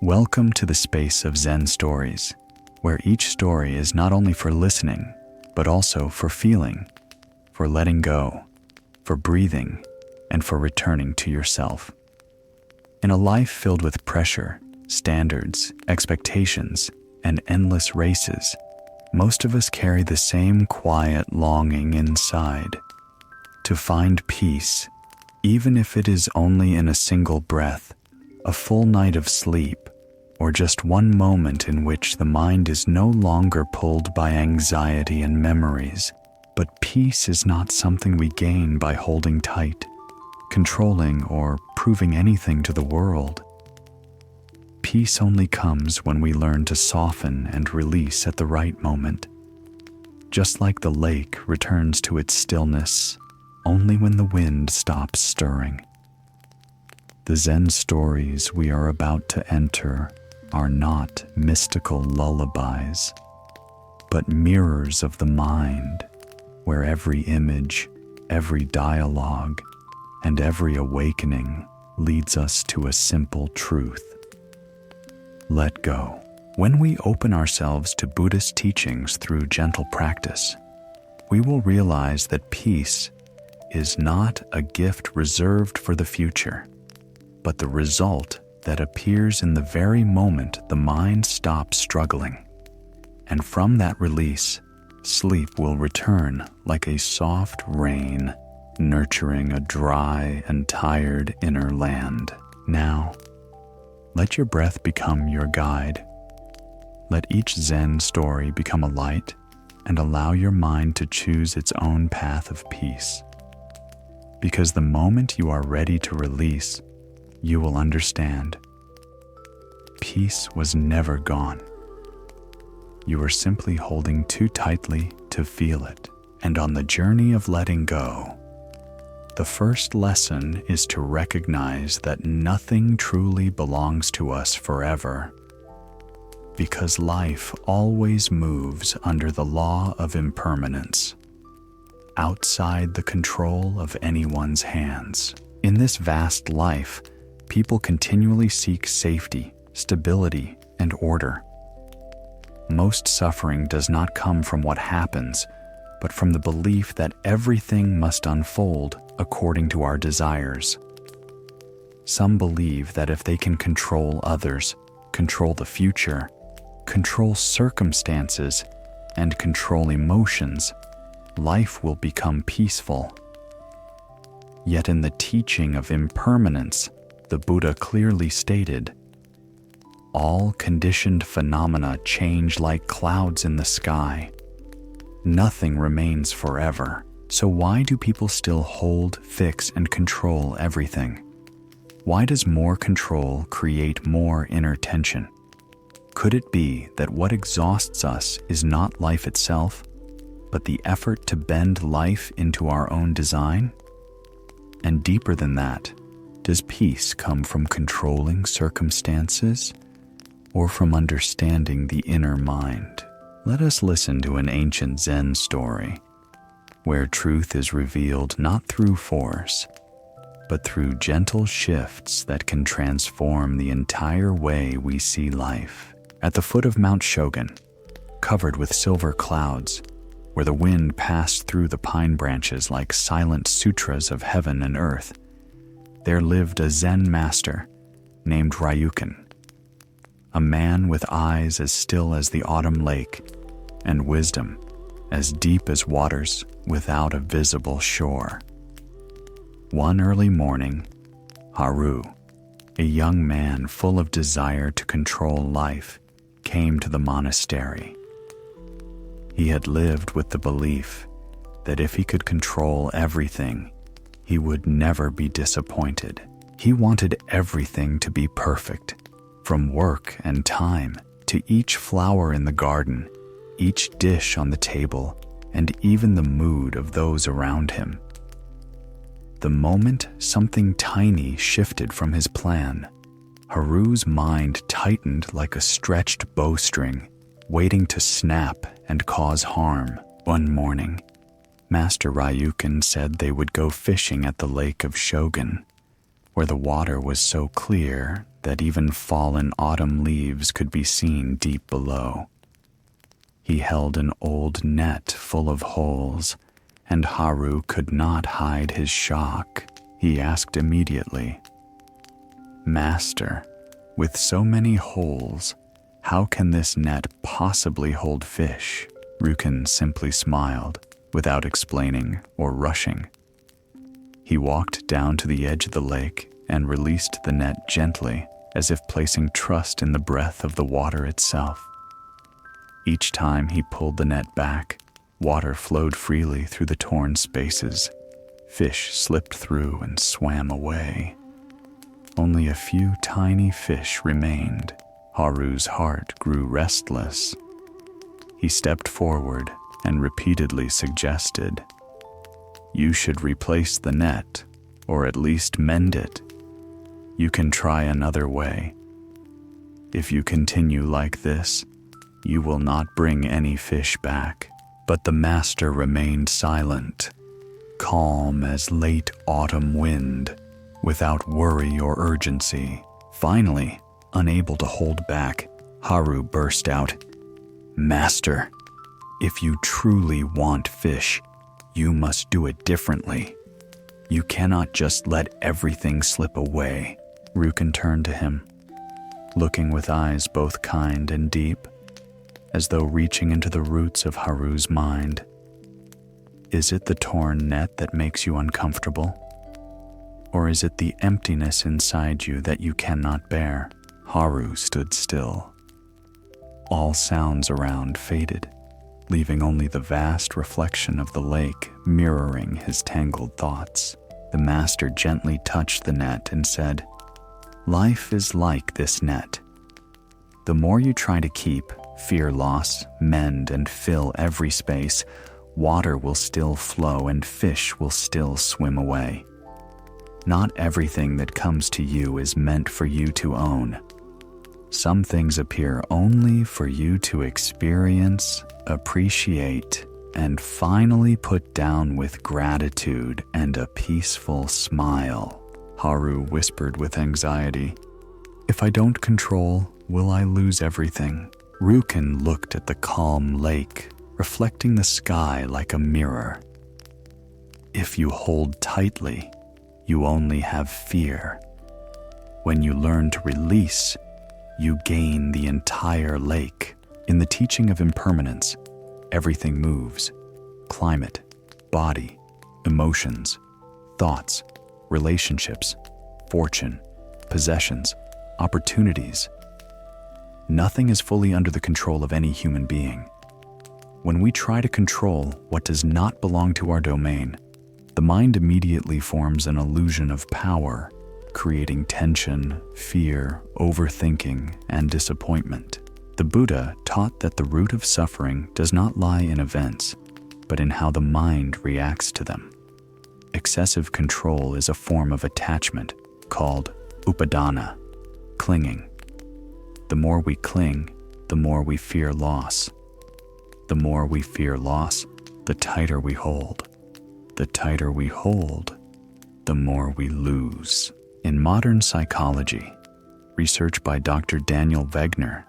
Welcome to the space of Zen Stories, where each story is not only for listening, but also for feeling, for letting go, for breathing, and for returning to yourself. In a life filled with pressure, standards, expectations, and endless races, most of us carry the same quiet longing inside to find peace, even if it is only in a single breath, a full night of sleep, or just one moment in which the mind is no longer pulled by anxiety and memories. But peace is not something we gain by holding tight, controlling, or proving anything to the world. Peace only comes when we learn to soften and release at the right moment. Just like the lake returns to its stillness only when the wind stops stirring. The Zen stories we are about to enter are not mystical lullabies, but mirrors of the mind, where every image, every dialogue, and every awakening leads us to a simple truth. Let go. When we open ourselves to Buddhist teachings through gentle practice, we will realize that peace is not a gift reserved for the future, but the result that appears in the very moment the mind stops struggling. And from that release, sleep will return like a soft rain, nurturing a dry and tired inner land. Now, let your breath become your guide. Let each Zen story become a light, and allow your mind to choose its own path of peace. Because the moment you are ready to release, you will understand. Peace was never gone. You were simply holding too tightly to feel it. And on the journey of letting go, the first lesson is to recognize that nothing truly belongs to us forever, because life always moves under the law of impermanence, outside the control of anyone's hands. In this vast life, people continually seek safety, stability, and order. Most suffering does not come from what happens, but from the belief that everything must unfold according to our desires. Some believe that if they can control others, control the future, control circumstances, and control emotions, life will become peaceful. Yet in the teaching of impermanence, the Buddha clearly stated, all conditioned phenomena change like clouds in the sky. Nothing remains forever. So why do people still hold, fix, and control everything? Why does more control create more inner tension? Could it be that what exhausts us is not life itself, but the effort to bend life into our own design? And deeper than that, does peace come from controlling circumstances or from understanding the inner mind? Let us listen to an ancient Zen story where truth is revealed not through force, but through gentle shifts that can transform the entire way we see life. At the foot of Mount Shogun, covered with silver clouds, where the wind passed through the pine branches like silent sutras of heaven and earth, there lived a Zen master named Ryukin, a man with eyes as still as the autumn lake and wisdom as deep as waters without a visible shore. One early morning, Haru, a young man full of desire to control life, came to the monastery. He had lived with the belief that if he could control everything, he would never be disappointed. He wanted everything to be perfect, from work and time to each flower in the garden, each dish on the table, and even the mood of those around him. The moment something tiny shifted from his plan, Haru's mind tightened like a stretched bowstring, waiting to snap and cause harm. One morning, Master Ryukin said they would go fishing at the lake of Shogun. where the water was so clear that even fallen autumn leaves could be seen deep below. He held an old net full of holes, and Haru could not hide his shock. He asked immediately, "Master, with so many holes, how can this net possibly hold fish?" Rukin simply smiled, without explaining or rushing. He walked down to the edge of the lake and released the net gently, as if placing trust in the breath of the water itself. Each time he pulled the net back, water flowed freely through the torn spaces. Fish slipped through and swam away. Only a few tiny fish remained. Haru's heart grew restless. He stepped forward and repeatedly suggested, "You should replace the net, or at least mend it. You can try another way. If you continue like this, you will not bring any fish back." But the master remained silent, calm as late autumn wind, without worry or urgency. Finally, unable to hold back, Haru burst out, "Master, if you truly want fish, you must do it differently. You cannot just let everything slip away." Rukin turned to him, looking with eyes both kind and deep, as though reaching into the roots of Haru's mind. "Is it the torn net that makes you uncomfortable? Or is it the emptiness inside you that you cannot bear?" Haru stood still. All sounds around faded, leaving only the vast reflection of the lake mirroring his tangled thoughts. The master gently touched the net and said, "Life is like this net. The more you try to keep, fear loss, mend, and fill every space, water will still flow and fish will still swim away. Not everything that comes to you is meant for you to own. Some things appear only for you to experience, appreciate, and finally put down with gratitude and a peaceful smile." Haru whispered with anxiety, "If I don't control, will I lose everything?" Rukin looked at the calm lake, reflecting the sky like a mirror. "If you hold tightly, you only have fear. When you learn to release, you gain the entire lake." In the teaching of impermanence, everything moves: climate, body, emotions, thoughts, relationships, fortune, possessions, opportunities. Nothing is fully under the control of any human being. When we try to control what does not belong to our domain, the mind immediately forms an illusion of power, creating tension, fear, overthinking, and disappointment. The Buddha taught that the root of suffering does not lie in events, but in how the mind reacts to them. Excessive control is a form of attachment called upadana, clinging. The more we cling, the more we fear loss. The more we fear loss, the tighter we hold. The tighter we hold, the more we lose. In modern psychology, research by Dr. Daniel Wegner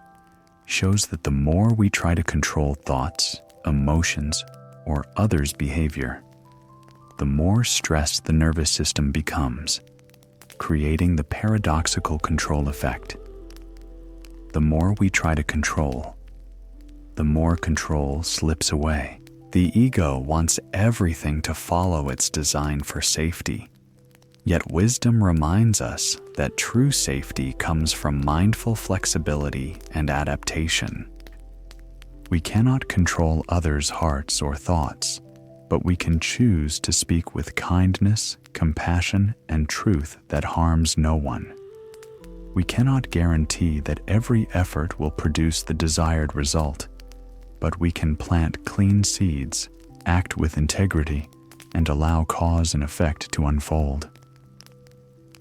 shows that the more we try to control thoughts, emotions, or others' behavior, the more stressed the nervous system becomes, creating the paradoxical control effect. The more we try to control, the more control slips away. The ego wants everything to follow its design for safety. Yet wisdom reminds us that true safety comes from mindful flexibility and adaptation. We cannot control others' hearts or thoughts, but we can choose to speak with kindness, compassion, and truth that harms no one. We cannot guarantee that every effort will produce the desired result, but we can plant clean seeds, act with integrity, and allow cause and effect to unfold.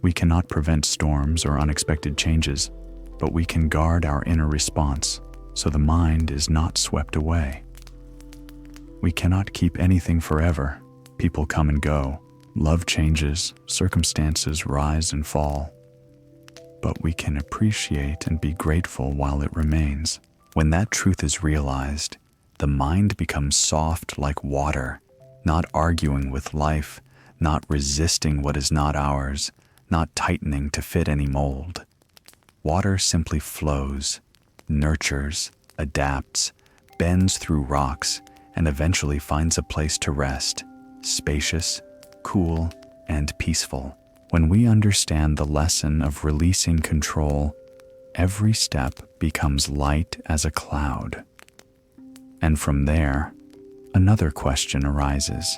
We cannot prevent storms or unexpected changes, but we can guard our inner response so the mind is not swept away. We cannot keep anything forever. People come and go, Love changes, circumstances rise and fall, but we can appreciate and be grateful while it remains. When that truth is realized, the mind becomes soft like water, not arguing with life, not resisting what is not ours, not tightening to fit any mold. Water simply flows, nurtures, adapts, bends through rocks, and eventually finds a place to rest, spacious, cool, and peaceful. When we understand the lesson of releasing control, every step becomes light as a cloud. And from there, another question arises.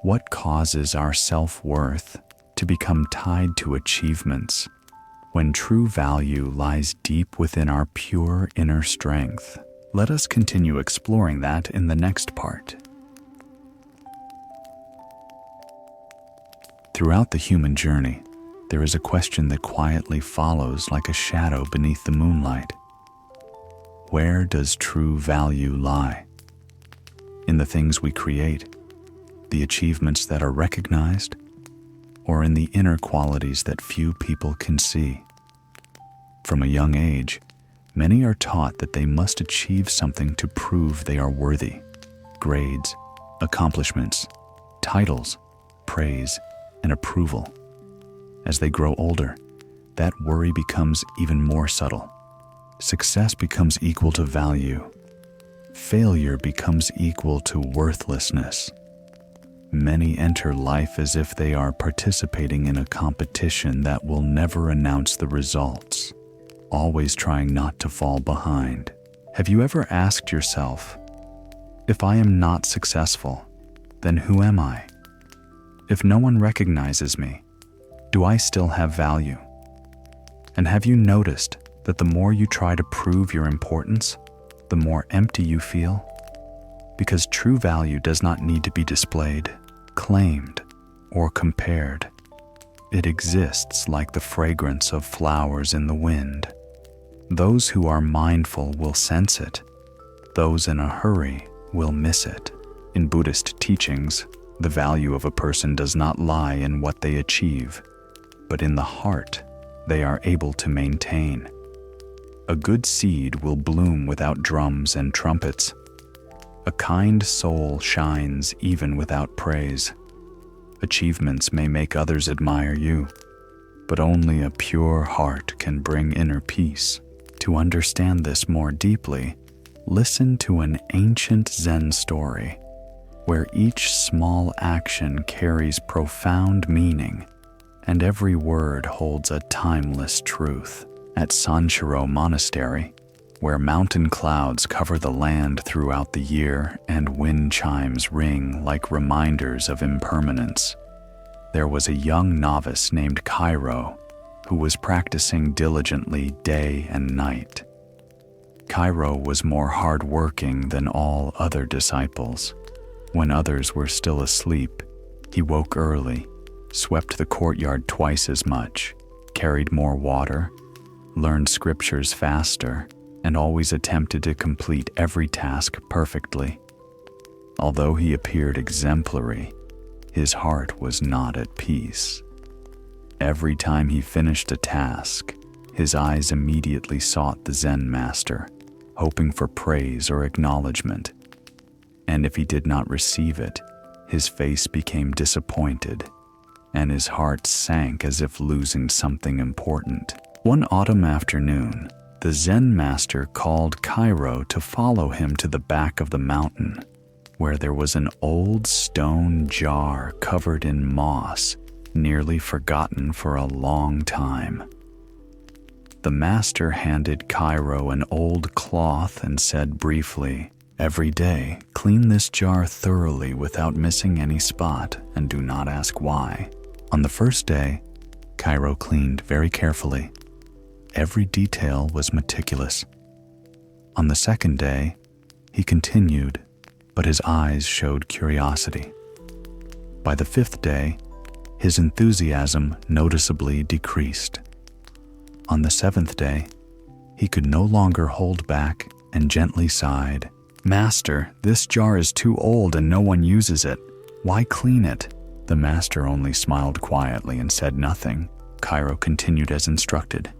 What causes our self-worth to become tied to achievements when true value lies deep within our pure inner strength? Let us continue exploring that in the next part. Throughout the human journey, there is a question that quietly follows like a shadow beneath the moonlight. Where does true value lie? In the things we create, the achievements that are recognized, or in the inner qualities that few people can see? From a young age, many are taught that they must achieve something to prove they are worthy. Grades, accomplishments, titles, praise, and approval. As they grow older, that worry becomes even more subtle. Success becomes equal to value. Failure becomes equal to worthlessness. Many enter life as if they are participating in a competition that will never announce the results, always trying not to fall behind. Have you ever asked yourself, if I am not successful, then who am I? If no one recognizes me, do I still have value? And have you noticed that the more you try to prove your importance, the more empty you feel? Because true value does not need to be displayed, claimed, or compared. It exists like the fragrance of flowers in the wind. Those who are mindful will sense it. Those in a hurry will miss it. In Buddhist teachings, the value of a person does not lie in what they achieve, but in the heart they are able to maintain. A good seed will bloom without drums and trumpets. A kind soul shines even without praise. Achievements may make others admire you, but only a pure heart can bring inner peace. To understand this more deeply, listen to an ancient Zen story where each small action carries profound meaning and every word holds a timeless truth. At Sanshiro Monastery, where mountain clouds cover the land throughout the year and wind chimes ring like reminders of impermanence, there was a young novice named Cairo who was practicing diligently day and night. Cairo was more hardworking than all other disciples. When others were still asleep, he woke early, swept the courtyard twice as much, carried more water, learned scriptures faster, and always attempted to complete every task perfectly. Although he appeared exemplary, his heart was not at peace. Every time he finished a task, his eyes immediately sought the Zen master, hoping for praise or acknowledgement. And if he did not receive it, his face became disappointed, and his heart sank as if losing something important. One autumn afternoon, the Zen master called Cairo to follow him to the back of the mountain, where there was an old stone jar covered in moss, nearly forgotten for a long time. The master handed Cairo an old cloth and said briefly, "Every day, clean this jar thoroughly without missing any spot, and do not ask why." On the first day, Cairo cleaned very carefully. Every detail was meticulous. On the second day, he continued, but his eyes showed curiosity. By the fifth day, his enthusiasm noticeably decreased. On the seventh day, he could no longer hold back and gently sighed, "Master, this jar is too old and no one uses it. Why clean it? The master only smiled quietly and said nothing. Cairo continued as instructed.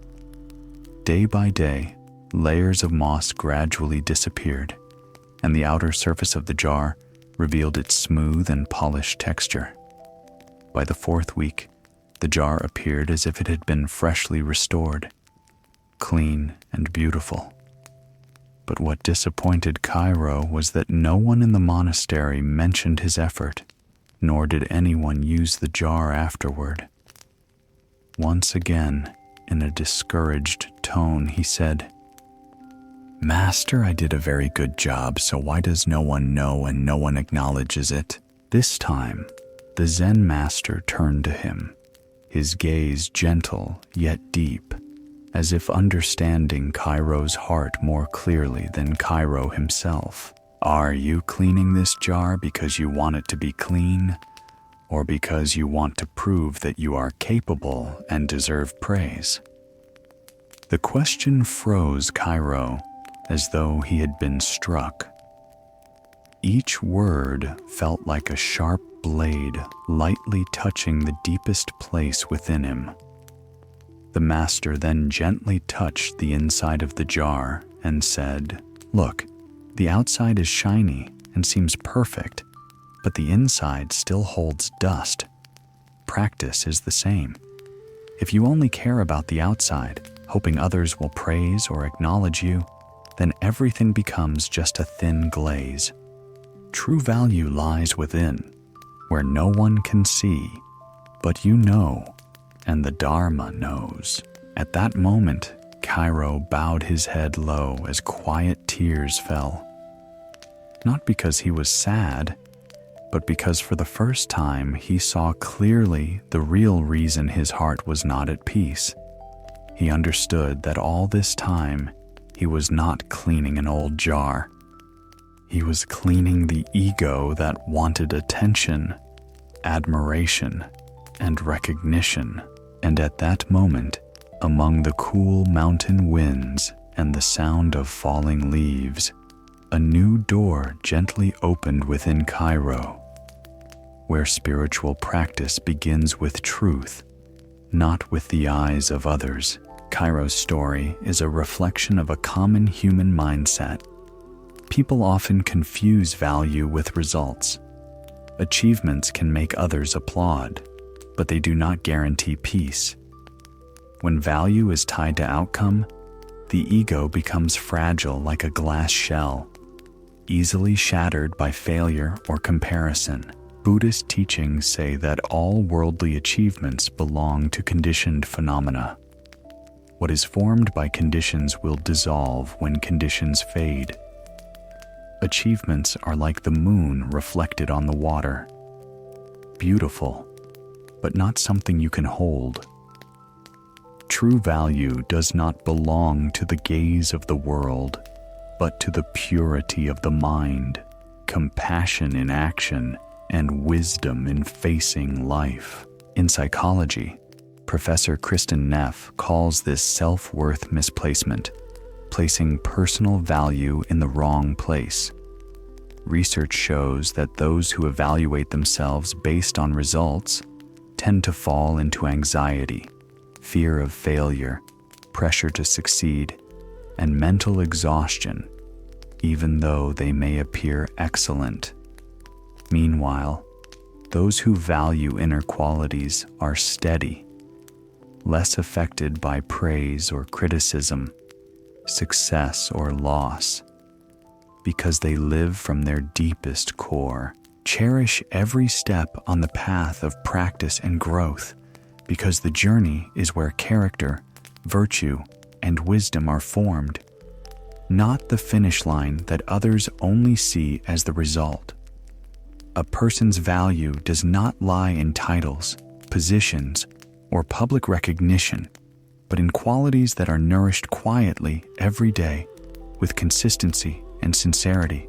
Day by day, layers of moss gradually disappeared, and the outer surface of the jar revealed its smooth and polished texture. By the 4th week, the jar appeared as if it had been freshly restored, clean and beautiful. But what disappointed Cairo was that no one in the monastery mentioned his effort, nor did anyone use the jar afterward. Once again, in a discouraged tone, he said, "Master, I did a very good job, so why does no one know and no one acknowledges it?" This time, the Zen master turned to him, his gaze gentle yet deep, as if understanding Cairo's heart more clearly than Cairo himself. "Are you cleaning this jar because you want it to be clean, or because you want to prove that you are capable and deserve praise?" The question froze Cairo as though he had been struck. Each word felt like a sharp blade lightly touching the deepest place within him. The master then gently touched the inside of the jar and said, "Look, the outside is shiny and seems perfect, but the inside still holds dust. Practice is the same. If you only care about the outside, hoping others will praise or acknowledge you, then everything becomes just a thin glaze. True value lies within, where no one can see, but you know, and the Dharma knows." At that moment, Cairo bowed his head low as quiet tears fell. Not because he was sad, but because for the first time he saw clearly the real reason his heart was not at peace. He understood that all this time he was not cleaning an old jar. He was cleaning the ego that wanted attention, admiration, and recognition. And at that moment, among the cool mountain winds and the sound of falling leaves, a new door gently opened within Cairo, where spiritual practice begins with truth, not with the eyes of others. Cairo's story is a reflection of a common human mindset. People often confuse value with results. Achievements can make others applaud, but they do not guarantee peace. When value is tied to outcome, the ego becomes fragile like a glass shell, easily shattered by failure or comparison. Buddhist teachings say that all worldly achievements belong to conditioned phenomena. What is formed by conditions will dissolve when conditions fade. Achievements are like the moon reflected on the water. Beautiful, but not something you can hold. True value does not belong to the gaze of the world, but to the purity of the mind, compassion in action, and wisdom in facing life. In psychology, Professor Kristen Neff calls this self-worth misplacement, placing personal value in the wrong place. Research shows that those who evaluate themselves based on results tend to fall into anxiety, fear of failure, pressure to succeed, and mental exhaustion, even though they may appear excellent. Meanwhile, those who value inner qualities are steady, less affected by praise or criticism, success or loss, because they live from their deepest core. Cherish every step on the path of practice and growth, because the journey is where character, virtue, and wisdom are formed, not the finish line that others only see as the result. A person's value does not lie in titles, positions, or public recognition, but in qualities that are nourished quietly every day with consistency and sincerity.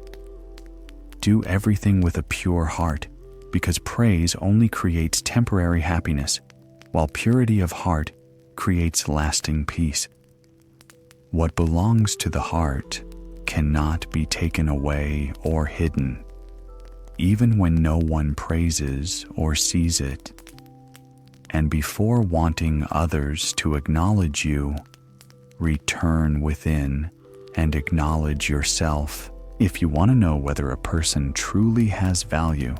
Do everything with a pure heart, because praise only creates temporary happiness, while purity of heart creates lasting peace. What belongs to the heart cannot be taken away or hidden. even when no one praises or sees it. And before wanting others to acknowledge you, return within and acknowledge yourself. If you want to know whether a person truly has value,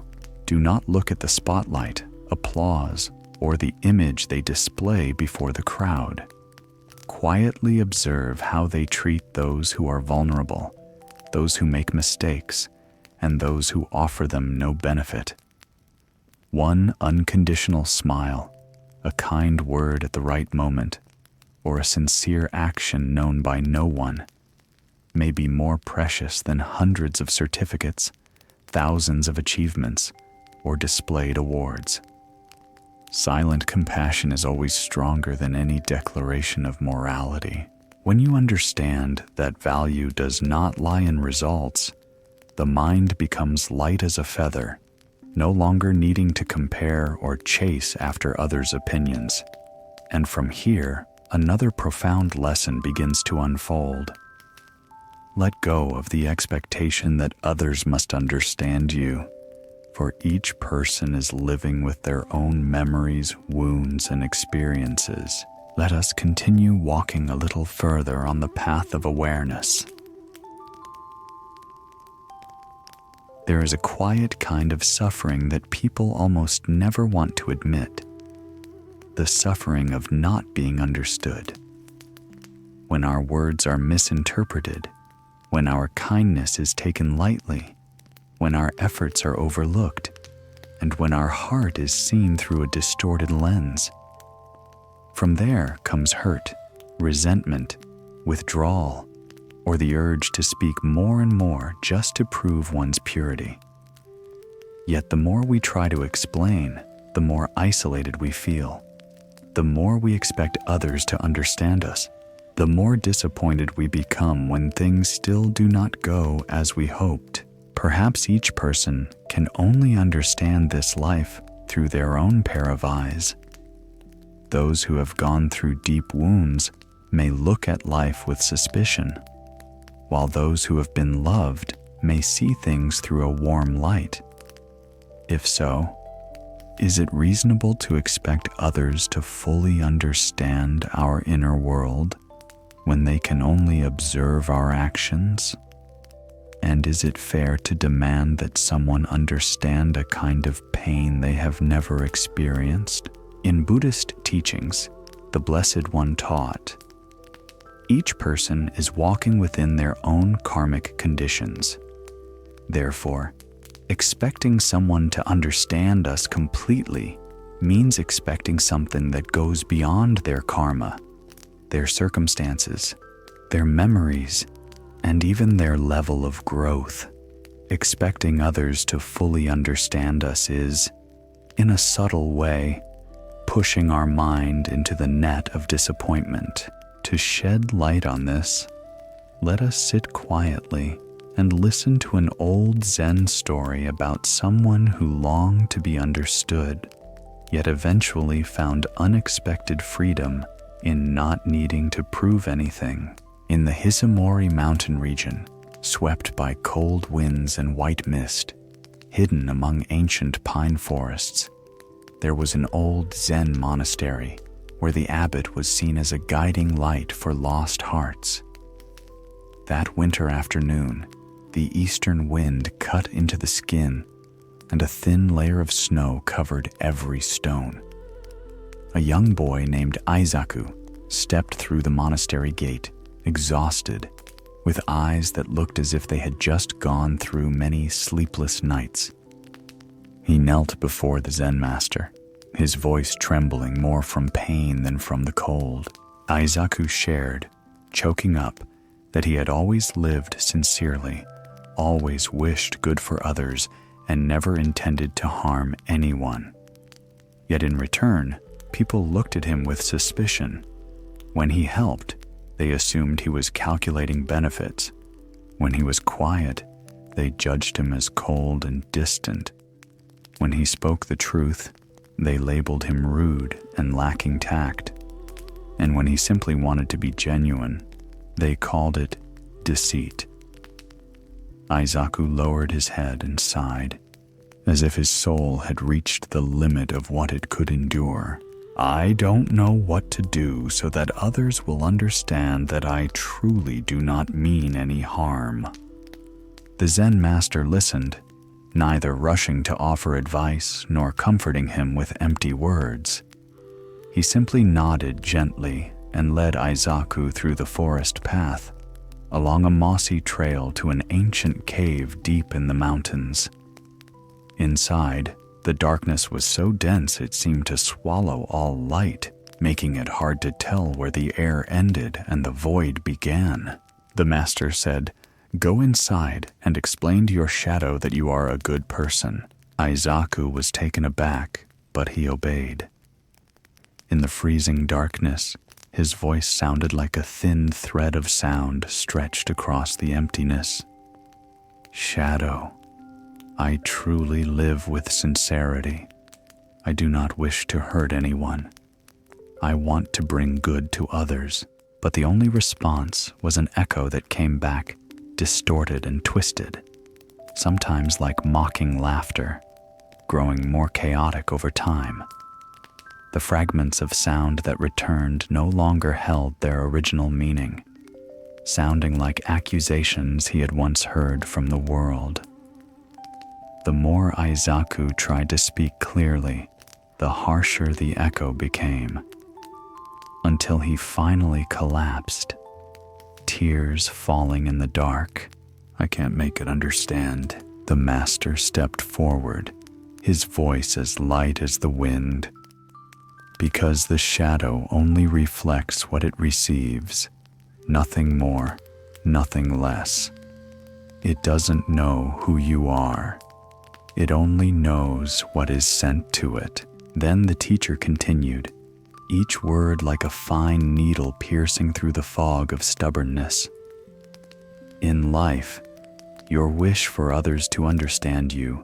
do not look at the spotlight, applause, or the image they display before the crowd. Quietly observe how they treat those who are vulnerable, those who make mistakes, and those who offer them no benefit. One unconditional smile, a kind word at the right moment, or a sincere action known by no one may be more precious than hundreds of certificates, thousands of achievements, or displayed awards. Silent compassion is always stronger than any declaration of morality. When you understand that value does not lie in results, the mind becomes light as a feather, no longer needing to compare or chase after others' opinions. And from here, another profound lesson begins to unfold. Let go of the expectation that others must understand you, for each person is living with their own memories, wounds, and experiences. Let us continue walking a little further on the path of awareness. There is a quiet kind of suffering that people almost never want to admit. The suffering of not being understood. When our words are misinterpreted, when our kindness is taken lightly, when our efforts are overlooked, and when our heart is seen through a distorted lens. From there comes hurt, resentment, withdrawal, or the urge to speak more and more just to prove one's purity. Yet the more we try to explain, the more isolated we feel. The more we expect others to understand us, the more disappointed we become when things still do not go as we hoped. Perhaps each person can only understand this life through their own pair of eyes. Those who have gone through deep wounds may look at life with suspicion, while those who have been loved may see things through a warm light. If so, is it reasonable to expect others to fully understand our inner world when they can only observe our actions? And is it fair to demand that someone understand a kind of pain they have never experienced? In Buddhist teachings, the Blessed One taught, each person is walking within their own karmic conditions. Therefore, expecting someone to understand us completely means expecting something that goes beyond their karma, their circumstances, their memories, and even their level of growth. Expecting others to fully understand us is, in a subtle way, pushing our mind into the net of disappointment. To shed light on this, let us sit quietly and listen to an old Zen story about someone who longed to be understood, yet eventually found unexpected freedom in not needing to prove anything. In the Hisamori mountain region, swept by cold winds and white mist, hidden among ancient pine forests, there was an old Zen monastery where the abbot was seen as a guiding light for lost hearts. That winter afternoon, the eastern wind cut into the skin, and a thin layer of snow covered every stone. A young boy named Aizaku stepped through the monastery gate, exhausted, with eyes that looked as if they had just gone through many sleepless nights. He knelt before the Zen master, his voice trembling more from pain than from the cold. Aizaku shared, choking up, that he had always lived sincerely, always wished good for others, and never intended to harm anyone. Yet in return, people looked at him with suspicion. When he helped, they assumed he was calculating benefits. When he was quiet, they judged him as cold and distant. When he spoke the truth, they labeled him rude and lacking tact. And when he simply wanted to be genuine, they called it deceit. Aizaku lowered his head and sighed. as if his soul had reached the limit of what it could endure. I don't know what to do so that others will understand that I truly do not mean any harm. The Zen master listened, neither rushing to offer advice nor comforting him with empty words. He simply nodded gently and led Aizaku through the forest path, along a mossy trail to an ancient cave deep in the mountains. Inside, the darkness was so dense it seemed to swallow all light, making it hard to tell where the air ended and the void began. The master said, "Go inside and explain to your shadow that you are a good person." Aizaku was taken aback, but he obeyed. In the freezing darkness, his voice sounded like a thin thread of sound stretched across the emptiness. "Shadow, I truly live with sincerity. I do not wish to hurt anyone. I want to bring good to others." But the only response was an echo that came back, distorted and twisted, sometimes like mocking laughter, growing more chaotic over time. The fragments of sound that returned no longer held their original meaning, sounding like accusations he had once heard from the world. The more Aizaku tried to speak clearly, the harsher the echo became, until he finally collapsed, tears falling in the dark. "I can't make it understand." The master stepped forward, his voice as light as the wind. "Because the shadow only reflects what it receives, nothing more, nothing less. It doesn't know who you are. It only knows what is sent to it." Then the teacher continued, each word like a fine needle piercing through the fog of stubbornness. "In life, your wish for others to understand you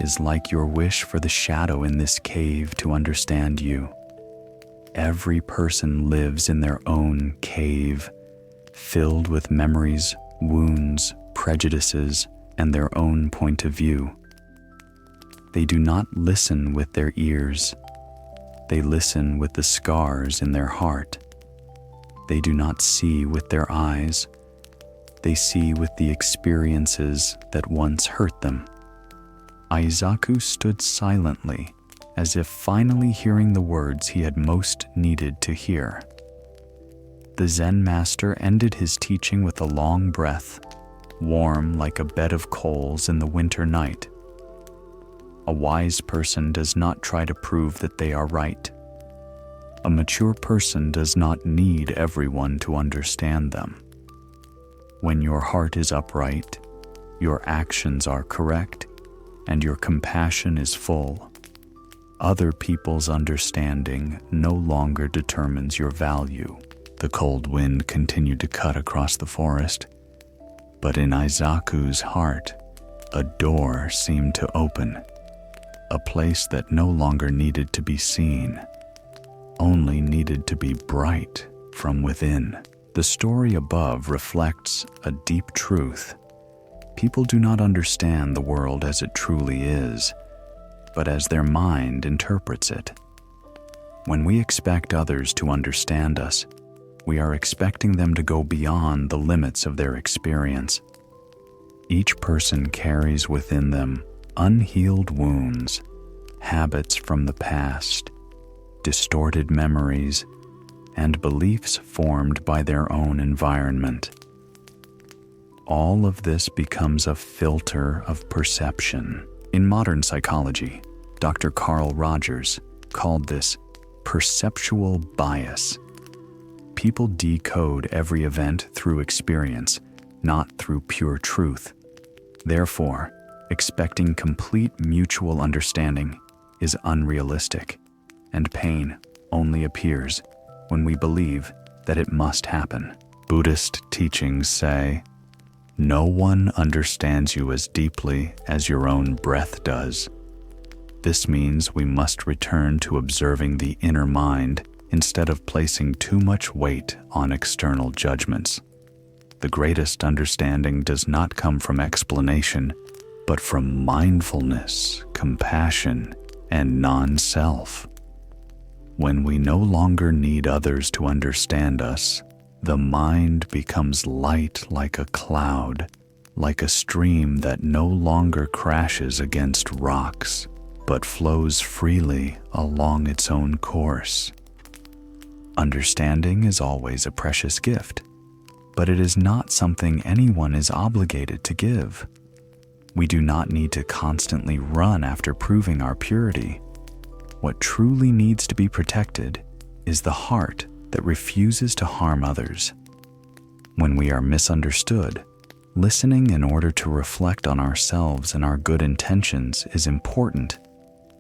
is like your wish for the shadow in this cave to understand you. Every person lives in their own cave, filled with memories, wounds, prejudices, and their own point of view. They do not listen with their ears. They listen with the scars in their heart. They do not see with their eyes. They see with the experiences that once hurt them." Aizaku stood silently, as if finally hearing the words he had most needed to hear. The Zen master ended his teaching with a long breath, warm like a bed of coals in the winter night. A wise person does not try to prove that they are right. A mature person does not need everyone to understand them. When your heart is upright, your actions are correct, and your compassion is full, other people's understanding no longer determines your value. The cold wind continued to cut across the forest, but in Aizaku's heart, a door seemed to open. A place that no longer needed to be seen, only needed to be bright from within. The story above reflects a deep truth. People do not understand the world as it truly is, but as their mind interprets it. When we expect others to understand us, we are expecting them to go beyond the limits of their experience. Each person carries within them unhealed wounds, habits from the past, distorted memories, and beliefs formed by their own environment. All of this becomes a filter of perception. In modern psychology, Dr. Carl Rogers called this perceptual bias. People decode every event through experience, not through pure truth. Therefore, expecting complete mutual understanding is unrealistic, and pain only appears when we believe that it must happen. Buddhist teachings say, "No one understands you as deeply as your own breath does." This means we must return to observing the inner mind instead of placing too much weight on external judgments. The greatest understanding does not come from explanation, but from mindfulness, compassion, and non-self. When we no longer need others to understand us, the mind becomes light like a cloud, like a stream that no longer crashes against rocks, but flows freely along its own course. Understanding is always a precious gift, but it is not something anyone is obligated to give. We do not need to constantly run after proving our purity. What truly needs to be protected is the heart that refuses to harm others. When we are misunderstood, listening in order to reflect on ourselves and our good intentions is important,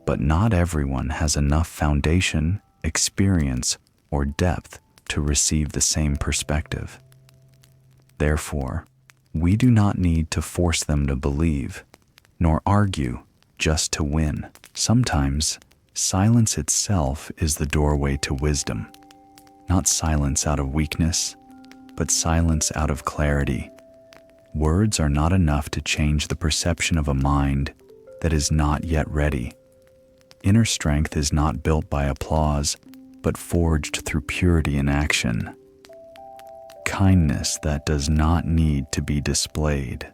but not everyone has enough foundation, experience, or depth to receive the same perspective. Therefore, we do not need to force them to believe, nor argue just to win. Sometimes, silence itself is the doorway to wisdom. Not silence out of weakness, but silence out of clarity. Words are not enough to change the perception of a mind that is not yet ready. Inner strength is not built by applause, but forged through purity in action. Kindness that does not need to be displayed,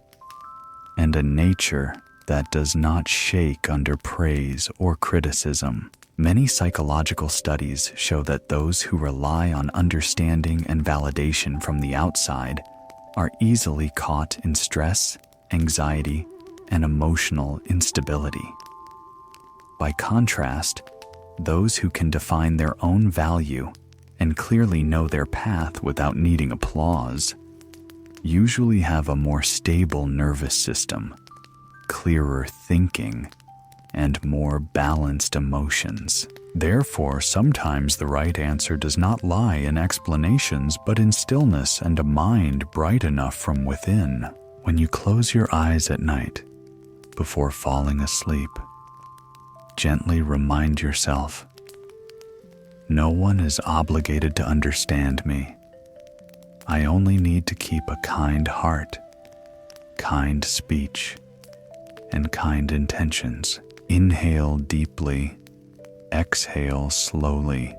and a nature that does not shake under praise or criticism. Many psychological studies show that those who rely on understanding and validation from the outside are easily caught in stress, anxiety, and emotional instability. By contrast, those who can define their own value and clearly know their path without needing applause usually have a more stable nervous system, clearer thinking, and more balanced emotions. Therefore, sometimes the right answer does not lie in explanations, but in stillness and a mind bright enough from within. When you close your eyes at night, before falling asleep, gently remind yourself, no one is obligated to understand me. I only need to keep a kind heart, kind speech, and kind intentions. Inhale deeply, exhale slowly.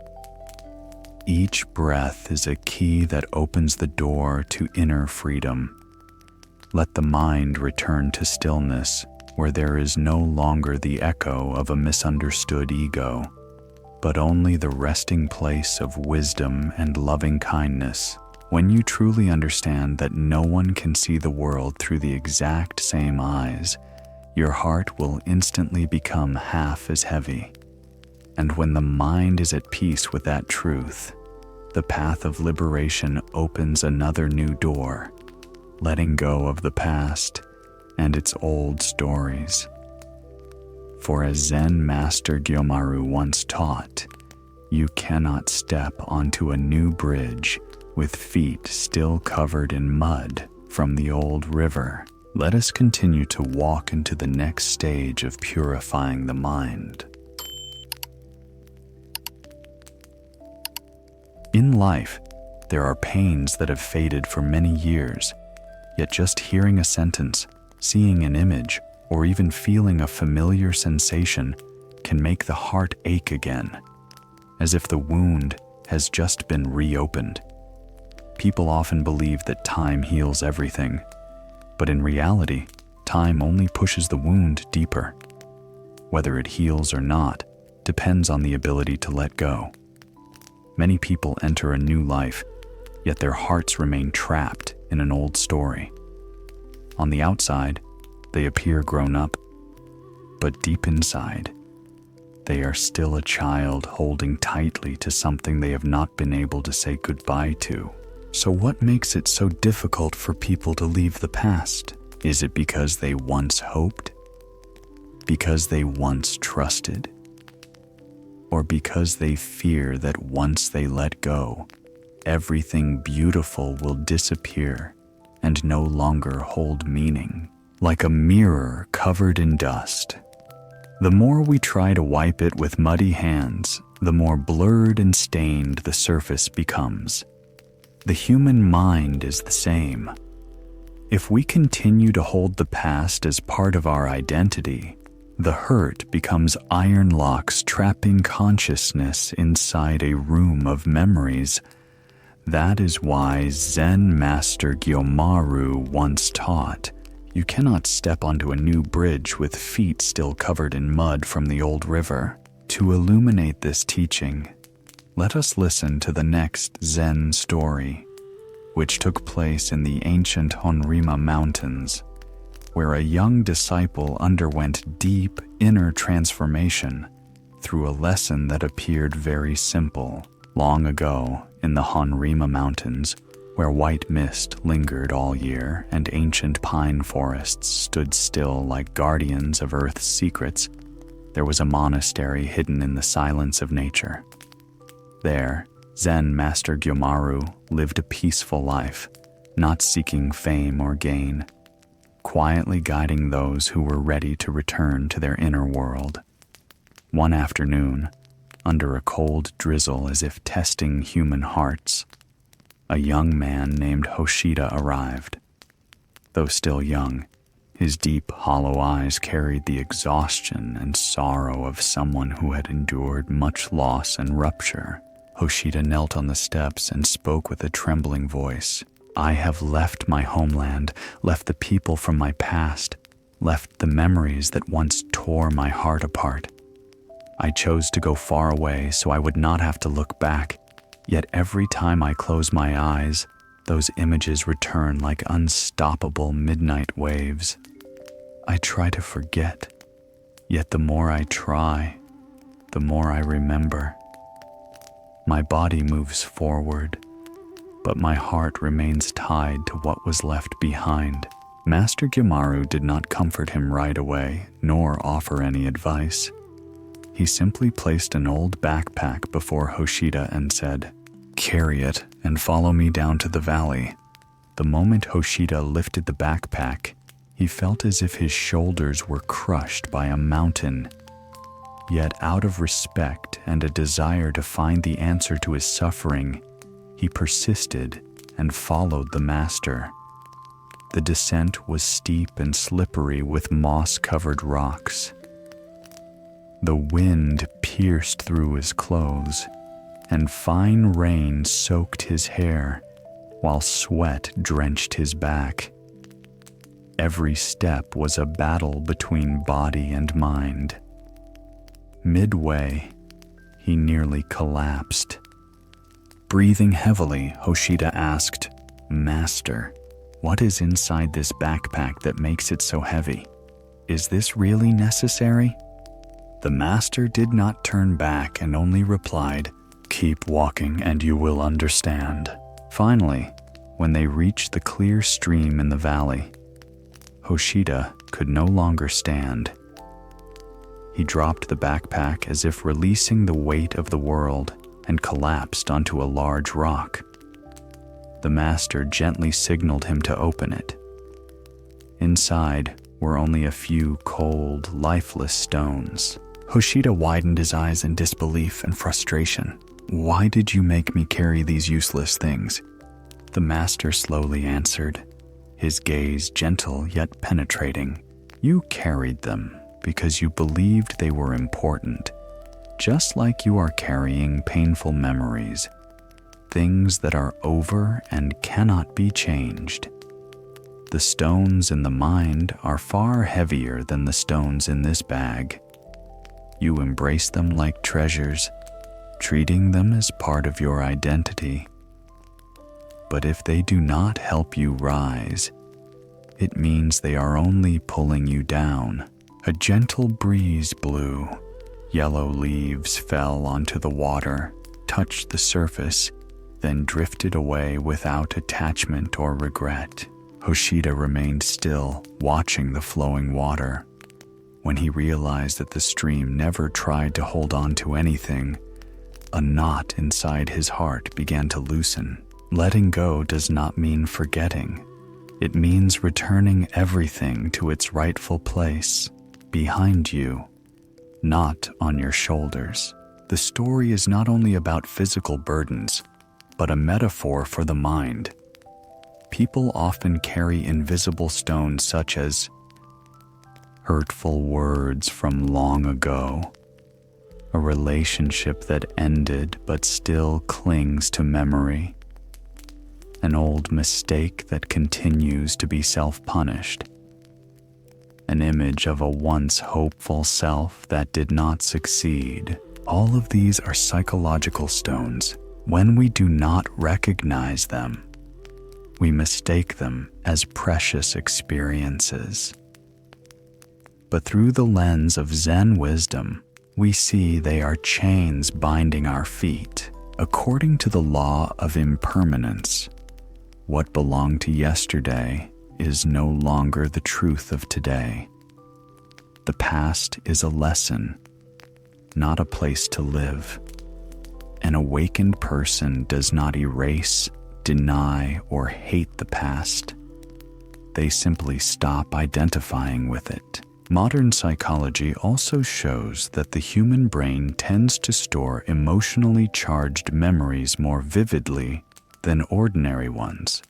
Each breath is a key that opens the door to inner freedom. Let the mind return to stillness, where there is no longer the echo of a misunderstood ego, but only the resting place of wisdom and loving kindness. When you truly understand that no one can see the world through the exact same eyes, your heart will instantly become half as heavy. And when the mind is at peace with that truth, the path of liberation opens another new door, letting go of the past and its old stories. For as Zen Master Gyomaru once taught, you cannot step onto a new bridge with feet still covered in mud from the old river. Let us continue to walk into the next stage of purifying the mind. In life, there are pains that have faded for many years, yet just hearing a sentence, seeing an image, or even feeling a familiar sensation can make the heart ache again, as if the wound has just been reopened. People often believe that time heals everything, but in reality, time only pushes the wound deeper. Whether it heals or not depends on the ability to let go. Many people enter a new life, yet their hearts remain trapped in an old story. On the outside, they appear grown up, but deep inside, they are still a child holding tightly to something they have not been able to say goodbye to. So what makes it so difficult for people to leave the past? Is it because they once hoped? Because they once trusted? Or because they fear that once they let go, everything beautiful will disappear and no longer hold meaning? Like a mirror covered in dust, the more we try to wipe it with muddy hands, the more blurred and stained the surface becomes. The human mind is the same. If we continue to hold the past as part of our identity, the hurt becomes iron locks trapping consciousness inside a room of memories. That is why Zen Master Gyomaru once taught, you cannot step onto a new bridge with feet still covered in mud from the old river. To illuminate this teaching, let us listen to the next Zen story, which took place in the ancient Honrima Mountains, where a young disciple underwent deep inner transformation through a lesson that appeared very simple. Long ago, in the Honrima Mountains, where white mist lingered all year and ancient pine forests stood still like guardians of Earth's secrets, there was a monastery hidden in the silence of nature. There, Zen Master Gyomaru lived a peaceful life, not seeking fame or gain, quietly guiding those who were ready to return to their inner world. One afternoon, under a cold drizzle as if testing human hearts, a young man named Hoshida arrived. Though still young, his deep, hollow eyes carried the exhaustion and sorrow of someone who had endured much loss and rupture. Hoshida knelt on the steps and spoke with a trembling voice. I have left my homeland, left the people from my past, left the memories that once tore my heart apart. I chose to go far away so I would not have to look back, yet every time I close my eyes, those images return like unstoppable midnight waves. I try to forget, yet the more I try, the more I remember. My body moves forward, but my heart remains tied to what was left behind. Master Gyomaru did not comfort him right away, nor offer any advice. He simply placed an old backpack before Hoshida and said, "Carry it and follow me down to the valley." The moment Hoshida lifted the backpack, he felt as if his shoulders were crushed by a mountain. Yet out of respect and a desire to find the answer to his suffering, he persisted and followed the master. The descent was steep and slippery with moss-covered rocks. The wind pierced through his clothes, and fine rain soaked his hair, while sweat drenched his back. Every step was a battle between body and mind. Midway, he nearly collapsed. Breathing heavily, Hoshida asked, "Master, what is inside this backpack that makes it so heavy? Is this really necessary?" The master did not turn back and only replied, "Keep walking and you will understand." Finally, when they reached the clear stream in the valley, Hoshida could no longer stand. He dropped the backpack as if releasing the weight of the world and collapsed onto a large rock. The master gently signaled him to open it. Inside were only a few cold, lifeless stones. Hoshida widened his eyes in disbelief and frustration. "Why did you make me carry these useless things?" The master slowly answered, his gaze gentle yet penetrating. "You carried them because you believed they were important, just like you are carrying painful memories, things that are over and cannot be changed. The stones in the mind are far heavier than the stones in this bag. You embrace them like treasures, treating them as part of your identity. But if they do not help you rise, it means they are only pulling you down." A gentle breeze blew. Yellow leaves fell onto the water, touched the surface, then drifted away without attachment or regret. Hoshida remained still, watching the flowing water. When he realized that the stream never tried to hold on to anything, a knot inside his heart began to loosen. Letting go does not mean forgetting. It means returning everything to its rightful place, behind you, not on your shoulders. The story is not only about physical burdens, but a metaphor for the mind. people often carry invisible stones such as hurtful words from long ago, a relationship that ended but still clings to memory, an old mistake that continues to be self-punished, an image of a once hopeful self that did not succeed. All of these are psychological stones. When we do not recognize them, we mistake them as precious experiences. But through the lens of Zen wisdom, we see they are chains binding our feet. According to the law of impermanence, what belonged to yesterday is no longer the truth of today. The past is a lesson, not a place to live. An awakened person does not erase, deny, or hate the past. They simply stop identifying with it. Modern psychology also shows that the human brain tends to store emotionally charged memories more vividly than ordinary ones.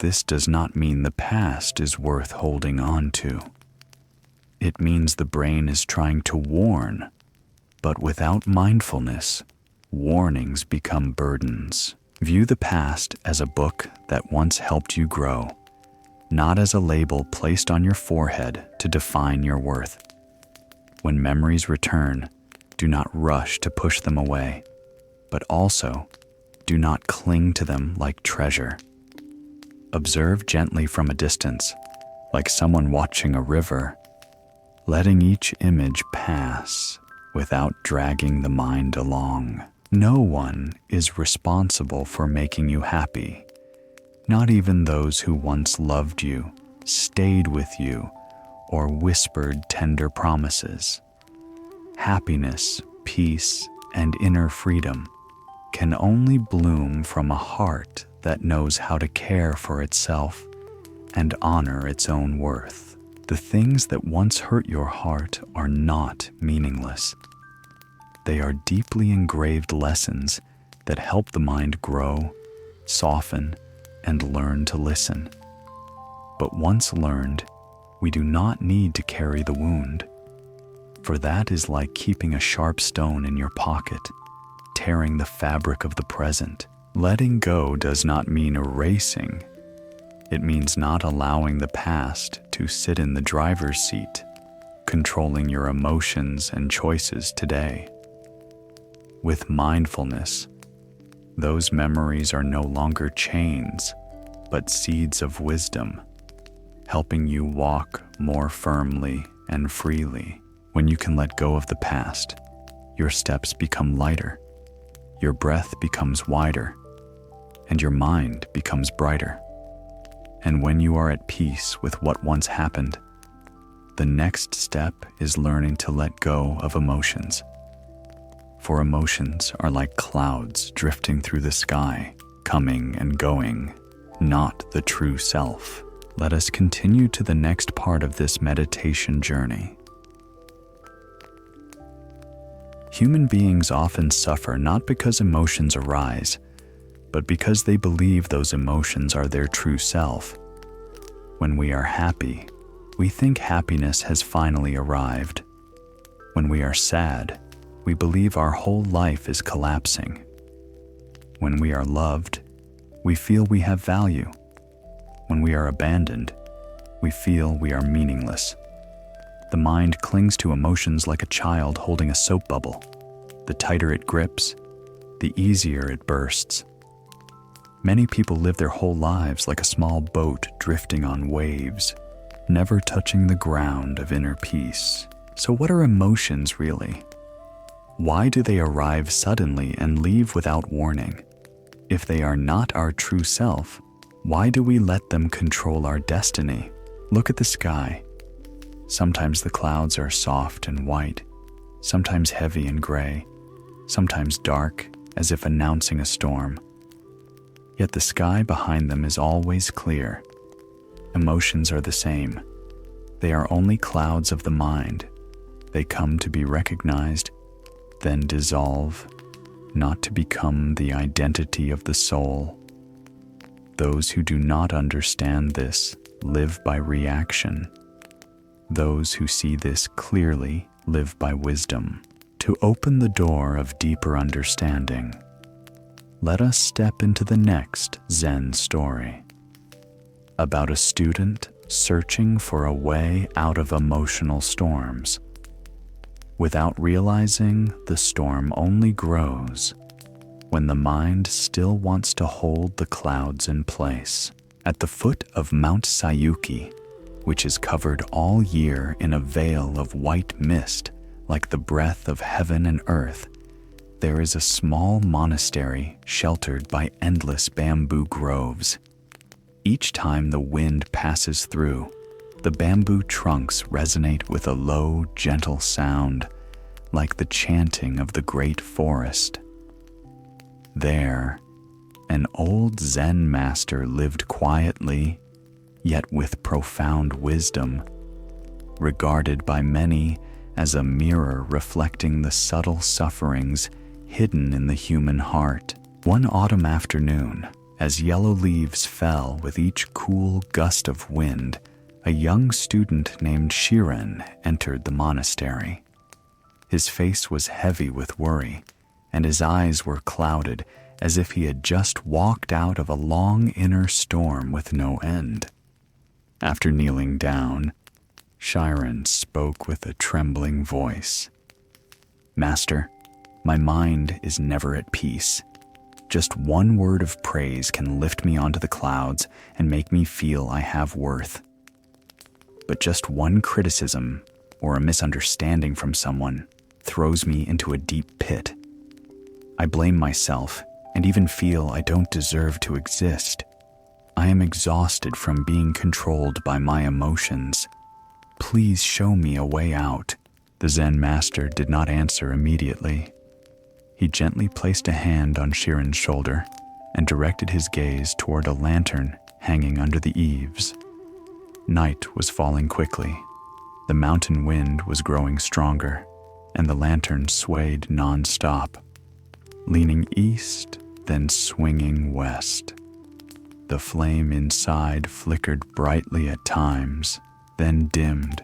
This does not mean the past is worth holding on to. It means the brain is trying to warn, but without mindfulness, warnings become burdens. View the past as a book that once helped you grow, not as a label placed on your forehead to define your worth. When memories return, do not rush to push them away, but also do not cling to them like treasure. Observe gently from a distance, like someone watching a river, letting each image pass without dragging the mind along. No one is responsible for making you happy. Not even those who once loved you, stayed with you, or whispered tender promises. Happiness, peace, and inner freedom can only bloom from a heart that knows how to care for itself and honor its own worth. The things that once hurt your heart are not meaningless. They are deeply engraved lessons that help the mind grow, soften, and learn to listen. But once learned, we do not need to carry the wound, for that is like keeping a sharp stone in your pocket, tearing the fabric of the present. Letting go does not mean erasing. It means not allowing the past to sit in the driver's seat, controlling your emotions and choices today. With mindfulness, those memories are no longer chains, but seeds of wisdom, helping you walk more firmly and freely. When you can let go of the past, your steps become lighter, your breath becomes wider, and your mind becomes brighter. And when you are at peace with what once happened, the next step is learning to let go of emotions. For emotions are like clouds drifting through the sky, coming and going, not the true self. Let us continue to the next part of this meditation journey. Human beings often suffer not because emotions arise, but because they believe those emotions are their true self. When we are happy, we think happiness has finally arrived. When we are sad, we believe our whole life is collapsing. When we are loved, we feel we have value. When we are abandoned, we feel we are meaningless. The mind clings to emotions like a child holding a soap bubble. The tighter it grips, the easier it bursts. Many people live their whole lives like a small boat drifting on waves, never touching the ground of inner peace. So what are emotions really? Why do they arrive suddenly and leave without warning? If they are not our true self, why do we let them control our destiny? Look at the sky. Sometimes the clouds are soft and white, sometimes heavy and gray, sometimes dark as if announcing a storm. Yet the sky behind them is always clear. Emotions are the same. They are only clouds of the mind. They come to be recognized, then dissolve, not to become the identity of the soul. Those who do not understand this live by reaction. Those who see this clearly live by wisdom. To open the door of deeper understanding, let us step into the next Zen story about a student searching for a way out of emotional storms. Without realizing, the storm only grows when the mind still wants to hold the clouds in place. At the foot of Mount Sayuki, which is covered all year in a veil of white mist like the breath of heaven and earth, there is a small monastery sheltered by endless bamboo groves. Each time the wind passes through, the bamboo trunks resonate with a low, gentle sound, like the chanting of the great forest. There, an old Zen master lived quietly, yet with profound wisdom, regarded by many as a mirror reflecting the subtle sufferings hidden in the human heart. One autumn afternoon, as yellow leaves fell with each cool gust of wind, a young student named Shiren entered the monastery. His face was heavy with worry, and his eyes were clouded as if he had just walked out of a long inner storm with no end. After kneeling down, Shiren spoke with a trembling voice. "Master, my mind is never at peace. Just one word of praise can lift me onto the clouds and make me feel I have worth. But just one criticism or a misunderstanding from someone throws me into a deep pit. I blame myself and even feel I don't deserve to exist. I am exhausted from being controlled by my emotions. Please show me a way out." The Zen master did not answer immediately. He gently placed a hand on Shiren's shoulder and directed his gaze toward a lantern hanging under the eaves. Night was falling quickly. The mountain wind was growing stronger, and the lantern swayed non-stop, leaning east, then swinging west. The flame inside flickered brightly at times, then dimmed,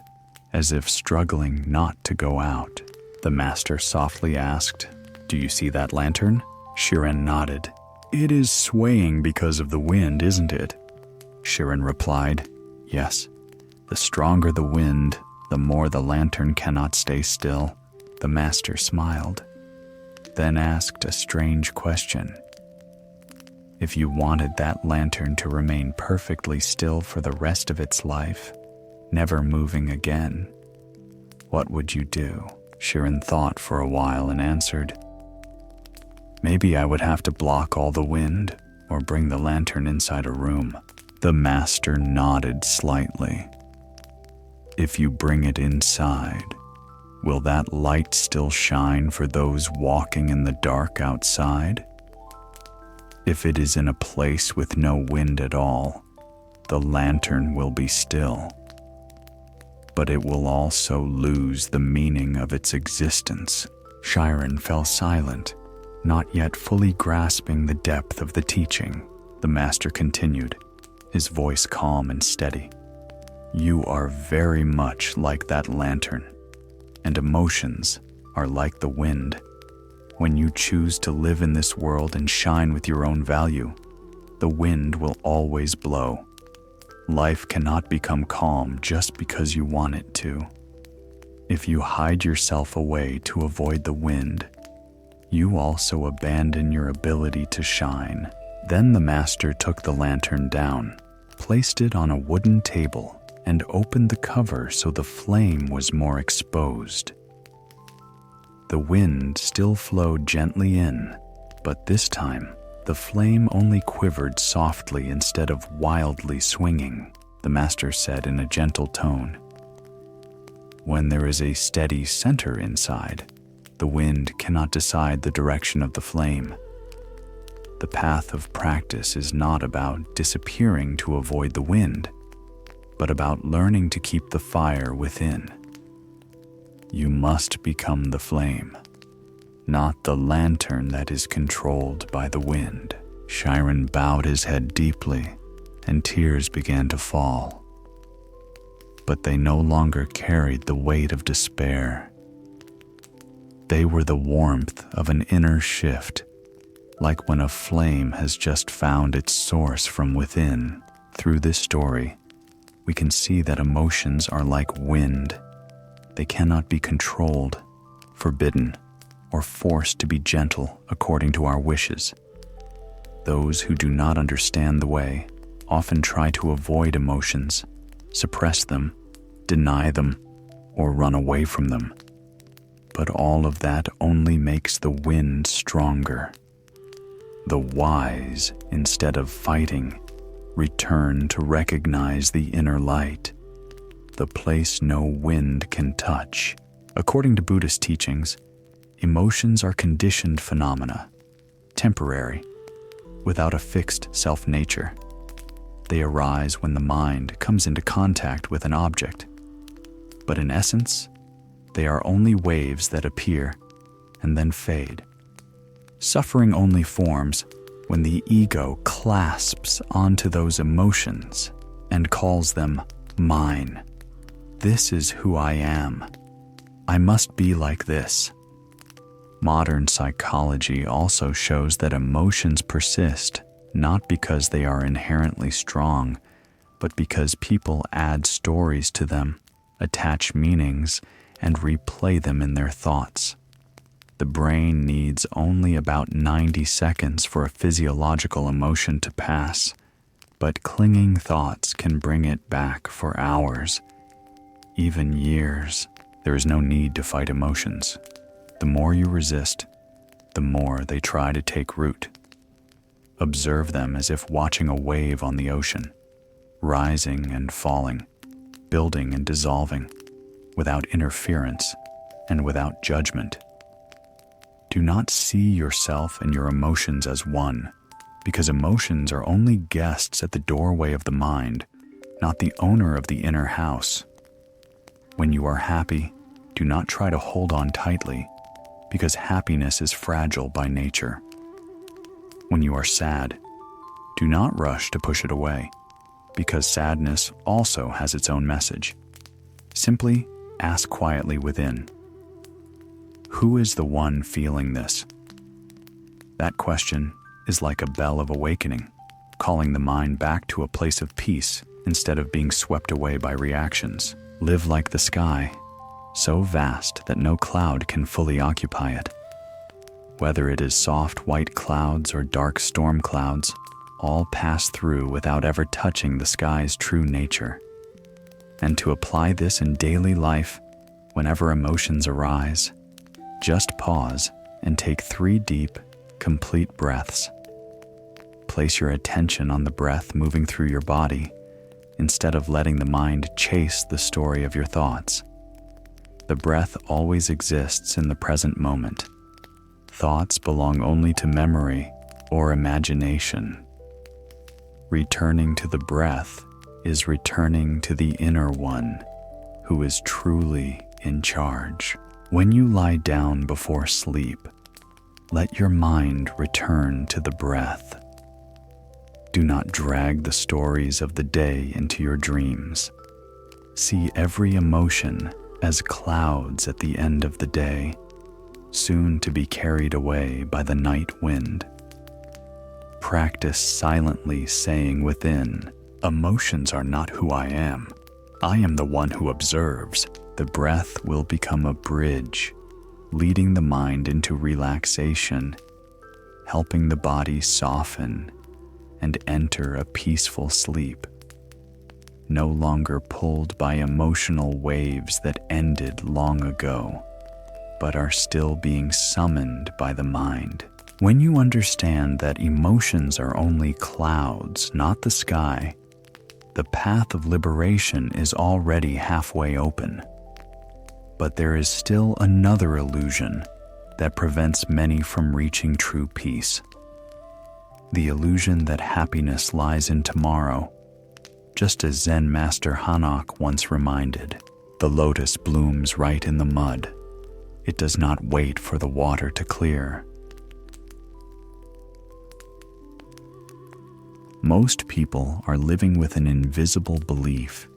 as if struggling not to go out. The master softly asked, "Do you see that lantern?" Shiren nodded. "It is swaying because of the wind, isn't it?" Shiren replied, "Yes. The stronger the wind, the more the lantern cannot stay still." The master smiled, then asked a strange question. "If you wanted that lantern to remain perfectly still for the rest of its life, never moving again, what would you do?" Shiren thought for a while and answered, "Maybe I would have to block all the wind or bring the lantern inside a room." The master nodded slightly. "If you bring it inside, will that light still shine for those walking in the dark outside? If it is in a place with no wind at all, the lantern will be still, but it will also lose the meaning of its existence." Shiren fell silent, not yet fully grasping the depth of the teaching. The master continued, his voice calm and steady. "You are very much like that lantern, and emotions are like the wind. When you choose to live in this world and shine with your own value, the wind will always blow. Life cannot become calm just because you want it to. If you hide yourself away to avoid the wind, you also abandon your ability to shine." Then the master took the lantern down, placed it on a wooden table, and opened the cover so the flame was more exposed. The wind still flowed gently in, but this time, the flame only quivered softly instead of wildly swinging. The master said in a gentle tone, "When there is a steady center inside, the wind cannot decide the direction of the flame. The path of practice is not about disappearing to avoid the wind, but about learning to keep the fire within. You must become the flame, not the lantern that is controlled by the wind." Chiron bowed his head deeply, and tears began to fall. But they no longer carried the weight of despair. They were the warmth of an inner shift, like when a flame has just found its source from within. Through this story, we can see that emotions are like wind. They cannot be controlled, forbidden, or forced to be gentle according to our wishes. Those who do not understand the way often try to avoid emotions, suppress them, deny them, or run away from them. But all of that only makes the wind stronger. The wise, instead of fighting, return to recognize the inner light, the place no wind can touch. According to Buddhist teachings, emotions are conditioned phenomena, temporary, without a fixed self-nature. They arise when the mind comes into contact with an object. But in essence, they are only waves that appear and then fade. Suffering only forms when the ego clasps onto those emotions and calls them mine. This is who I am. I must be like this. Modern psychology also shows that emotions persist not because they are inherently strong, but because people add stories to them, attach meanings, and replay them in their thoughts. The brain needs only about 90 seconds for a physiological emotion to pass, but clinging thoughts can bring it back for hours, even years. There is no need to fight emotions. The more you resist, the more they try to take root. Observe them as if watching a wave on the ocean, rising and falling, building and dissolving, without interference and without judgment. Do not see yourself and your emotions as one, because emotions are only guests at the doorway of the mind, not the owner of the inner house. When you are happy, do not try to hold on tightly, because happiness is fragile by nature. When you are sad, do not rush to push it away, because sadness also has its own message. Simply ask quietly within, who is the one feeling this? That question is like a bell of awakening, calling the mind back to a place of peace instead of being swept away by reactions. Live like the sky, so vast that no cloud can fully occupy it. Whether it is soft white clouds or dark storm clouds, all pass through without ever touching the sky's true nature. And to apply this in daily life, whenever emotions arise, just pause and take 3 deep, complete breaths. Place your attention on the breath moving through your body, instead of letting the mind chase the story of your thoughts. The breath always exists in the present moment. Thoughts belong only to memory or imagination. Returning to the breath is returning to the inner one, who is truly in charge. When you lie down before sleep, let your mind return to the breath. Do not drag the stories of the day into your dreams. See every emotion as clouds at the end of the day, soon to be carried away by the night wind. Practice silently saying within, emotions are not who I am. I am the one who observes. The breath will become a bridge, leading the mind into relaxation, helping the body soften and enter a peaceful sleep, no longer pulled by emotional waves that ended long ago, but are still being summoned by the mind. When you understand that emotions are only clouds, not the sky, the path of liberation is already halfway open. But there is still another illusion that prevents many from reaching true peace. The illusion that happiness lies in tomorrow, just as Zen Master Hanok once reminded, the lotus blooms right in the mud. It does not wait for the water to clear. Most people are living with an invisible belief.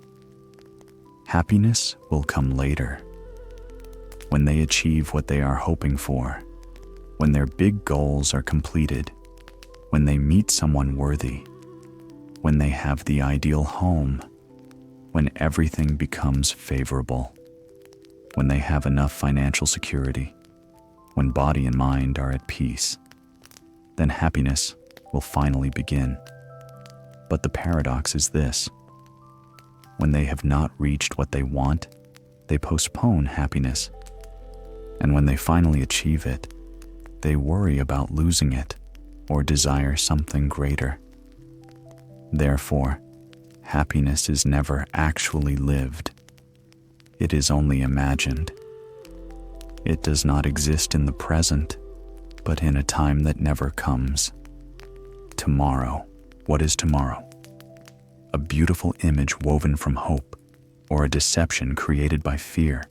Happiness will come later, when they achieve what they are hoping for, when their big goals are completed, when they meet someone worthy, when they have the ideal home, when everything becomes favorable, when they have enough financial security, when body and mind are at peace. Then happiness will finally begin. But the paradox is this: when they have not reached what they want, they postpone happiness. And when they finally achieve it, they worry about losing it or desire something greater. Therefore, happiness is never actually lived. It is only imagined. It does not exist in the present, but in a time that never comes. Tomorrow. What is tomorrow? A beautiful image woven from hope, or a deception created by fear.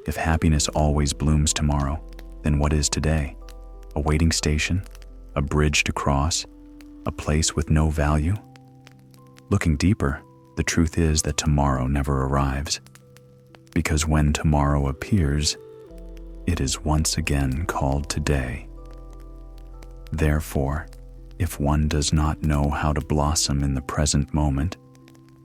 If happiness always blooms tomorrow, then what is today? A waiting station? A bridge to cross? A place with no value? Looking deeper, the truth is that tomorrow never arrives, because when tomorrow appears, it is once again called today. Therefore, if one does not know how to blossom in the present moment,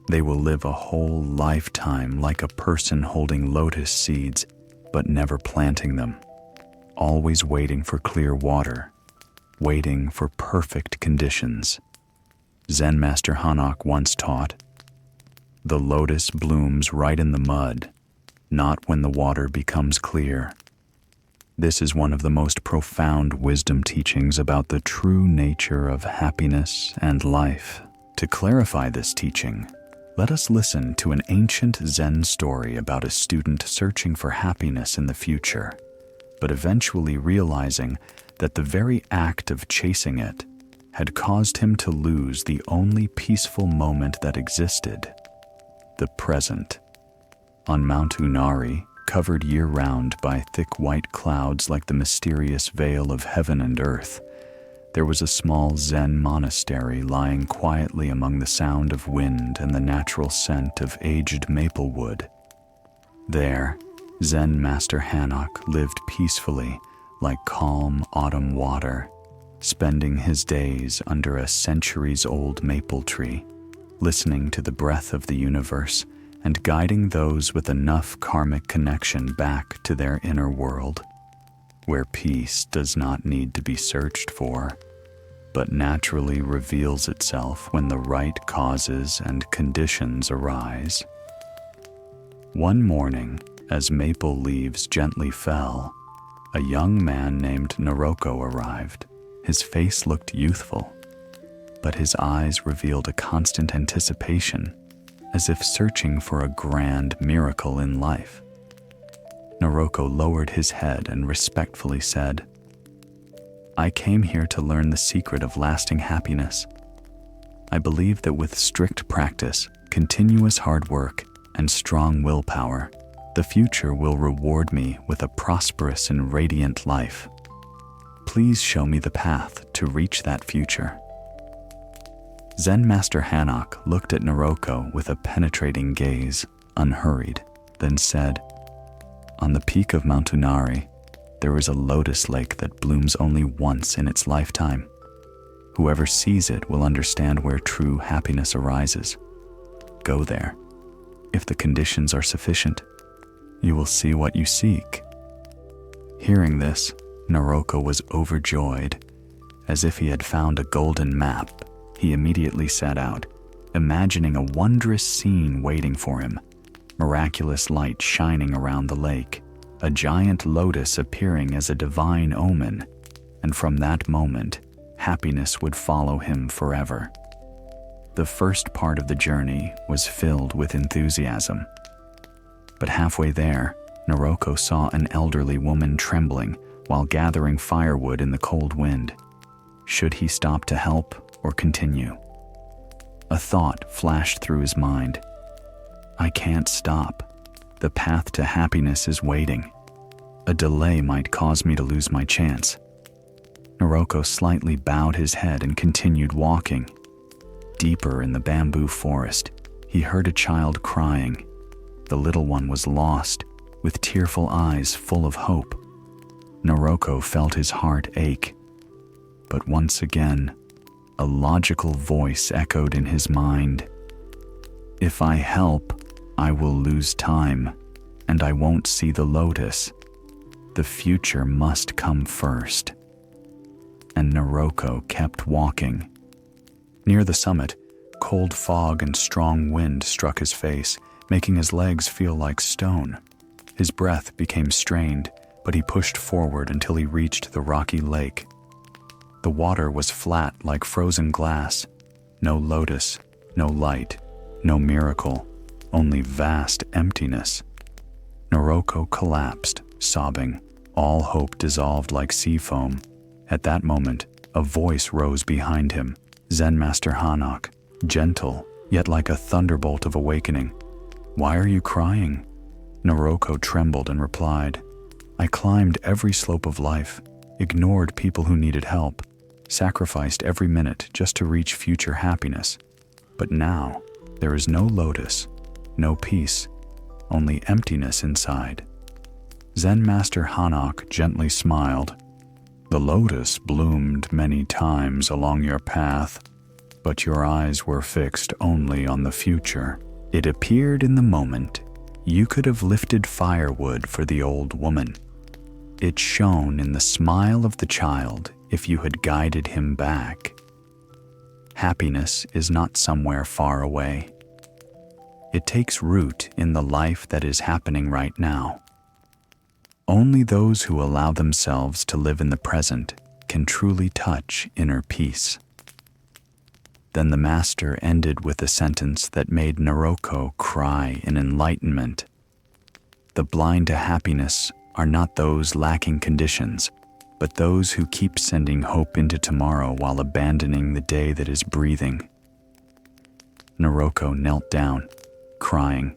they will live a whole lifetime like a person holding lotus seeds but never planting them, always waiting for clear water, waiting for perfect conditions. Zen Master Hanok once taught, "The lotus blooms right in the mud, not when the water becomes clear." This is one of the most profound wisdom teachings about the true nature of happiness and life. To clarify this teaching, let us listen to an ancient Zen story about a student searching for happiness in the future, but eventually realizing that the very act of chasing it had caused him to lose the only peaceful moment that existed, the present. On Mount Unari, covered year-round by thick white clouds like the mysterious veil of heaven and earth, there was a small Zen monastery lying quietly among the sound of wind and the natural scent of aged maple wood. There, Zen Master Hanok lived peacefully like calm autumn water, spending his days under a centuries-old maple tree, listening to the breath of the universe and guiding those with enough karmic connection back to their inner world, where peace does not need to be searched for, but naturally reveals itself when the right causes and conditions arise. One morning, as maple leaves gently fell, a young man named Naroko arrived. His face looked youthful, but his eyes revealed a constant anticipation, as if searching for a grand miracle in life. Naroko lowered his head and respectfully said, "I came here to learn the secret of lasting happiness. I believe that with strict practice, continuous hard work, and strong willpower, the future will reward me with a prosperous and radiant life. Please show me the path to reach that future." Zen Master Hanok looked at Naroko with a penetrating gaze, unhurried, then said, "On the peak of Mount Unari, there is a lotus lake that blooms only once in its lifetime. Whoever sees it will understand where true happiness arises. Go there. If the conditions are sufficient, you will see what you seek." Hearing this, Naroko was overjoyed, as if he had found a golden map. He immediately set out, imagining a wondrous scene waiting for him, miraculous light shining around the lake, a giant lotus appearing as a divine omen, and from that moment, happiness would follow him forever. The first part of the journey was filled with enthusiasm. But halfway there, Naroko saw an elderly woman trembling while gathering firewood in the cold wind. Should he stop to help or continue? A thought flashed through his mind. I can't stop. The path to happiness is waiting. A delay might cause me to lose my chance. Naroko slightly bowed his head and continued walking, deeper in the bamboo forest, he heard a child crying. The little one was lost, with tearful eyes full of hope. Naroko felt his heart ache. But once again, a logical voice echoed in his mind. If I help, I will lose time, and I won't see the lotus. The future must come first. And Naroko kept walking. Near the summit, cold fog and strong wind struck his face, making his legs feel like stone. His breath became strained, but he pushed forward until he reached the rocky lake. The water was flat like frozen glass. No lotus, no light, no miracle, only vast emptiness. Naroko collapsed, sobbing. All hope dissolved like sea foam. At that moment, a voice rose behind him, Zen Master Hanok, gentle, yet like a thunderbolt of awakening. "Why are you crying?" Naroko trembled and replied, "I climbed every slope of life, ignored people who needed help, sacrificed every minute just to reach future happiness. But now, there is no lotus, no peace, only emptiness inside." Zen Master Hanok gently smiled. "The lotus bloomed many times along your path, but your eyes were fixed only on the future. It appeared in the moment. You could have lifted firewood for the old woman. It shone in the smile of the child if you had guided him back. Happiness is not somewhere far away. It takes root in the life that is happening right now. Only those who allow themselves to live in the present can truly touch inner peace." Then the master ended with a sentence that made Naroko cry in enlightenment. "The blind to happiness are not those lacking conditions, but those who keep sending hope into tomorrow while abandoning the day that is breathing." Naroko knelt down, crying,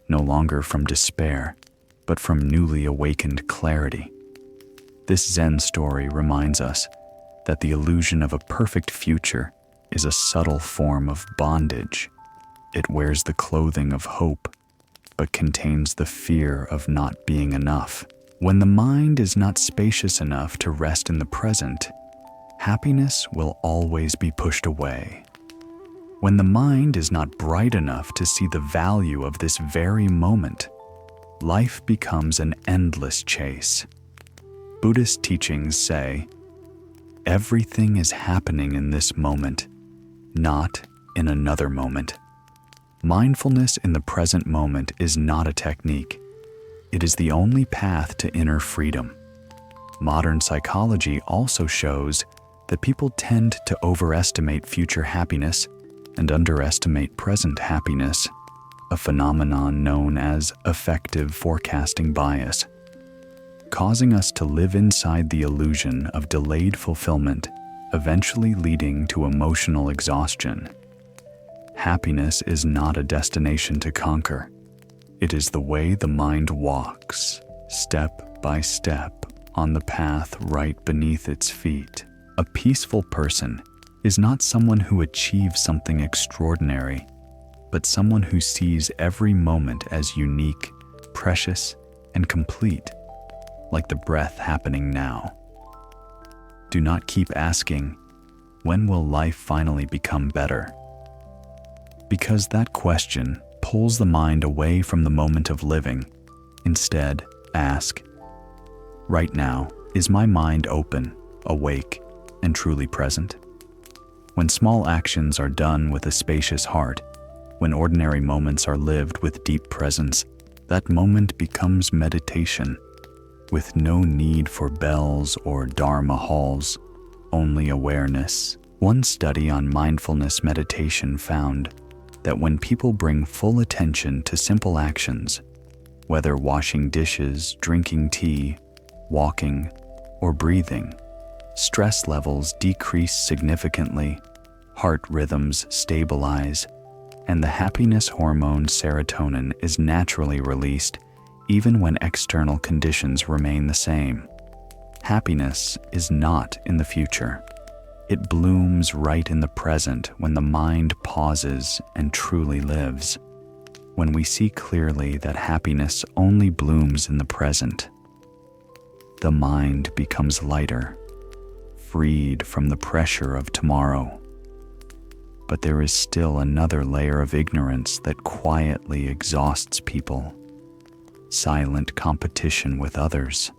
no longer from despair, but from newly awakened clarity. This Zen story reminds us that the illusion of a perfect future is a subtle form of bondage. It wears the clothing of hope, but contains the fear of not being enough. When the mind is not spacious enough to rest in the present, happiness will always be pushed away. When the mind is not bright enough to see the value of this very moment, life becomes an endless chase. Buddhist teachings say, everything is happening in this moment, not in another moment. Mindfulness in the present moment is not a technique. It is the only path to inner freedom. Modern psychology also shows that people tend to overestimate future happiness and underestimate present happiness, a phenomenon known as affective forecasting bias, causing us to live inside the illusion of delayed fulfillment, eventually leading to emotional exhaustion. Happiness is not a destination to conquer. It is the way the mind walks, step by step, on the path right beneath its feet. A peaceful person is not someone who achieves something extraordinary, but someone who sees every moment as unique, precious, and complete, like the breath happening now. Do not keep asking, when will life finally become better? Because that question pulls the mind away from the moment of living. Instead, ask, right now, is my mind open, awake, and truly present? When small actions are done with a spacious heart, when ordinary moments are lived with deep presence, that moment becomes meditation, with no need for bells or dharma halls, only awareness. One study on mindfulness meditation found that when people bring full attention to simple actions, whether washing dishes, drinking tea, walking, or breathing, stress levels decrease significantly, heart rhythms stabilize, and the happiness hormone serotonin is naturally released even when external conditions remain the same. Happiness is not in the future. It blooms right in the present when the mind pauses and truly lives. When we see clearly that happiness only blooms in the present, the mind becomes lighter, freed from the pressure of tomorrow. But there is still another layer of ignorance that quietly exhausts people: silent competition with others,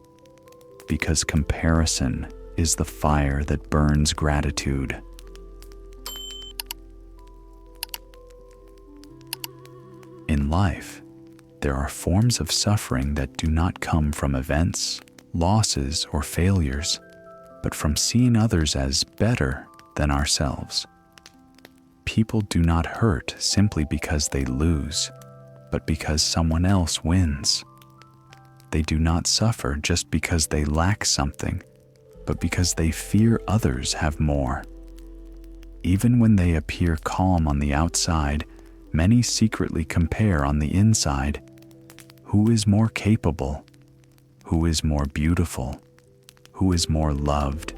because comparison is the fire that burns gratitude. In life, there are forms of suffering that do not come from events, losses, or failures, but from seeing others as better than ourselves. People do not hurt simply because they lose, but because someone else wins. They do not suffer just because they lack something, but because they fear others have more. Even when they appear calm on the outside, many secretly compare on the inside. Who is more capable? Who is more beautiful? Who is more loved?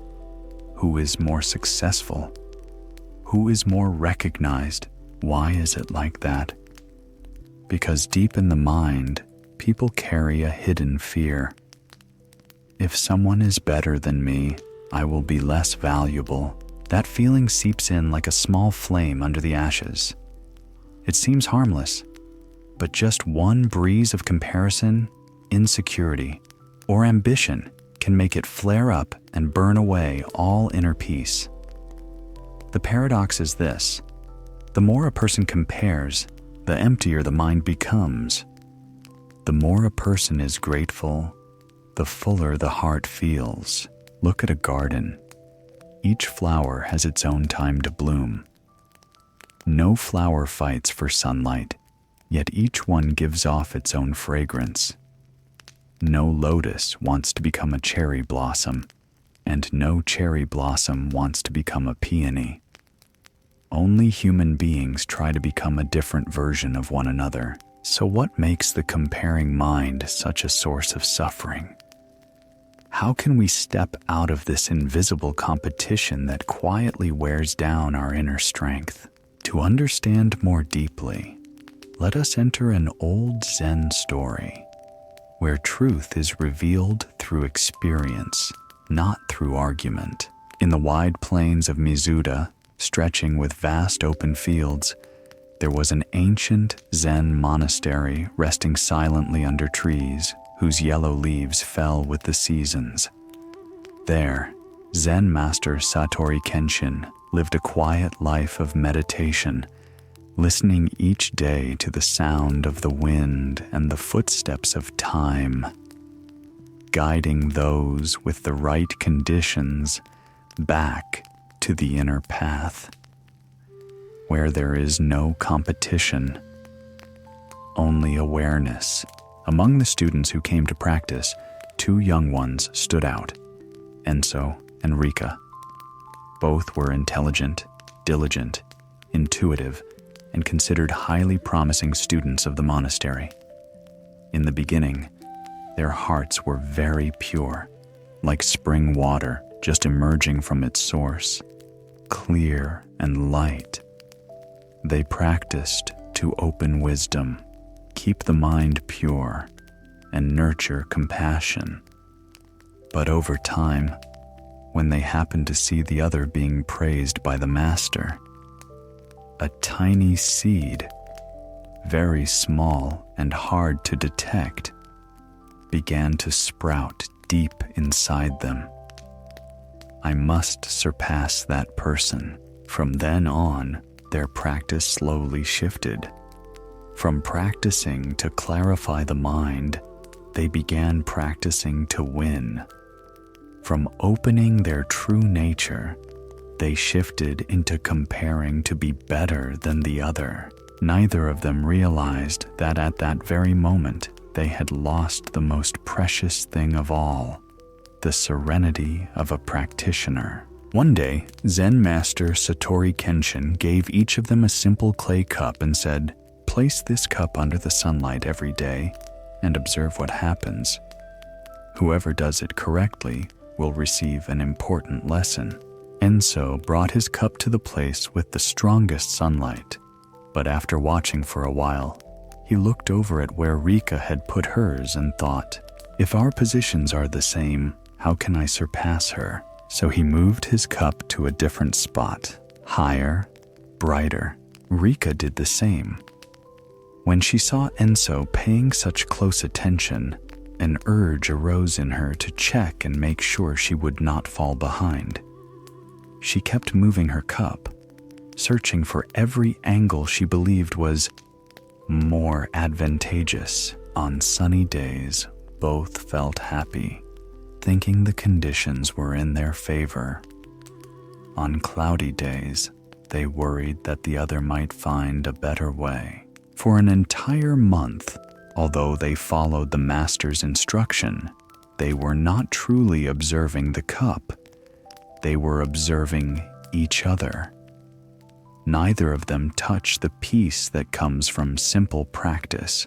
Who is more successful? Who is more recognized? Why is it like that? Because deep in the mind, people carry a hidden fear. If someone is better than me, I will be less valuable. That feeling seeps in like a small flame under the ashes. It seems harmless, but just one breeze of comparison, insecurity, or ambition can make it flare up and burn away all inner peace. The paradox is this: the more a person compares, the emptier the mind becomes. The more a person is grateful, the fuller the heart feels. Look at a garden. Each flower has its own time to bloom. No flower fights for sunlight, yet each one gives off its own fragrance. No lotus wants to become a cherry blossom, and no cherry blossom wants to become a peony. Only human beings try to become a different version of one another. So what makes the comparing mind such a source of suffering? How can we step out of this invisible competition that quietly wears down our inner strength? To understand more deeply, let us enter an old Zen story, where truth is revealed through experience, not through argument. In the wide plains of Mizuta, stretching with vast open fields, there was an ancient Zen monastery resting silently under trees whose yellow leaves fell with the seasons. There, Zen master Satori Kenshin lived a quiet life of meditation, listening each day to the sound of the wind and the footsteps of time, guiding those with the right conditions back to the inner path, where there is no competition, only awareness. Among the students who came to practice, two young ones stood out: Enso and Rika. Both were intelligent, diligent, intuitive, and considered highly promising students of the monastery. In the beginning, their hearts were very pure, like spring water just emerging from its source, clear and light. They practiced to open wisdom, keep the mind pure, and nurture compassion. But over time, when they happened to see the other being praised by the master, a tiny seed, very small and hard to detect, began to sprout deep inside them. I must surpass that person. From then on, their practice slowly shifted. From practicing to clarify the mind, they began practicing to win. From opening their true nature, they shifted into comparing to be better than the other. Neither of them realized that at that very moment, they had lost the most precious thing of all: the serenity of a practitioner. One day, Zen master Satori Kenshin gave each of them a simple clay cup and said, "Place this cup under the sunlight every day and observe what happens. Whoever does it correctly will receive an important lesson, Enso brought his cup to the place with the strongest sunlight, but after watching for a while, he looked over at where Rika had put hers and thought, if our positions are the same, how can I surpass her? So he moved his cup to a different spot, higher, brighter. Rika did the same. When she saw Enso paying such close attention, an urge arose in her to check and make sure she would not fall behind. She kept moving her cup, searching for every angle she believed was more advantageous. On sunny days, both felt happy, thinking the conditions were in their favor. On cloudy days, they worried that the other might find a better way. For an entire month, although they followed the master's instruction, they were not truly observing the cup. They were observing each other. Neither of them touched the peace that comes from simple practice.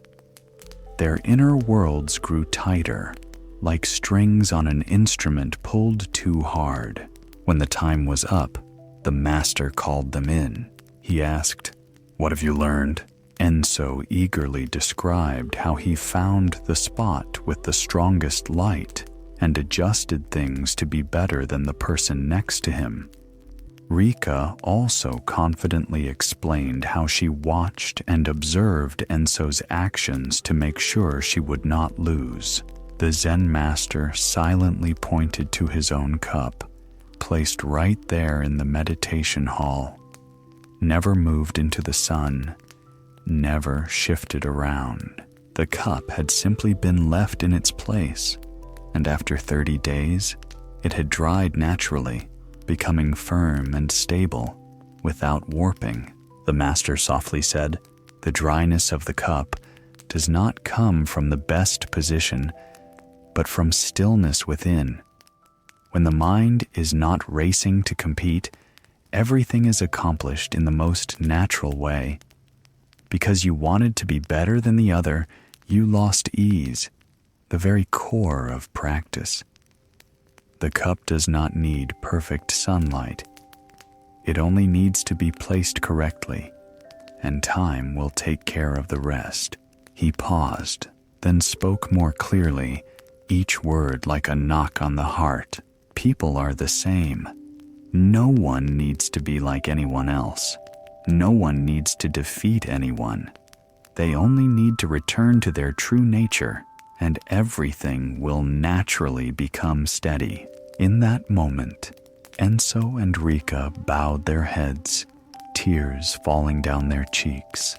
Their inner worlds grew tighter, like strings on an instrument pulled too hard. When the time was up, the master called them in. He asked, "What have you learned?" Enso eagerly described how he found the spot with the strongest light and adjusted things to be better than the person next to him. Rika also confidently explained how she watched and observed Enso's actions to make sure she would not lose. The Zen master silently pointed to his own cup, placed right there in the meditation hall. Never moved into the sun, never shifted around. The cup had simply been left in its place, and after 30 days, it had dried naturally, becoming firm and stable, without warping. The master softly said, "The dryness of the cup does not come from the best position, but from stillness within. When the mind is not racing to compete, everything is accomplished in the most natural way. Because you wanted to be better than the other, you lost ease, the very core of practice. The cup does not need perfect sunlight. It only needs to be placed correctly, and time will take care of the rest." He paused, then spoke more clearly, each word like a knock on the heart. People are the same. No one needs to be like anyone else. No one needs to defeat anyone. They only need to return to their true nature, and everything will naturally become steady. In that moment, Enso and Rika bowed their heads, tears falling down their cheeks.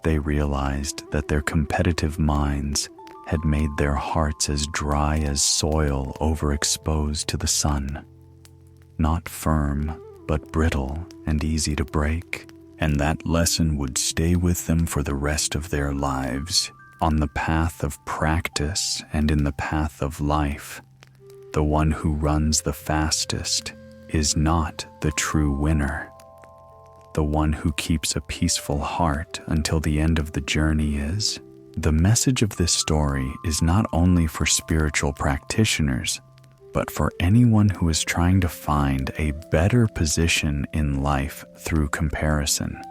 They realized that their competitive minds had made their hearts as dry as soil overexposed to the sun. Not firm, but brittle and easy to break. And that lesson would stay with them for the rest of their lives. On the path of practice and in the path of life, the one who runs the fastest is not the true winner. The one who keeps a peaceful heart until the end of the journey is. The message of this story is not only for spiritual practitioners, but for anyone who is trying to find a better position in life through comparison.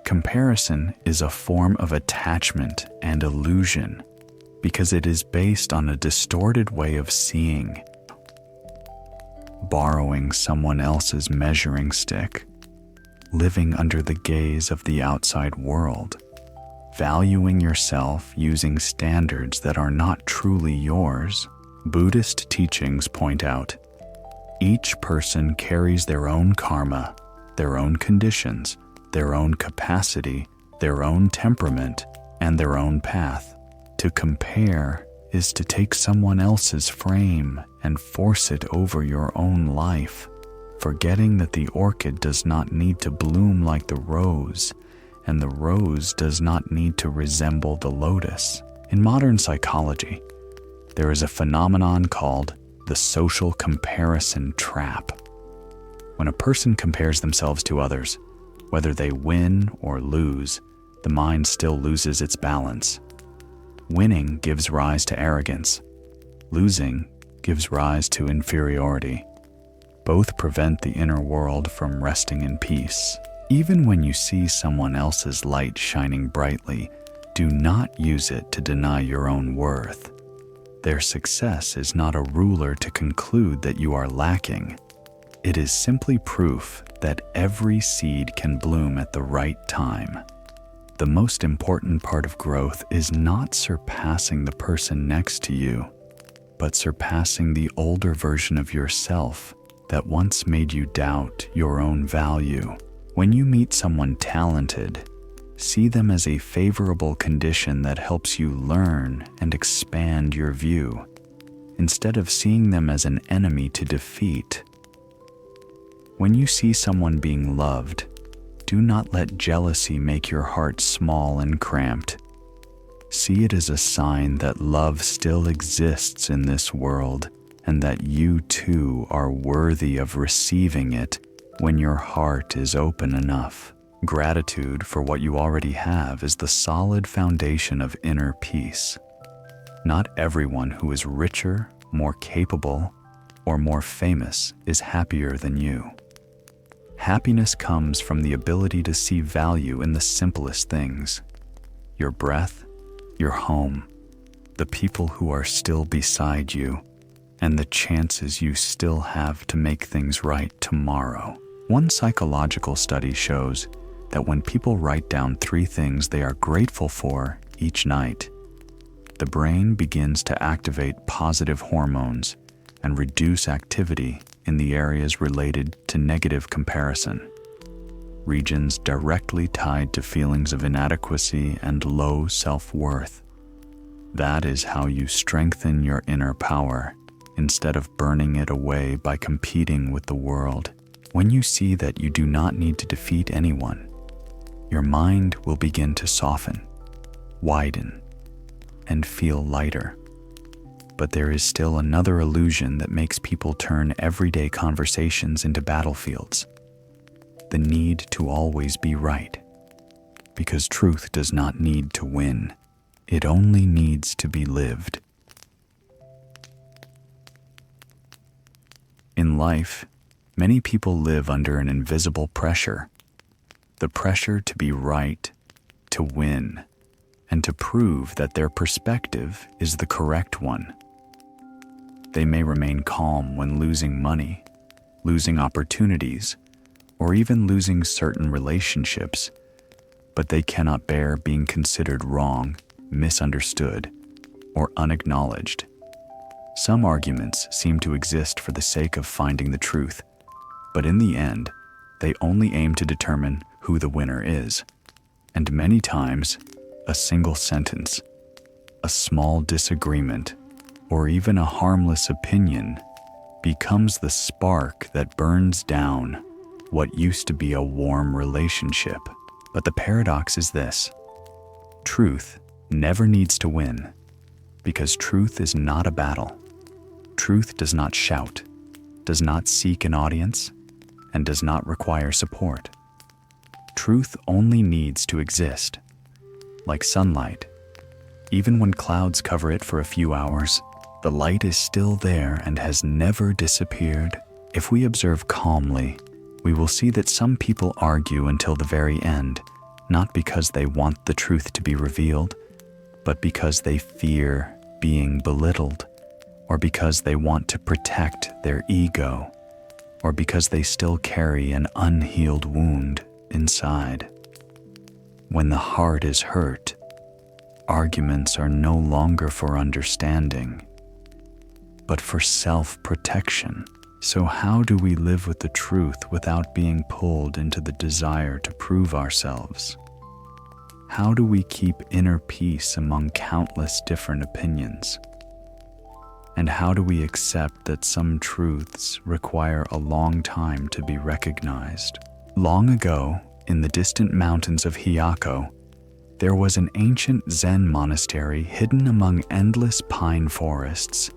Comparison is a form of attachment and illusion because it is based on a distorted way of seeing. Borrowing someone else's measuring stick, living under the gaze of the outside world, valuing yourself using standards that are not truly yours. Buddhist teachings point out, each person carries their own karma, their own conditions, their own capacity, their own temperament, and their own path. To compare is to take someone else's frame and force it over your own life, forgetting that the orchid does not need to bloom like the rose, and the rose does not need to resemble the lotus. In modern psychology, there is a phenomenon called the social comparison trap. When a person compares themselves to others, whether they win or lose, the mind still loses its balance. Winning gives rise to arrogance. Losing gives rise to inferiority. Both prevent the inner world from resting in peace. Even when you see someone else's light shining brightly, do not use it to deny your own worth. Their success is not a ruler to conclude that you are lacking. It is simply proof that every seed can bloom at the right time. The most important part of growth is not surpassing the person next to you, but surpassing the older version of yourself that once made you doubt your own value. When you meet someone talented, see them as a favorable condition that helps you learn and expand your view, instead of seeing them as an enemy to defeat. When you see someone being loved, do not let jealousy make your heart small and cramped. See it as a sign that love still exists in this world and that you too are worthy of receiving it when your heart is open enough. Gratitude for what you already have is the solid foundation of inner peace. Not everyone who is richer, more capable, or more famous is happier than you. Happiness comes from the ability to see value in the simplest things: your breath, your home, the people who are still beside you, and the chances you still have to make things right tomorrow. One psychological study shows that when people write down 3 things they are grateful for each night, the brain begins to activate positive hormones and reduce activity in the areas related to negative comparison, regions directly tied to feelings of inadequacy and low self-worth. That is how you strengthen your inner power instead of burning it away by competing with the world. When you see that you do not need to defeat anyone, your mind will begin to soften, widen, and feel lighter. But there is still another illusion that makes people turn everyday conversations into battlefields: the need to always be right. Because truth does not need to win, it only needs to be lived. In life, many people live under an invisible pressure: the pressure to be right, to win, and to prove that their perspective is the correct one. They may remain calm when losing money, losing opportunities, or even losing certain relationships, but they cannot bear being considered wrong, misunderstood, or unacknowledged. Some arguments seem to exist for the sake of finding the truth, but in the end, they only aim to determine who the winner is. And many times, a single sentence, a small disagreement, or even a harmless opinion becomes the spark that burns down what used to be a warm relationship. But the paradox is this: truth never needs to win, because truth is not a battle. Truth does not shout, does not seek an audience, and does not require support. Truth only needs to exist. Like sunlight, even when clouds cover it for a few hours, the light is still there and has never disappeared. If we observe calmly, we will see that some people argue until the very end, not because they want the truth to be revealed, but because they fear being belittled, or because they want to protect their ego, or because they still carry an unhealed wound inside. When the heart is hurt, arguments are no longer for understanding, but for self-protection. So how do we live with the truth without being pulled into the desire to prove ourselves? How do we keep inner peace among countless different opinions? And how do we accept that some truths require a long time to be recognized? Long ago, in the distant mountains of Hyako, there was an ancient Zen monastery hidden among endless pine forests,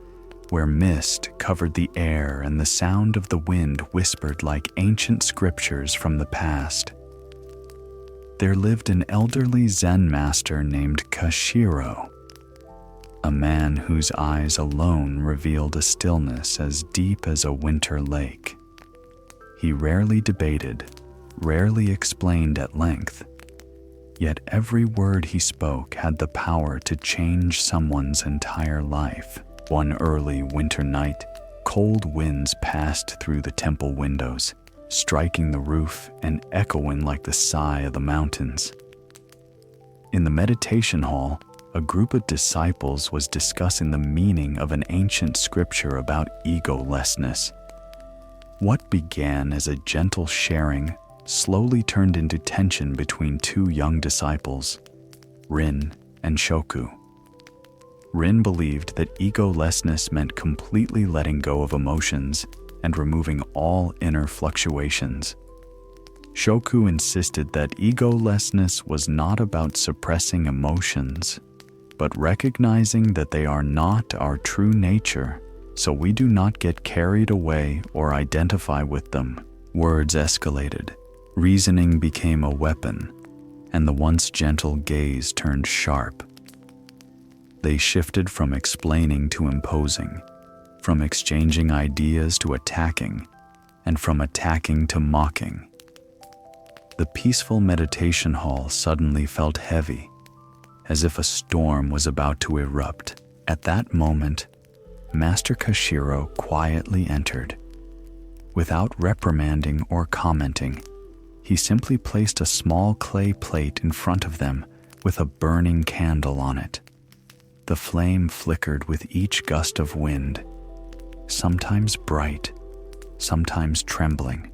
where mist covered the air and the sound of the wind whispered like ancient scriptures from the past. There lived an elderly Zen master named Kashiro, a man whose eyes alone revealed a stillness as deep as a winter lake. He rarely debated, rarely explained at length. Yet every word he spoke had the power to change someone's entire life. One early winter night, cold winds passed through the temple windows, striking the roof and echoing like the sigh of the mountains. In the meditation hall, a group of disciples was discussing the meaning of an ancient scripture about egolessness. What began as a gentle sharing slowly turned into tension between two young disciples, Rin and Shoku. Rin believed that egolessness meant completely letting go of emotions and removing all inner fluctuations. Shoku insisted that egolessness was not about suppressing emotions, but recognizing that they are not our true nature, so we do not get carried away or identify with them. Words escalated. Reasoning became a weapon, and the once gentle gaze turned sharp. They shifted from explaining to imposing, from exchanging ideas to attacking, and from attacking to mocking. The peaceful meditation hall suddenly felt heavy, as if a storm was about to erupt. At that moment, Master Kashiro quietly entered. Without reprimanding or commenting, he simply placed a small clay plate in front of them with a burning candle on it. The flame flickered with each gust of wind, sometimes bright, sometimes trembling,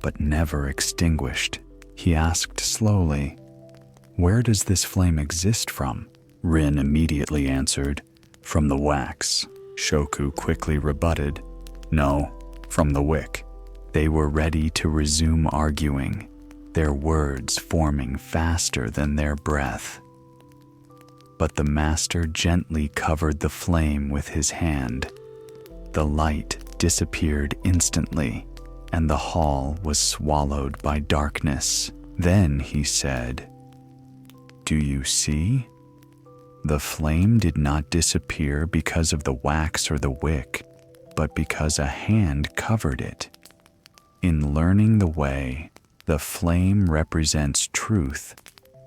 but never extinguished. He asked slowly, "Where does this flame exist from?" Rin immediately answered, "From the wax." Shoku quickly rebutted, "No, from the wick." They were ready to resume arguing, their words forming faster than their breath. But the master gently covered the flame with his hand. The light disappeared instantly, and the hall was swallowed by darkness. Then he said, "Do you see? The flame did not disappear because of the wax or the wick, but because a hand covered it. In learning the way, the flame represents truth,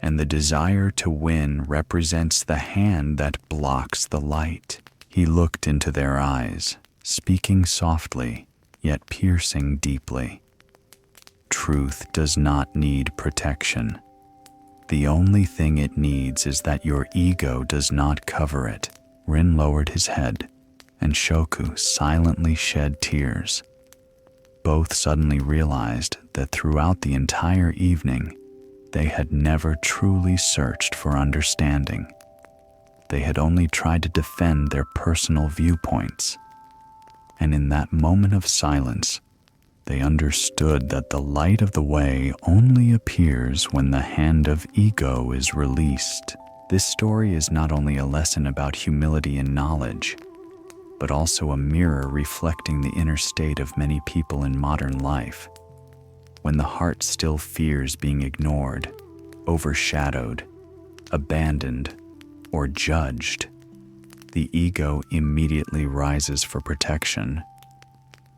and the desire to win represents the hand that blocks the light." He looked into their eyes, speaking softly, yet piercing deeply. Truth does not need protection. The only thing it needs is that your ego does not cover it. Rin lowered his head, and Shoku silently shed tears. Both suddenly realized that throughout the entire evening, they had never truly searched for understanding. They had only tried to defend their personal viewpoints. And in that moment of silence, they understood that the light of the way only appears when the hand of ego is released. This story is not only a lesson about humility and knowledge, but also a mirror reflecting the inner state of many people in modern life. When the heart still fears being ignored, overshadowed, abandoned, or judged, the ego immediately rises for protection.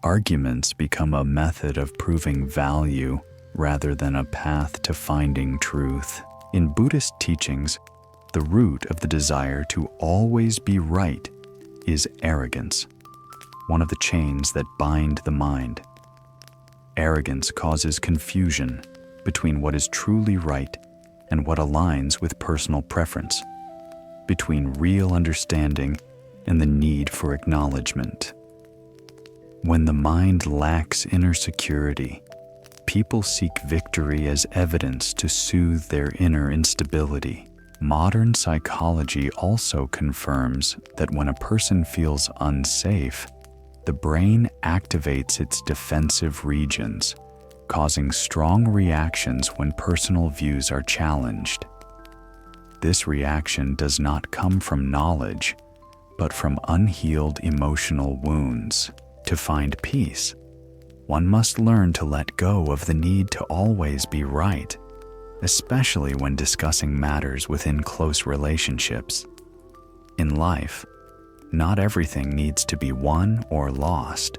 Arguments become a method of proving value rather than a path to finding truth. In Buddhist teachings, the root of the desire to always be right is arrogance, one of the chains that bind the mind. Arrogance causes confusion between what is truly right and what aligns with personal preference, between real understanding and the need for acknowledgement. When the mind lacks inner security, people seek victory as evidence to soothe their inner instability. Modern psychology also confirms that when a person feels unsafe, the brain activates its defensive regions, causing strong reactions when personal views are challenged. This reaction does not come from knowledge, but from unhealed emotional wounds. To find peace, one must learn to let go of the need to always be right, especially when discussing matters within close relationships. In life, not everything needs to be won or lost.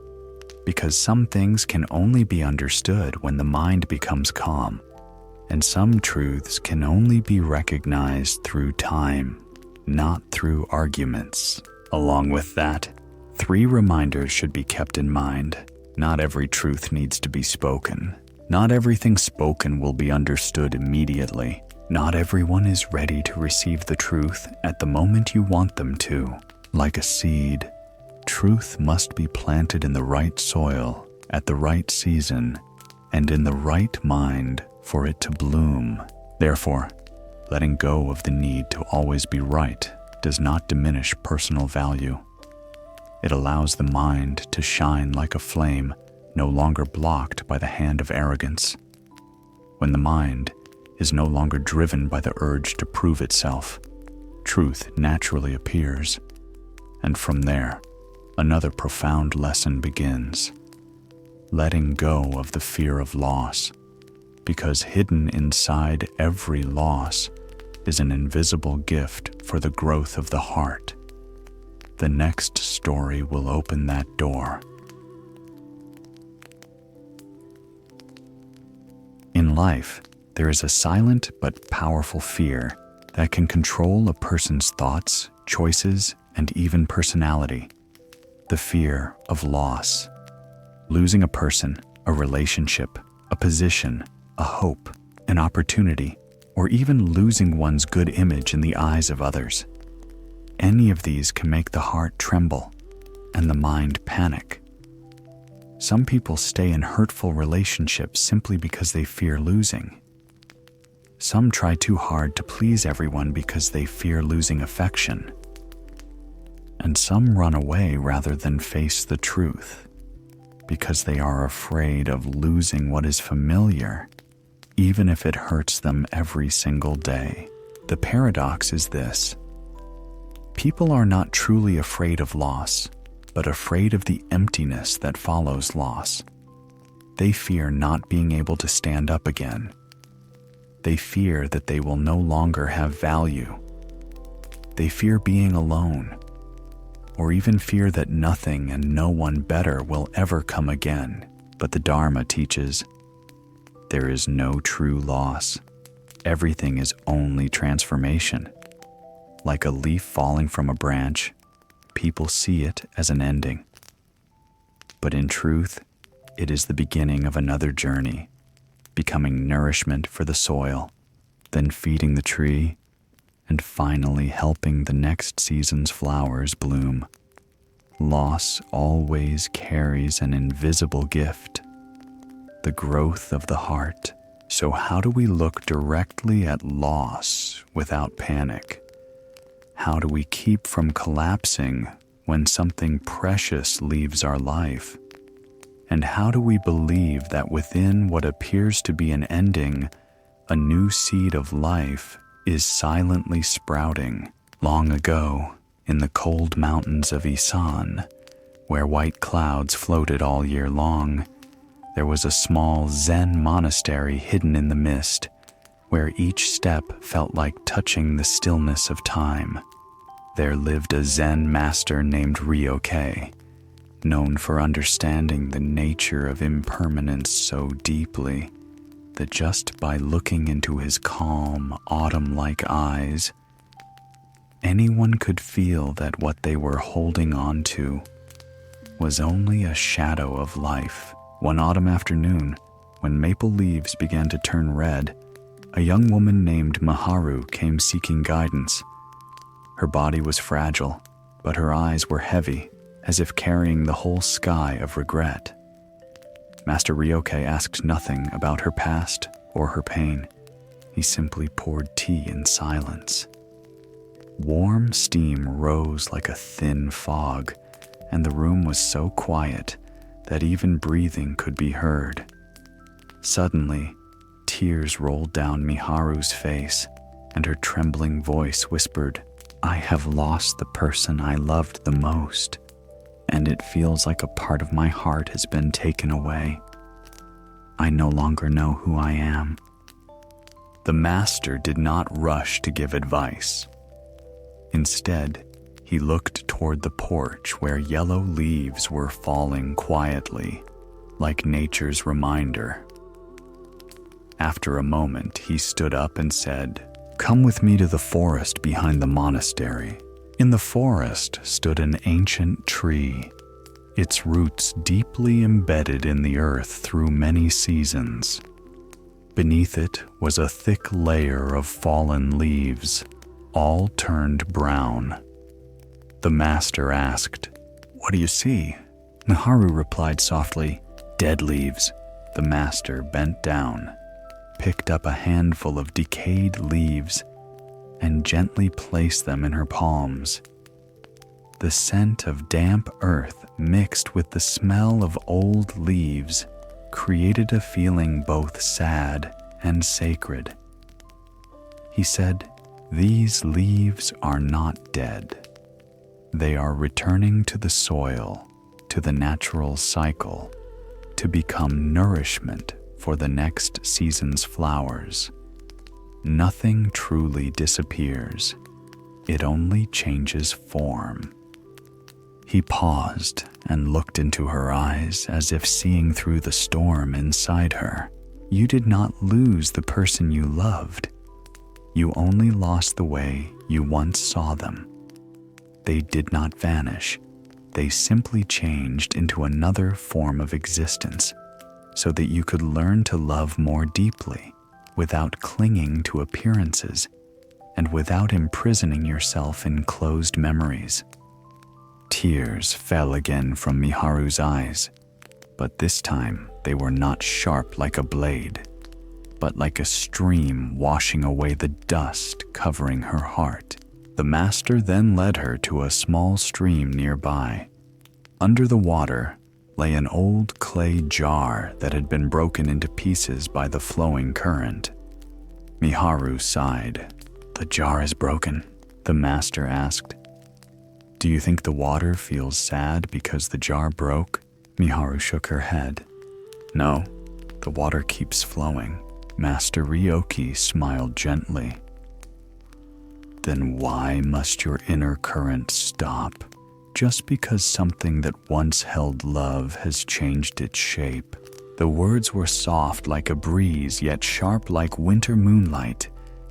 because some things can only be understood when the mind becomes calm, and some truths can only be recognized through time, not through arguments. Along with that, 3 reminders should be kept in mind. Not every truth needs to be spoken. Not everything spoken will be understood immediately. Not everyone is ready to receive the truth at the moment you want them to. Like a seed, truth must be planted in the right soil, at the right season, and in the right mind for it to bloom. Therefore, letting go of the need to always be right does not diminish personal value. It allows the mind to shine like a flame, no longer blocked by the hand of arrogance. When the mind is no longer driven by the urge to prove itself, truth naturally appears, and from there, another profound lesson begins. Letting go of the fear of loss, because hidden inside every loss is an invisible gift for the growth of the heart. The next story will open that door. In life, there is a silent but powerful fear that can control a person's thoughts, choices, and even personality. The fear of loss. Losing a person, a relationship, a position, a hope, an opportunity, or even losing one's good image in the eyes of others. Any of these can make the heart tremble and the mind panic. Some people stay in hurtful relationships simply because they fear losing. Some try too hard to please everyone because they fear losing affection. And some run away rather than face the truth because they are afraid of losing what is familiar, even if it hurts them every single day. The paradox is this: people are not truly afraid of loss, but afraid of the emptiness that follows loss. They fear not being able to stand up again. They fear that they will no longer have value. They fear being alone, or even fear that nothing and no one better will ever come again. But the Dharma teaches, there is no true loss. Everything is only transformation. Like a leaf falling from a branch, people see it as an ending. But in truth, it is the beginning of another journey, becoming nourishment for the soil, then feeding the tree, and finally helping the next season's flowers bloom. Loss always carries an invisible gift, the growth of the heart. So how do we look directly at loss without panic? How do we keep from collapsing when something precious leaves our life? And how do we believe that within what appears to be an ending, a new seed of life is silently sprouting? Long ago, in the cold mountains of Isan, where white clouds floated all year long, there was a small Zen monastery hidden in the mist, where each step felt like touching the stillness of time. There lived a Zen master named Ryoke, known for understanding the nature of impermanence so deeply that just by looking into his calm, autumn-like eyes, anyone could feel that what they were holding on to was only a shadow of life. One autumn afternoon, when maple leaves began to turn red, a young woman named Maharu came seeking guidance. Her body was fragile, but her eyes were heavy, as if carrying the whole sky of regret. Master Ryoke asked nothing about her past or her pain. He simply poured tea in silence. Warm steam rose like a thin fog, and the room was so quiet that even breathing could be heard. Suddenly, tears rolled down Miharu's face, and her trembling voice whispered, "I have lost the person I loved the most, and it feels like a part of my heart has been taken away. I no longer know who I am." The master did not rush to give advice. Instead, he looked toward the porch where yellow leaves were falling quietly, like nature's reminder. After a moment, he stood up and said, "Come with me to the forest behind the monastery." In the forest stood an ancient tree, its roots deeply embedded in the earth through many seasons. Beneath it was a thick layer of fallen leaves, all turned brown. The master asked, "What do you see?" Miharu replied softly, "Dead leaves." The master bent down, picked up a handful of decayed leaves, and gently placed them in her palms. The scent of damp earth mixed with the smell of old leaves created a feeling both sad and sacred. He said, "These leaves are not dead. They are returning to the soil, to the natural cycle, to become nourishment for the next season's flowers. Nothing truly disappears. It only changes form." He paused and looked into her eyes as if seeing through the storm inside her. "You did not lose the person you loved. You only lost the way you once saw them. They did not vanish. They simply changed into another form of existence so that you could learn to love more deeply without clinging to appearances and without imprisoning yourself in closed memories." Tears fell again from Miharu's eyes, but this time they were not sharp like a blade, but like a stream washing away the dust covering her heart. The master then led her to a small stream nearby. Under the water lay an old clay jar that had been broken into pieces by the flowing current. Miharu sighed. "The jar is broken?" the master asked. "Do you think the water feels sad because the jar broke?" Miharu shook her head. "No, the water keeps flowing." Master Ryoki smiled gently. "Then why must your inner current stop? Just because something that once held love has changed its shape." The words were soft like a breeze, yet sharp like winter moonlight,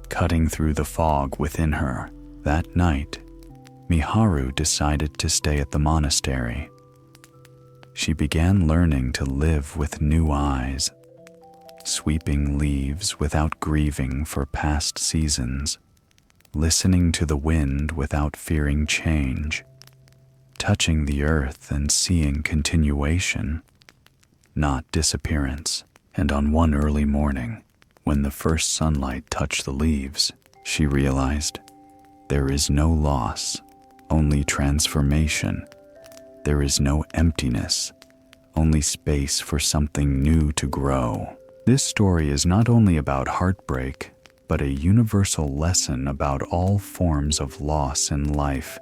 cutting through the fog within her. That night, Miharu decided to stay at the monastery. She began learning to live with new eyes, sweeping leaves without grieving for past seasons, listening to the wind without fearing change, touching the earth and seeing continuation, not disappearance. And on one early morning, when the first sunlight touched the leaves, she realized there is no loss, only transformation. There is no emptiness, only space for something new to grow. This story is not only about heartbreak, but a universal lesson about all forms of loss in life.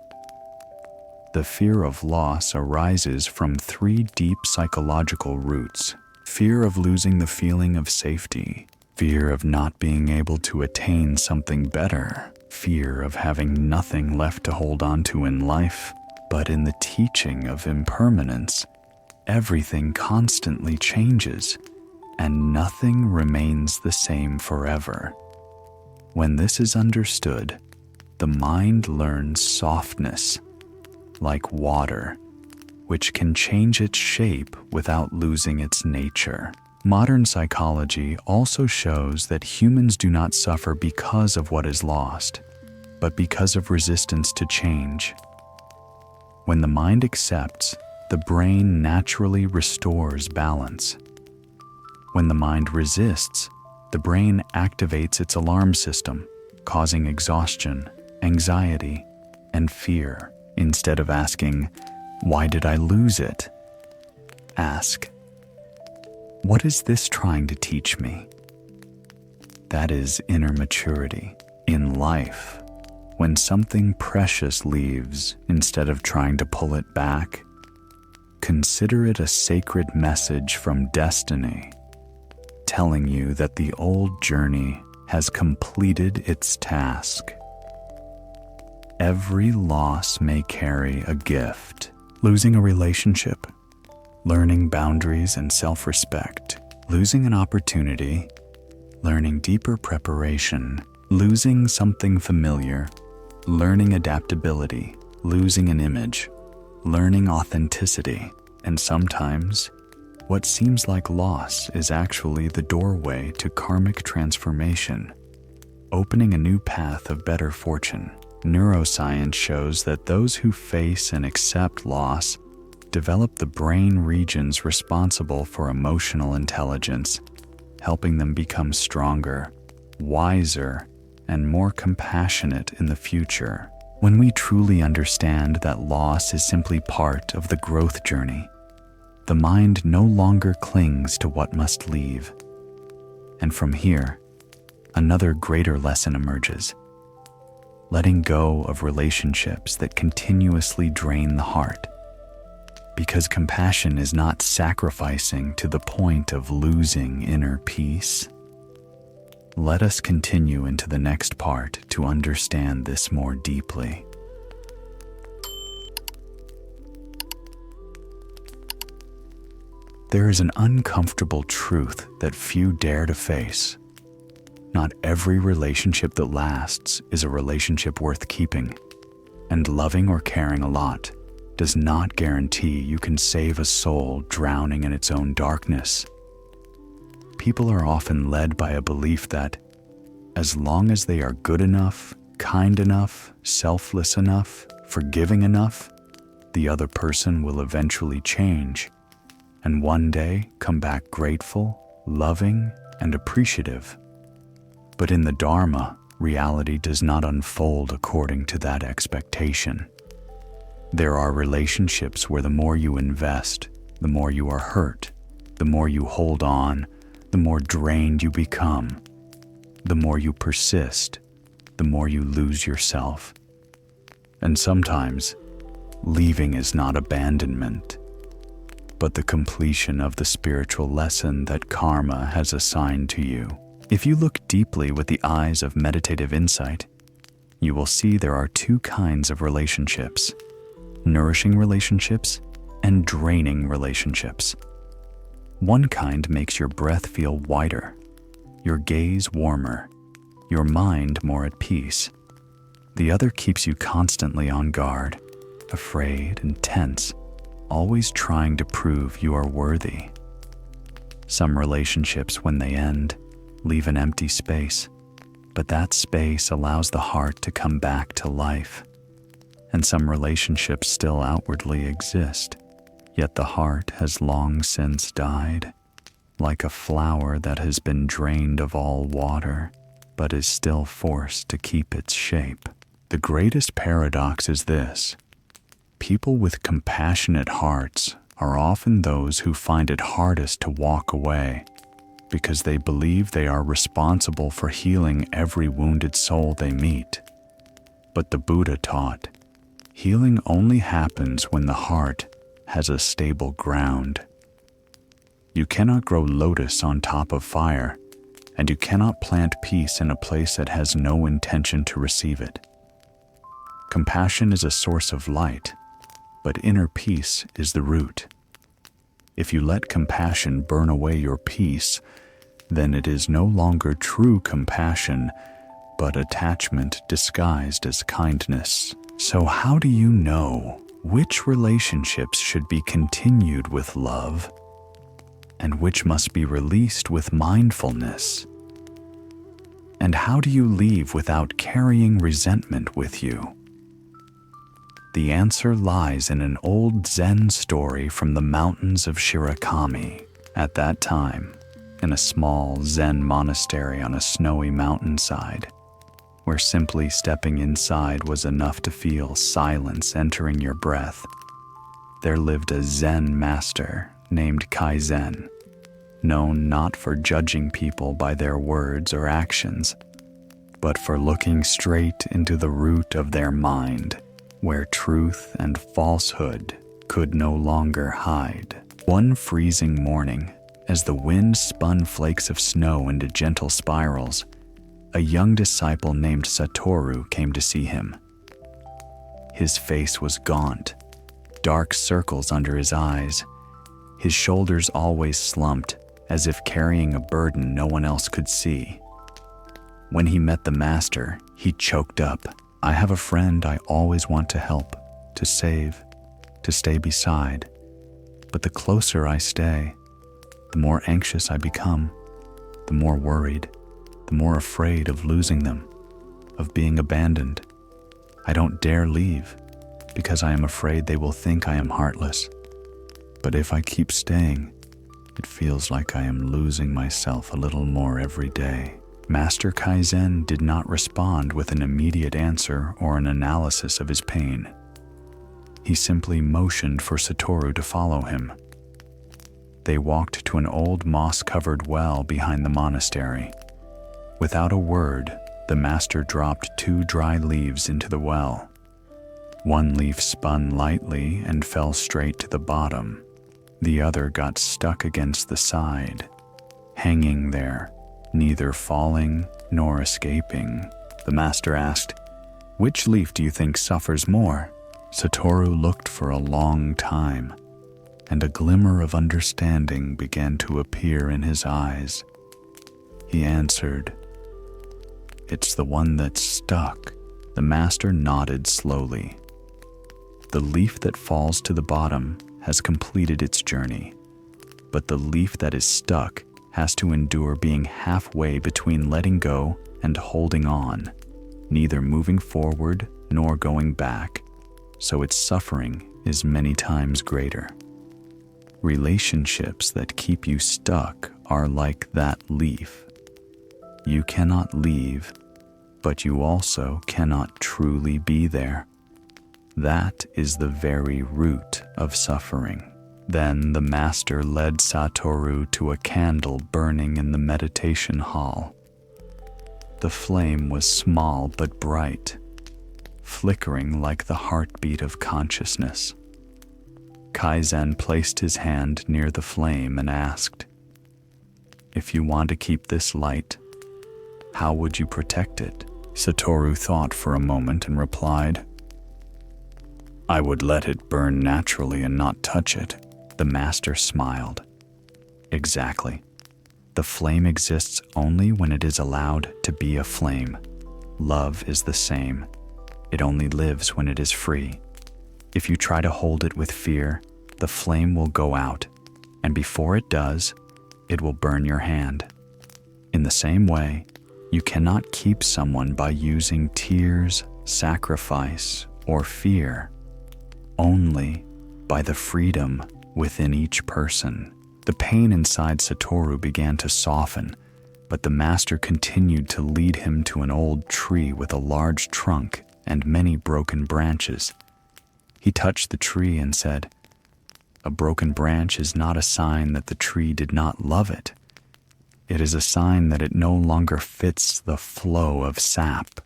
The fear of loss arises from 3 deep psychological roots: fear of losing the feeling of safety, fear of not being able to attain something better, fear of having nothing left to hold on to in life. But in the teaching of impermanence, everything constantly changes, and nothing remains the same forever. When this is understood, the mind learns softness, like water, which can change its shape without losing its nature. Modern psychology also shows that humans do not suffer because of what is lost, but because of resistance to change. When the mind accepts, the brain naturally restores balance. When the mind resists, the brain activates its alarm system, causing exhaustion, anxiety, and fear. Instead of asking, "Why did I lose it?" ask, "What is this trying to teach me?" That is inner maturity. In life, when something precious leaves, instead of trying to pull it back, consider it a sacred message from destiny, telling you that the old journey has completed its task. every loss may carry a gift. Losing a relationship, learning boundaries and self-respect, losing an opportunity, learning deeper preparation, losing something familiar, learning adaptability, losing an image, learning authenticity, and sometimes what seems like loss is actually the doorway to karmic transformation, opening a new path of better fortune. Neuroscience shows that those who face and accept loss develop the brain regions responsible for emotional intelligence, helping them become stronger, wiser, and more compassionate in the future. When we truly understand that loss is simply part of the growth journey, the mind no longer clings to what must leave. And from here, another greater lesson emerges: letting go of relationships that continuously drain the heart. Because compassion is not sacrificing to the point of losing inner peace. Let us continue into the next part to understand this more deeply. There is an uncomfortable truth that few dare to face. Not every relationship that lasts is a relationship worth keeping, and loving or caring a lot does not guarantee you can save a soul drowning in its own darkness. People are often led by a belief that as long as they are good enough, kind enough, selfless enough, forgiving enough, the other person will eventually change, and one day come back grateful, loving, and appreciative. But in the Dharma, reality does not unfold according to that expectation. There are relationships where the more you invest, the more you are hurt, the more you hold on, the more drained you become. The more you persist, the more you lose yourself. And sometimes, leaving is not abandonment, but the completion of the spiritual lesson that karma has assigned to you. If you look deeply with the eyes of meditative insight, you will see there are two kinds of relationships: nourishing relationships and draining relationships. One kind makes your breath feel wider, your gaze warmer, your mind more at peace. The other keeps you constantly on guard, afraid and tense, always trying to prove you are worthy. Some relationships, when they end, leave an empty space, but that space allows the heart to come back to life. And some relationships still outwardly exist, yet the heart has long since died, like a flower that has been drained of all water, but is still forced to keep its shape. The greatest paradox is this: people with compassionate hearts are often those who find it hardest to walk away, because they believe they are responsible for healing every wounded soul they meet. But the Buddha taught, healing only happens when the heart has a stable ground. You cannot grow lotus on top of fire, and you cannot plant peace in a place that has no intention to receive it. Compassion is a source of light, but inner peace is the root. If you let compassion burn away your peace, then it is no longer true compassion, but attachment disguised as kindness. So how do you know which relationships should be continued with love and which must be released with mindfulness? And how do you leave without carrying resentment with you? The answer lies in an old Zen story from the mountains of Shirakami. At that time, in a small Zen monastery on a snowy mountainside, where simply stepping inside was enough to feel silence entering your breath, there lived a Zen master named Kaizen, known not for judging people by their words or actions, but for looking straight into the root of their mind, where truth and falsehood could no longer hide. One freezing morning, as the wind spun flakes of snow into gentle spirals, a young disciple named Satoru came to see him. His face was gaunt, dark circles under his eyes, his shoulders always slumped, as if carrying a burden no one else could see. When he met the master, he choked up. "I have a friend I always want to help, to save, to stay beside. But the closer I stay, the more anxious I become, the more worried, the more afraid of losing them, of being abandoned. I don't dare leave, because I am afraid they will think I am heartless. But if I keep staying, it feels like I am losing myself a little more every day." Master Kaizen did not respond with an immediate answer or an analysis of his pain. He simply motioned for Satoru to follow him. They walked to an old moss-covered well behind the monastery. Without a word, the master dropped 2 dry leaves into the well. One leaf spun lightly and fell straight to the bottom. The other got stuck against the side, hanging there, neither falling nor escaping. The master asked, "Which leaf do you think suffers more?" Satoru looked for a long time, and a glimmer of understanding began to appear in his eyes. He answered, "It's the one that's stuck." The master nodded slowly. The leaf that falls to the bottom has completed its journey, but the leaf that is stuck has to endure being halfway between letting go and holding on, neither moving forward nor going back, so its suffering is many times greater. Relationships that keep you stuck are like that leaf. You cannot leave, but you also cannot truly be there. That is the very root of suffering. Then the master led Satoru to a candle burning in the meditation hall. The flame was small but bright, flickering like the heartbeat of consciousness. Kaizen placed his hand near the flame and asked, "If you want to keep this light, how would you protect it?" Satoru thought for a moment and replied, "I would let it burn naturally and not touch it." The master smiled. "Exactly. The flame exists only when it is allowed to be a flame. Love is the same. It only lives when it is free. If you try to hold it with fear, the flame will go out, and before it does, it will burn your hand. In the same way, you cannot keep someone by using tears, sacrifice, or fear, only by the freedom within each person." The pain inside Satoru began to soften, but the master continued to lead him to an old tree with a large trunk and many broken branches. He touched the tree and said, "A broken branch is not a sign that the tree did not love it. It is a sign that it no longer fits the flow of sap.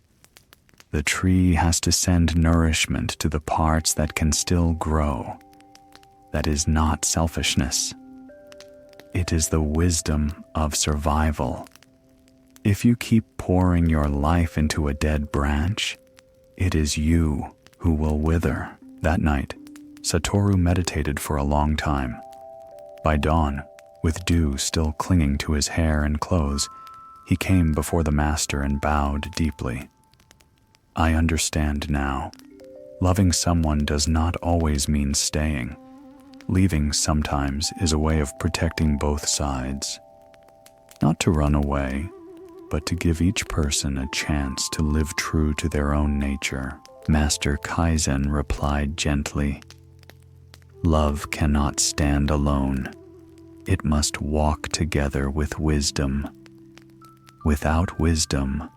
The tree has to send nourishment to the parts that can still grow. That is not selfishness. It is the wisdom of survival. If you keep pouring your life into a dead branch, it is you who will wither." That night, Satoru meditated for a long time. By dawn, with dew still clinging to his hair and clothes, he came before the master and bowed deeply. "I understand now. Loving someone does not always mean staying. Leaving sometimes is a way of protecting both sides. Not to run away, but to give each person a chance to live true to their own nature." Master Kaizen replied gently, "Love cannot stand alone. It must walk together with wisdom. Without wisdom,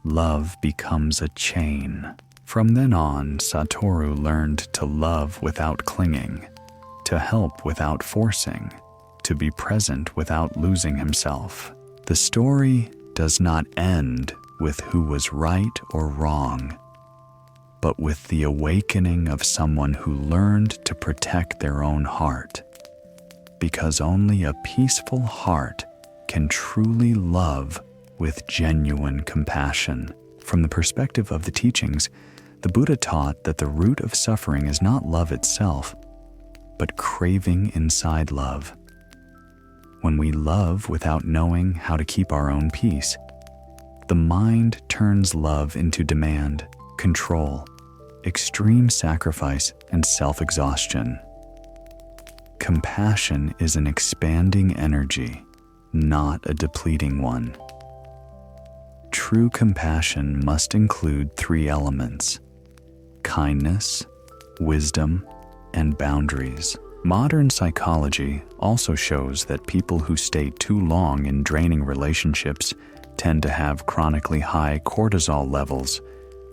love becomes a chain." From then on, Satoru learned to love without clinging, to help without forcing, to be present without losing himself. The story does not end with who was right or wrong, but with the awakening of someone who learned to protect their own heart. Because only a peaceful heart can truly love with genuine compassion. From the perspective of the teachings, The Buddha taught that the root of suffering is not love itself, but craving inside love. When we love without knowing how to keep our own peace, the mind turns love into demand, control, extreme sacrifice, and self-exhaustion. Compassion is an expanding energy, not a depleting one. True compassion must include 3 elements: kindness, wisdom, and boundaries. Modern psychology also shows that people who stay too long in draining relationships tend to have chronically high cortisol levels,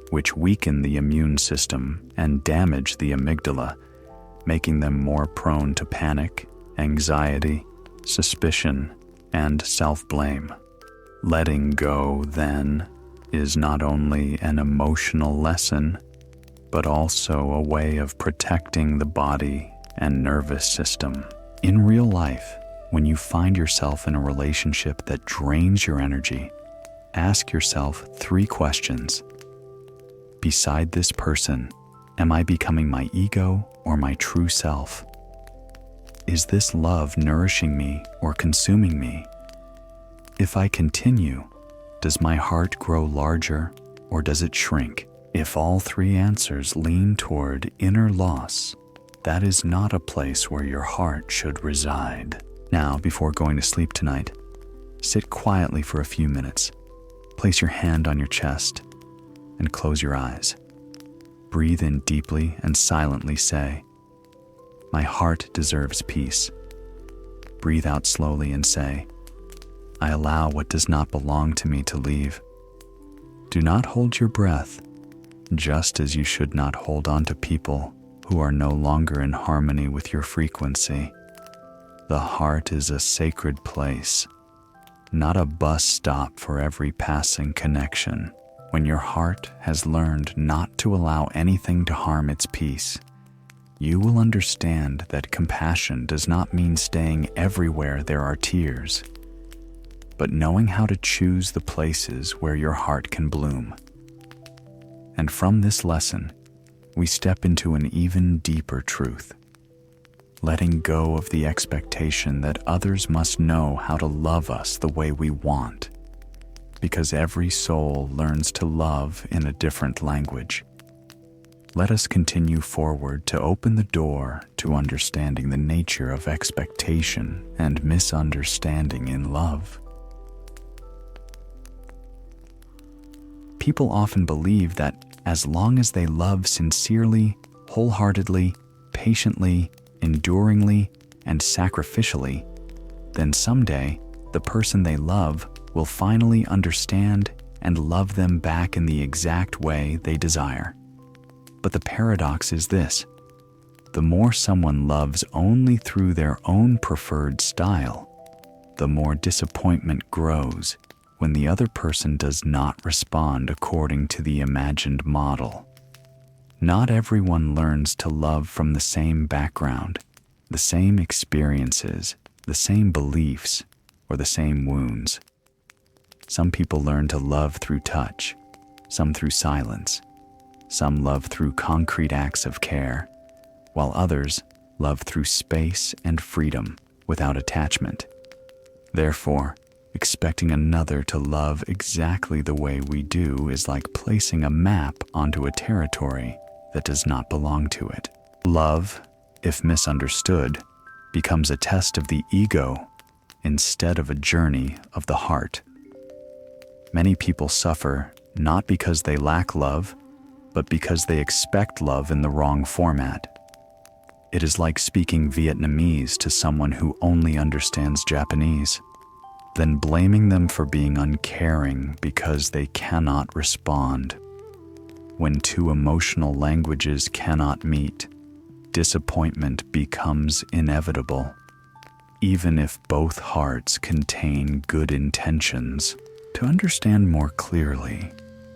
which weaken the immune system and damage the amygdala, making them more prone to panic, anxiety, suspicion, and self-blame. Letting go, then, is not only an emotional lesson, but also a way of protecting the body and nervous system. In real life, when you find yourself in a relationship that drains your energy, ask yourself 3 questions. Beside this person, am I becoming my ego or my true self? Is this love nourishing me or consuming me? If I continue, does my heart grow larger or does it shrink? If all 3 answers lean toward inner loss, that is not a place where your heart should reside. Now, before going to sleep tonight, sit quietly for a few minutes. Place your hand on your chest and close your eyes. Breathe in deeply and silently say, "My heart deserves peace." Breathe out slowly and say, "I allow what does not belong to me to leave." Do not hold your breath, just as you should not hold on to people who are no longer in harmony with your frequency. The heart is a sacred place, not a bus stop for every passing connection. When your heart has learned not to allow anything to harm its peace, you will understand that compassion does not mean staying everywhere there are tears, but knowing how to choose the places where your heart can bloom. And from this lesson, we step into an even deeper truth, letting go of the expectation that others must know how to love us the way we want, because every soul learns to love in a different language. Let us continue forward to open the door to understanding the nature of expectation and misunderstanding in love. People often believe that as long as they love sincerely, wholeheartedly, patiently, enduringly, and sacrificially, then someday the person they love will finally understand and love them back in the exact way they desire. But the paradox is this: the more someone loves only through their own preferred style, the more disappointment grows when the other person does not respond according to the imagined model. Not everyone learns to love from the same background, the same experiences, the same beliefs, or the same wounds. Some people learn to love through touch, some through silence, some love through concrete acts of care, while others love through space and freedom without attachment. Therefore, expecting another to love exactly the way we do is like placing a map onto a territory that does not belong to it. Love, if misunderstood, becomes a test of the ego instead of a journey of the heart. Many people suffer not because they lack love, but because they expect love in the wrong format. It is like speaking Vietnamese to someone who only understands Japanese, then blaming them for being uncaring because they cannot respond. When 2 emotional languages cannot meet, disappointment becomes inevitable, even if both hearts contain good intentions. To understand more clearly,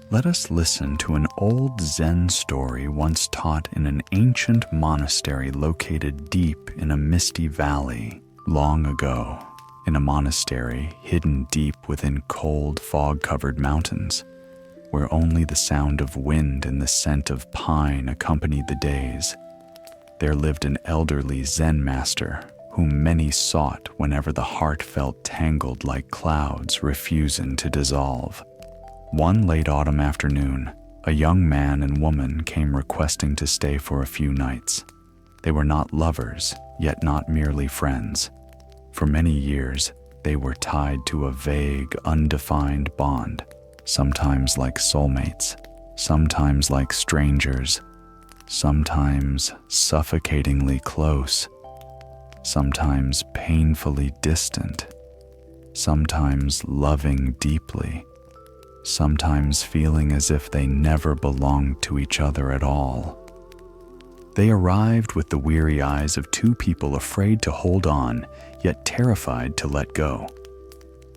let us listen to an old Zen story once taught in an ancient monastery located deep in a misty valley. Long ago, in a monastery hidden deep within cold, fog-covered mountains, where only the sound of wind and the scent of pine accompanied the days, there lived an elderly Zen master whom many sought whenever the heart felt tangled like clouds refusing to dissolve. One late autumn afternoon, a young man and woman came requesting to stay for a few nights. They were not lovers, yet not merely friends. For many years, they were tied to a vague, undefined bond, sometimes like soulmates, sometimes like strangers, sometimes suffocatingly close, sometimes painfully distant, sometimes loving deeply, sometimes feeling as if they never belonged to each other at all. They arrived with the weary eyes of two people afraid to hold on, yet terrified to let go.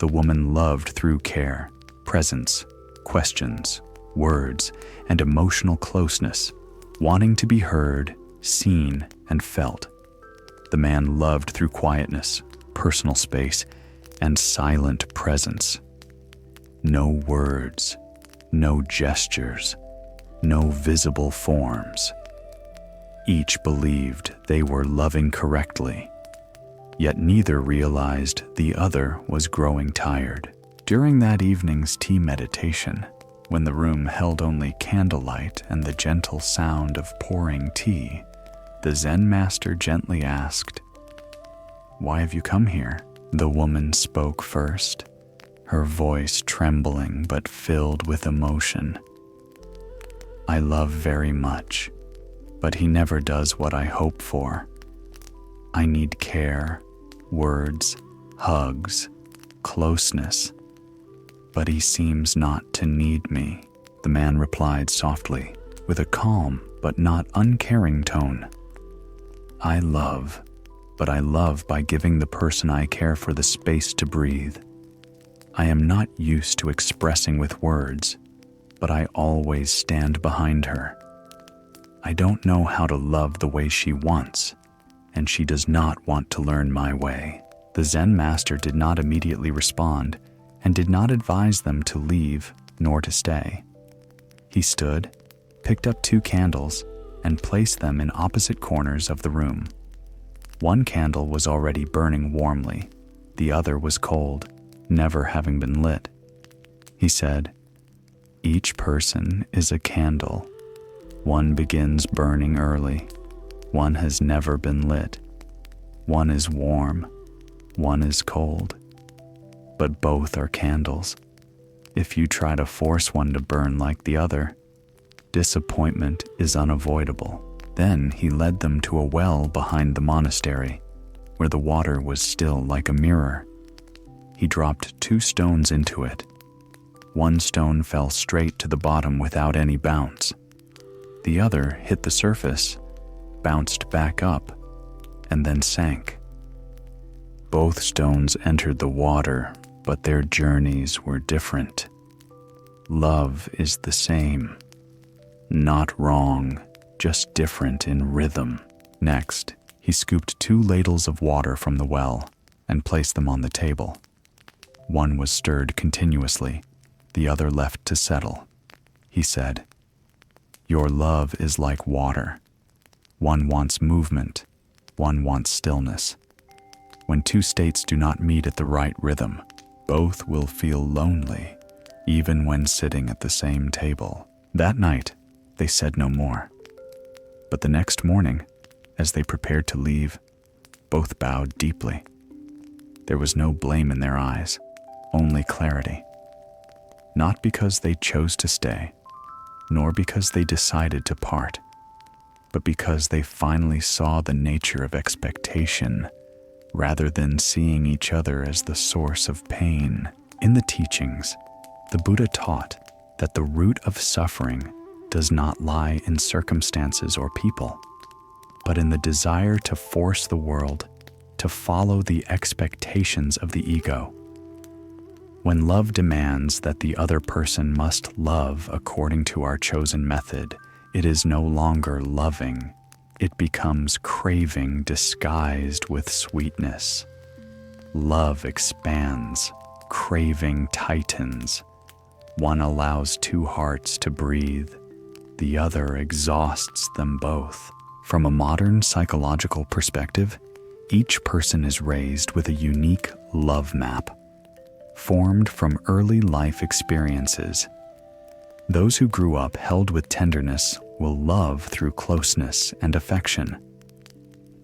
The woman loved through care, presence, questions, words, and emotional closeness, wanting to be heard, seen, and felt. The man loved through quietness, personal space, and silent presence. No words, no gestures, no visible forms. Each believed they were loving correctly, yet neither realized the other was growing tired. During that evening's tea meditation, when the room held only candlelight and the gentle sound of pouring tea, the Zen master gently asked, "Why have you come here?" The woman spoke first, her voice trembling but filled with emotion. "I love very much, but he never does what I hope for. I need care, words, hugs, closeness, but he seems not to need me." The man replied softly, with a calm but not uncaring tone. "I love, but I love by giving the person I care for the space to breathe. I am not used to expressing with words, but I always stand behind her. I don't know how to love the way she wants, and she does not want to learn my way." The Zen master did not immediately respond and did not advise them to leave nor to stay. He stood, picked up 2 candles, and placed them in opposite corners of the room. One candle was already burning warmly, the other was cold, never having been lit. He said, "Each person is a candle. One begins burning early. One has never been lit. One is warm. One is cold. But both are candles. If you try to force one to burn like the other, disappointment is unavoidable." Then he led them to a well behind the monastery, where the water was still like a mirror. He dropped 2 stones into it. One stone fell straight to the bottom without any bounce. The other hit the surface, bounced back up, and then sank. Both stones entered the water, but their journeys were different. Love is the same. Not wrong, just different in rhythm. Next, he scooped 2 ladles of water from the well and placed them on the table. One was stirred continuously, the other left to settle. He said, "Your love is like water. One wants movement, one wants stillness. When 2 states do not meet at the right rhythm, both will feel lonely, even when sitting at the same table." That night, they said no more. But the next morning, as they prepared to leave, both bowed deeply. There was no blame in their eyes, only clarity. Not because they chose to stay, nor because they decided to part, but because they finally saw the nature of expectation, rather than seeing each other as the source of pain. In the teachings, the Buddha taught that the root of suffering does not lie in circumstances or people, but in the desire to force the world to follow the expectations of the ego. When love demands that the other person must love according to our chosen method, it is no longer loving. It becomes craving disguised with sweetness. Love expands, craving tightens. One allows two hearts to breathe, the other exhausts them both. From a modern psychological perspective, each person is raised with a unique love map, formed from early life experiences. Those who grew up held with tenderness will love through closeness and affection.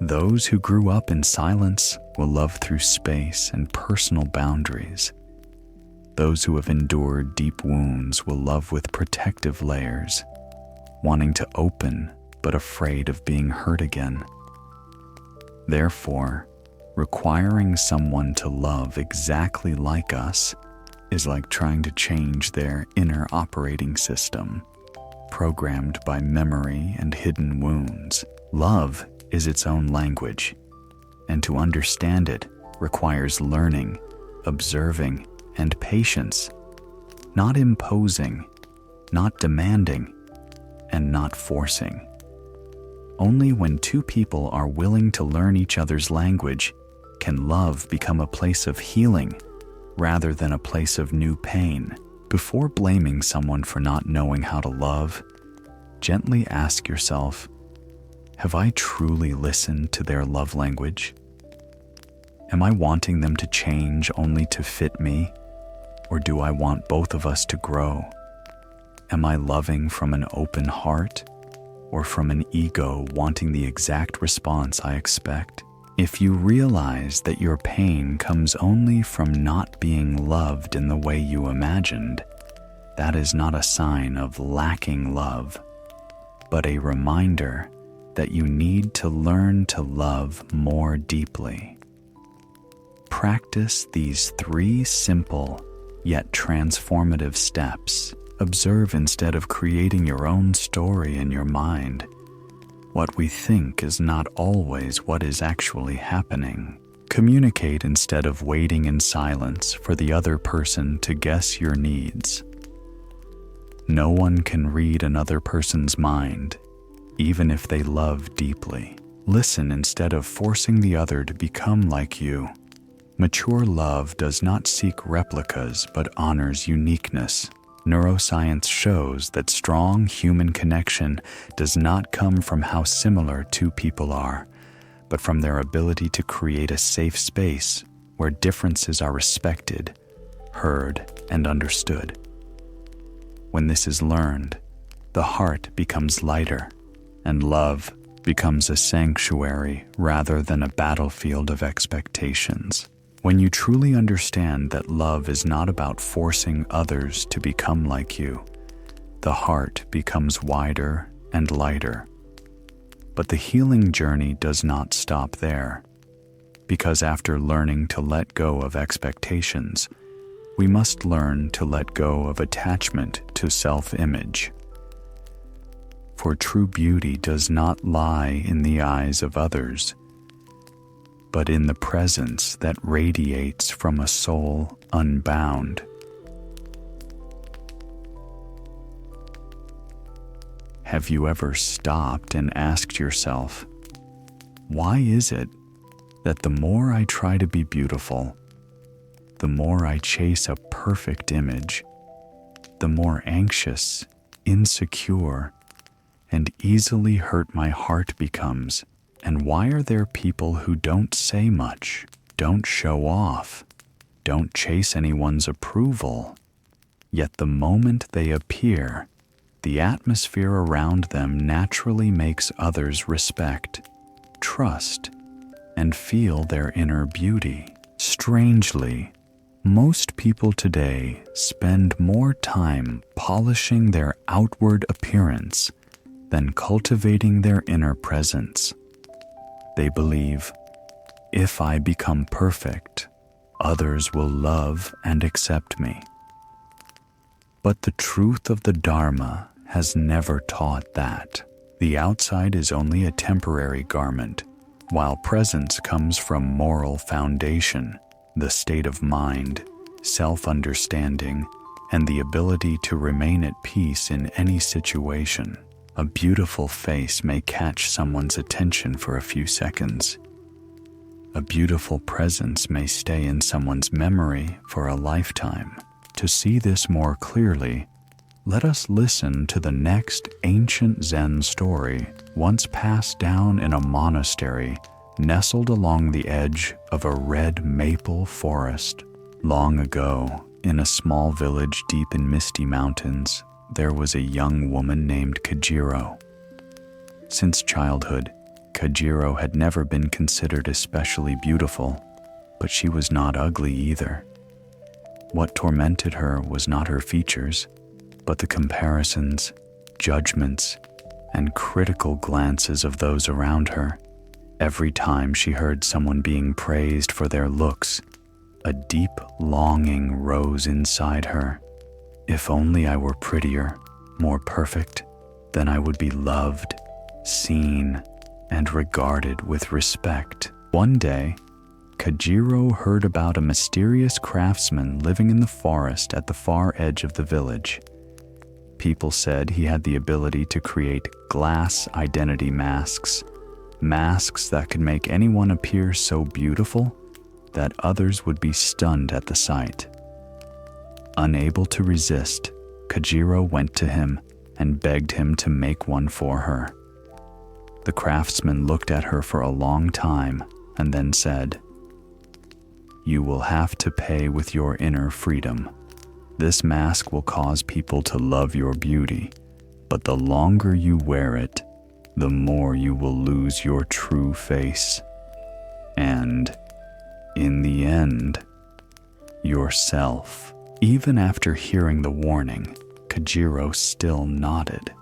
Those who grew up in silence will love through space and personal boundaries. Those who have endured deep wounds will love with protective layers, wanting to open but afraid of being hurt again. Therefore, requiring someone to love exactly like us is like trying to change their inner operating system, programmed by memory and hidden wounds. Love is its own language, and to understand it requires learning, observing, and patience, not imposing, not demanding, and not forcing. Only when two people are willing to learn each other's language can love become a place of healing rather than a place of new pain. Before blaming someone for not knowing how to love, gently ask yourself, have I truly listened to their love language? Am I wanting them to change only to fit me, or do I want both of us to grow? Am I loving from an open heart, or from an ego wanting the exact response I expect? If you realize that your pain comes only from not being loved in the way you imagined, that is not a sign of lacking love, but a reminder that you need to learn to love more deeply. Practice these 3 simple yet transformative steps. Observe instead of creating your own story in your mind. What we think is not always what is actually happening. Communicate instead of waiting in silence for the other person to guess your needs. No one can read another person's mind, even if they love deeply. Listen instead of forcing the other to become like you. Mature love does not seek replicas but honors uniqueness. Neuroscience shows that strong human connection does not come from how similar two people are, but from their ability to create a safe space where differences are respected, heard, and understood. When this is learned, the heart becomes lighter, and love becomes a sanctuary rather than a battlefield of expectations. When you truly understand that love is not about forcing others to become like you, the heart becomes wider and lighter. But the healing journey does not stop there, because after learning to let go of expectations, we must learn to let go of attachment to self-image. For true beauty does not lie in the eyes of others, but in the presence that radiates from a soul unbound. Have you ever stopped and asked yourself, why is it that the more I try to be beautiful, the more I chase a perfect image, the more anxious, insecure, and easily hurt my heart becomes? And why are there people who don't say much, don't show off, don't chase anyone's approval, yet the moment they appear, the atmosphere around them naturally makes others respect, trust, and feel their inner beauty? Strangely, most people today spend more time polishing their outward appearance than cultivating their inner presence. They believe, if I become perfect, others will love and accept me. But the truth of the Dharma has never taught that. The outside is only a temporary garment, while presence comes from moral foundation, the state of mind, self-understanding, and the ability to remain at peace in any situation. A beautiful face may catch someone's attention for a few seconds. A beautiful presence may stay in someone's memory for a lifetime. To see this more clearly, let us listen to the next ancient Zen story, once passed down in a monastery nestled along the edge of a red maple forest. Long ago, in a small village deep in misty mountains, there was a young woman named Kajiro. Since childhood, Kajiro had never been considered especially beautiful, but she was not ugly either. What tormented her was not her features, but the comparisons, judgments, and critical glances of those around her. Every time she heard someone being praised for their looks, a deep longing rose inside her. If only I were prettier, more perfect, then I would be loved, seen, and regarded with respect. One day, Kajiro heard about a mysterious craftsman living in the forest at the far edge of the village. People said he had the ability to create glass identity masks that could make anyone appear so beautiful that others would be stunned at the sight. Unable to resist, Kajiro went to him and begged him to make one for her. The craftsman looked at her for a long time and then said, "You will have to pay with your inner freedom. This mask will cause people to love your beauty, but the longer you wear it, the more you will lose your true face. And, in the end, yourself." Even after hearing the warning, Kajiro still nodded.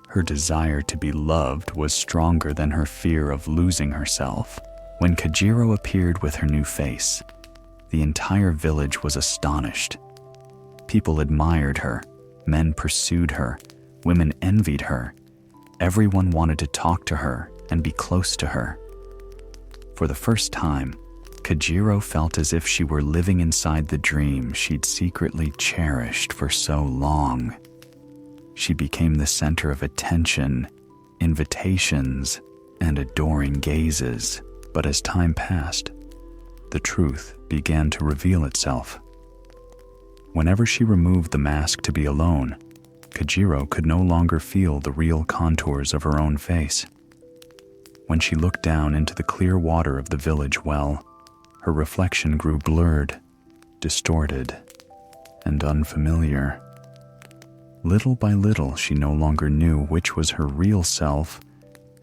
Her desire to be loved was stronger than her fear of losing herself. When Kajiro appeared with her new face, the entire village was astonished. People admired her, men pursued her, women envied her. Everyone wanted to talk to her and be close to her. For the first time, Kajiro felt as if she were living inside the dream she'd secretly cherished for so long. She became the center of attention, invitations, and adoring gazes. But as time passed, the truth began to reveal itself. Whenever she removed the mask to be alone, Kajiro could no longer feel the real contours of her own face. When she looked down into the clear water of the village well, her reflection grew blurred, distorted, and unfamiliar. Little by little, she no longer knew which was her real self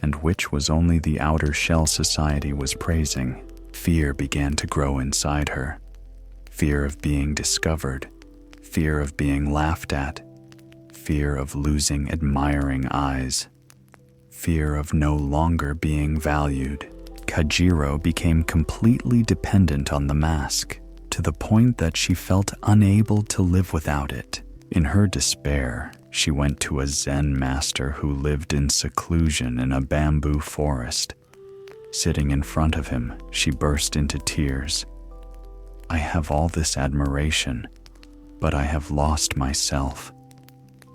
and which was only the outer shell society was praising. Fear began to grow inside her. Fear of being discovered, fear of being laughed at, fear of losing admiring eyes, fear of no longer being valued. Kajiro became completely dependent on the mask, to the point that she felt unable to live without it. In her despair, she went to a Zen master who lived in seclusion in a bamboo forest. Sitting in front of him, she burst into tears. "I have all this admiration, but I have lost myself.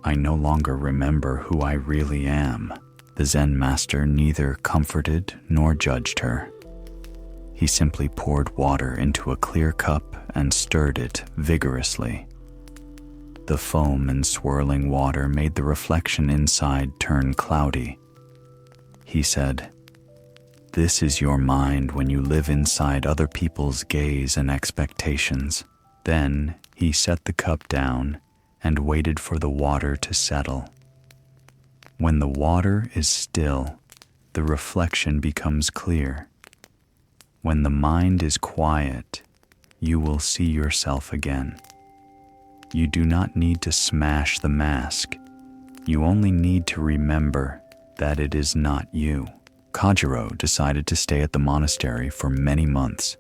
I no longer remember who I really am." The Zen master neither comforted nor judged her. He simply poured water into a clear cup and stirred it vigorously. The foam and swirling water made the reflection inside turn cloudy. He said, "This is your mind when you live inside other people's gaze and expectations." Then he set the cup down and waited for the water to settle. When the water is still, the reflection becomes clear. When the mind is quiet, you will see yourself again. You do not need to smash the mask. You only need to remember that it is not you. Kajiro decided to stay at the monastery for many months.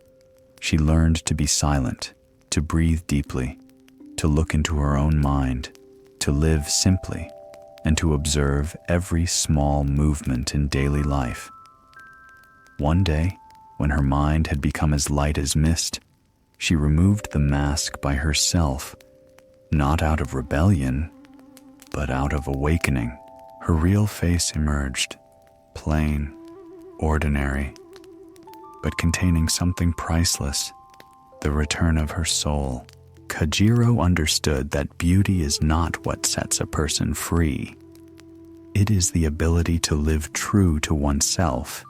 She learned to be silent, to breathe deeply, to look into her own mind, to live simply, and to observe every small movement in daily life. One day, when her mind had become as light as mist, she removed the mask by herself, not out of rebellion, but out of awakening. Her real face emerged, plain, ordinary, but containing something priceless, the return of her soul. Kajiro understood that beauty is not what sets a person free. It is the ability to live true to oneself,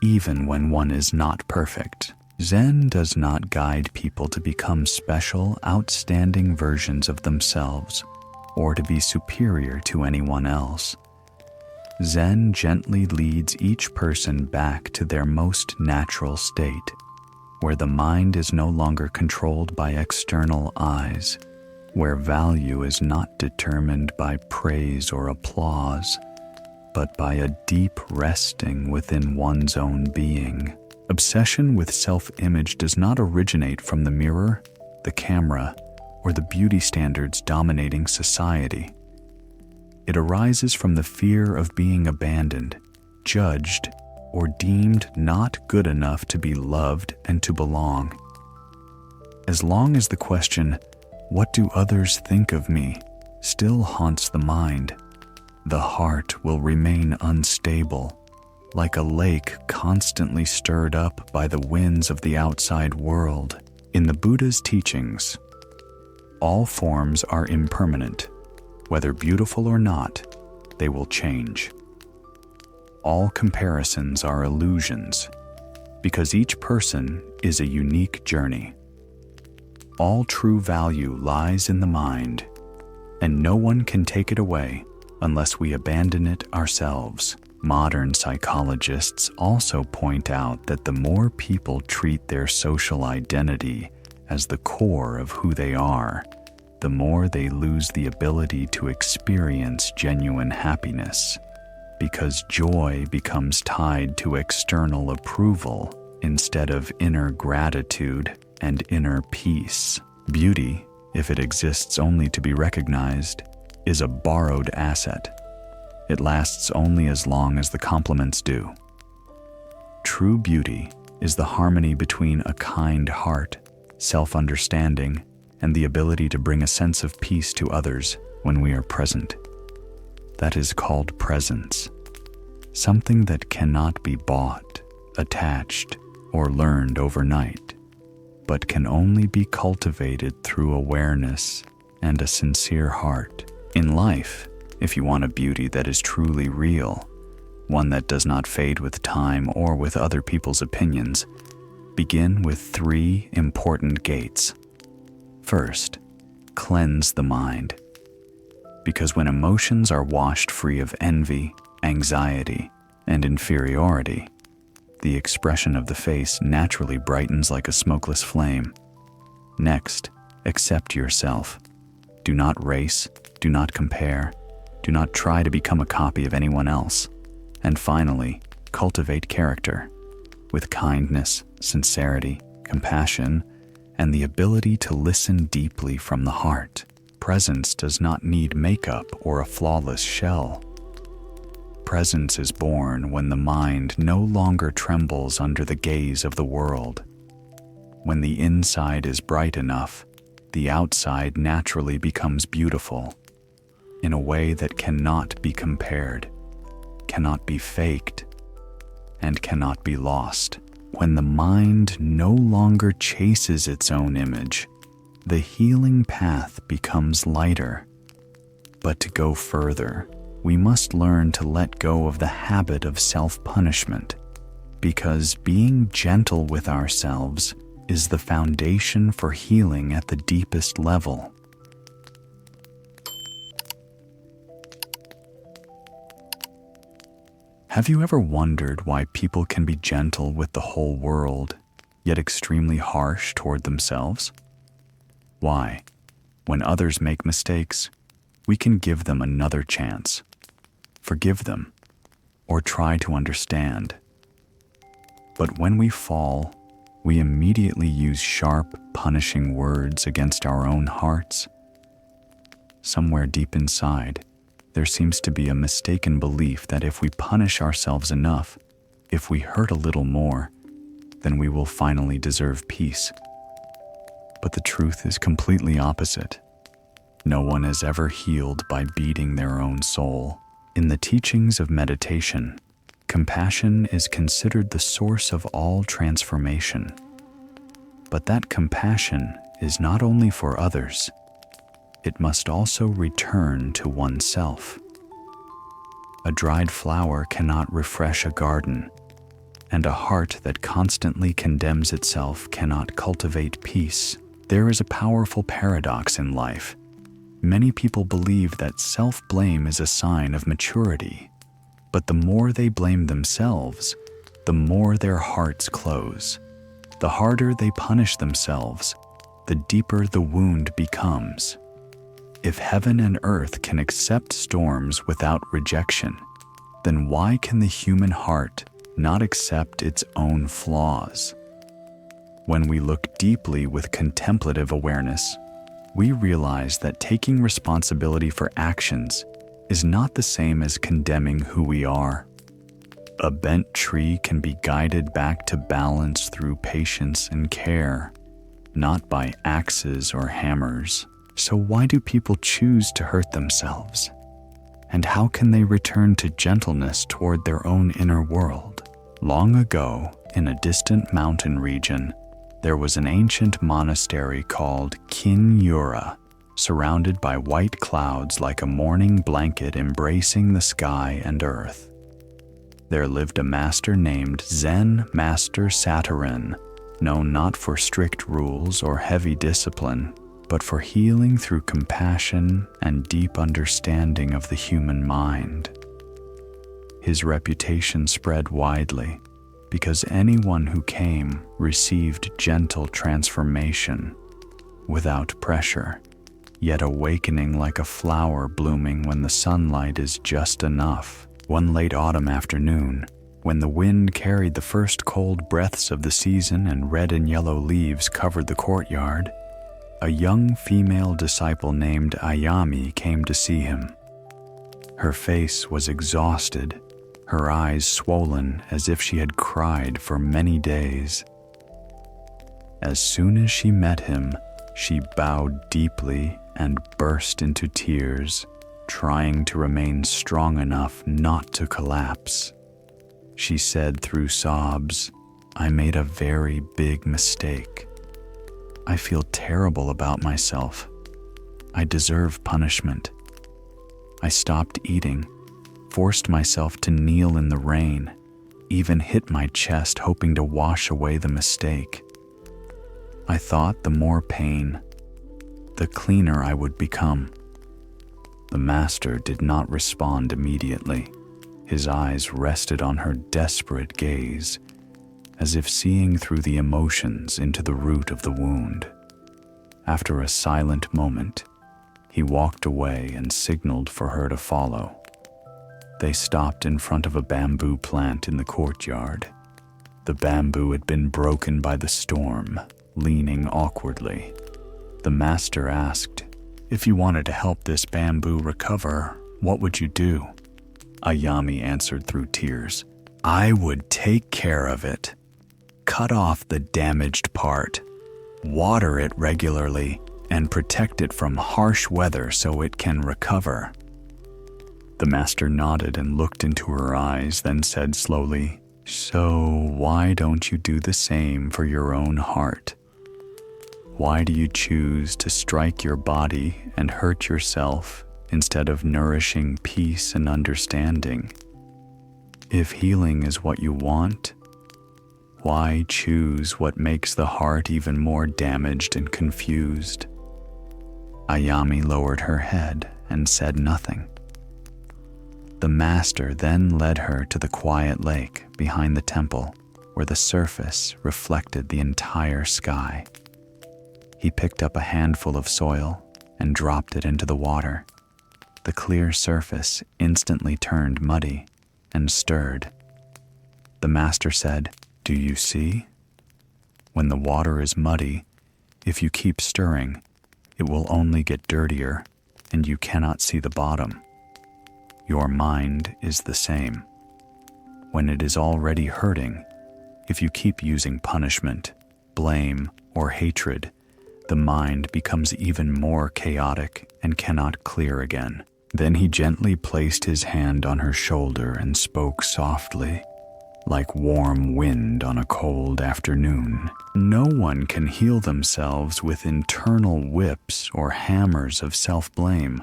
even when one is not perfect. Zen does not guide people to become special, outstanding versions of themselves or to be superior to anyone else. Zen gently leads each person back to their most natural state, where the mind is no longer controlled by external eyes, where value is not determined by praise or applause, but by a deep resting within one's own being. Obsession with self-image does not originate from the mirror, the camera, or the beauty standards dominating society. It arises from the fear of being abandoned, judged, or deemed not good enough to be loved and to belong. As long as the question, "What do others think of me?" still haunts the mind, the heart will remain unstable, like a lake constantly stirred up by the winds of the outside world. In the Buddha's teachings, all forms are impermanent. Whether beautiful or not, they will change. All comparisons are illusions, because each person is a unique journey. All true value lies in the mind, and no one can take it away unless we abandon it ourselves. Modern psychologists also point out that the more people treat their social identity as the core of who they are, the more they lose the ability to experience genuine happiness, because joy becomes tied to external approval instead of inner gratitude and inner peace. Beauty, if it exists only to be recognized, is a borrowed asset. It lasts only as long as the compliments do. True beauty is the harmony between a kind heart, self-understanding, and the ability to bring a sense of peace to others when we are present. That is called presence, something that cannot be bought, attached, or learned overnight, but can only be cultivated through awareness and a sincere heart. In life, if you want a beauty that is truly real, one that does not fade with time or with other people's opinions, begin with 3 important gates. First, cleanse the mind. Because when emotions are washed free of envy, anxiety, and inferiority, the expression of the face naturally brightens like a smokeless flame. Next, accept yourself. Do not race, do not compare, do not try to become a copy of anyone else. And finally, cultivate character with kindness, sincerity, compassion, and the ability to listen deeply from the heart. Presence does not need makeup or a flawless shell. Presence is born when the mind no longer trembles under the gaze of the world. When the inside is bright enough, the outside naturally becomes beautiful in a way that cannot be compared, cannot be faked, and cannot be lost. When the mind no longer chases its own image, the healing path becomes lighter. But to go further, we must learn to let go of the habit of self-punishment, because being gentle with ourselves is the foundation for healing at the deepest level. Have you ever wondered why people can be gentle with the whole world, yet extremely harsh toward themselves? Why, when others make mistakes, we can give them another chance, forgive them, or try to understand. But when we fall, we immediately use sharp, punishing words against our own hearts. Somewhere deep inside, there seems to be a mistaken belief that if we punish ourselves enough, if we hurt a little more, then we will finally deserve peace. But the truth is completely opposite. No one is ever healed by beating their own soul. In the teachings of meditation, compassion is considered the source of all transformation. But that compassion is not only for others, it must also return to oneself. A dried flower cannot refresh a garden, and a heart that constantly condemns itself cannot cultivate peace. There is a powerful paradox in life. Many people believe that self-blame is a sign of maturity, but the more they blame themselves, the more their hearts close. The harder they punish themselves, the deeper the wound becomes. If heaven and earth can accept storms without rejection, then why can the human heart not accept its own flaws? When we look deeply with contemplative awareness, we realize that taking responsibility for actions is not the same as condemning who we are. A bent tree can be guided back to balance through patience and care, not by axes or hammers. So why do people choose to hurt themselves? And how can they return to gentleness toward their own inner world? Long ago, in a distant mountain region, there was an ancient monastery called Kinyura, surrounded by white clouds like a morning blanket embracing the sky and earth. There lived a master named Zen Master Saturn, known not for strict rules or heavy discipline, but for healing through compassion and deep understanding of the human mind. His reputation spread widely because anyone who came received gentle transformation without pressure, yet awakening like a flower blooming when the sunlight is just enough. One late autumn afternoon, when the wind carried the first cold breaths of the season and red and yellow leaves covered the courtyard, a young female disciple named Ayami came to see him. Her face was exhausted, her eyes swollen as if she had cried for many days. As soon as she met him, she bowed deeply and burst into tears, trying to remain strong enough not to collapse. She said through sobs, "I made a very big mistake. I feel terrible about myself. I deserve punishment. I stopped eating, forced myself to kneel in the rain, even hit my chest hoping to wash away the mistake. I thought the more pain, the cleaner I would become." The master did not respond immediately. His eyes rested on her desperate gaze, as if seeing through the emotions into the root of the wound. After a silent moment, he walked away and signaled for her to follow. They stopped in front of a bamboo plant in the courtyard. The bamboo had been broken by the storm, leaning awkwardly. The master asked, "If you wanted to help this bamboo recover, what would you do?" Ayami answered through tears, "I would take care of it. Cut off the damaged part, water it regularly, and protect it from harsh weather so it can recover." The master nodded and looked into her eyes, then said slowly, "So why don't you do the same for your own heart? Why do you choose to strike your body and hurt yourself instead of nourishing peace and understanding? If healing is what you want, why choose what makes the heart even more damaged and confused?" Ayami lowered her head and said nothing. The master then led her to the quiet lake behind the temple, where the surface reflected the entire sky. He picked up a handful of soil and dropped it into the water. The clear surface instantly turned muddy and stirred. The master said, "Do you see? When the water is muddy, if you keep stirring, it will only get dirtier and you cannot see the bottom. Your mind is the same. When it is already hurting, if you keep using punishment, blame, or hatred, the mind becomes even more chaotic and cannot clear again." Then he gently placed his hand on her shoulder and spoke softly, like warm wind on a cold afternoon. No one can heal themselves with internal whips or hammers of self-blame.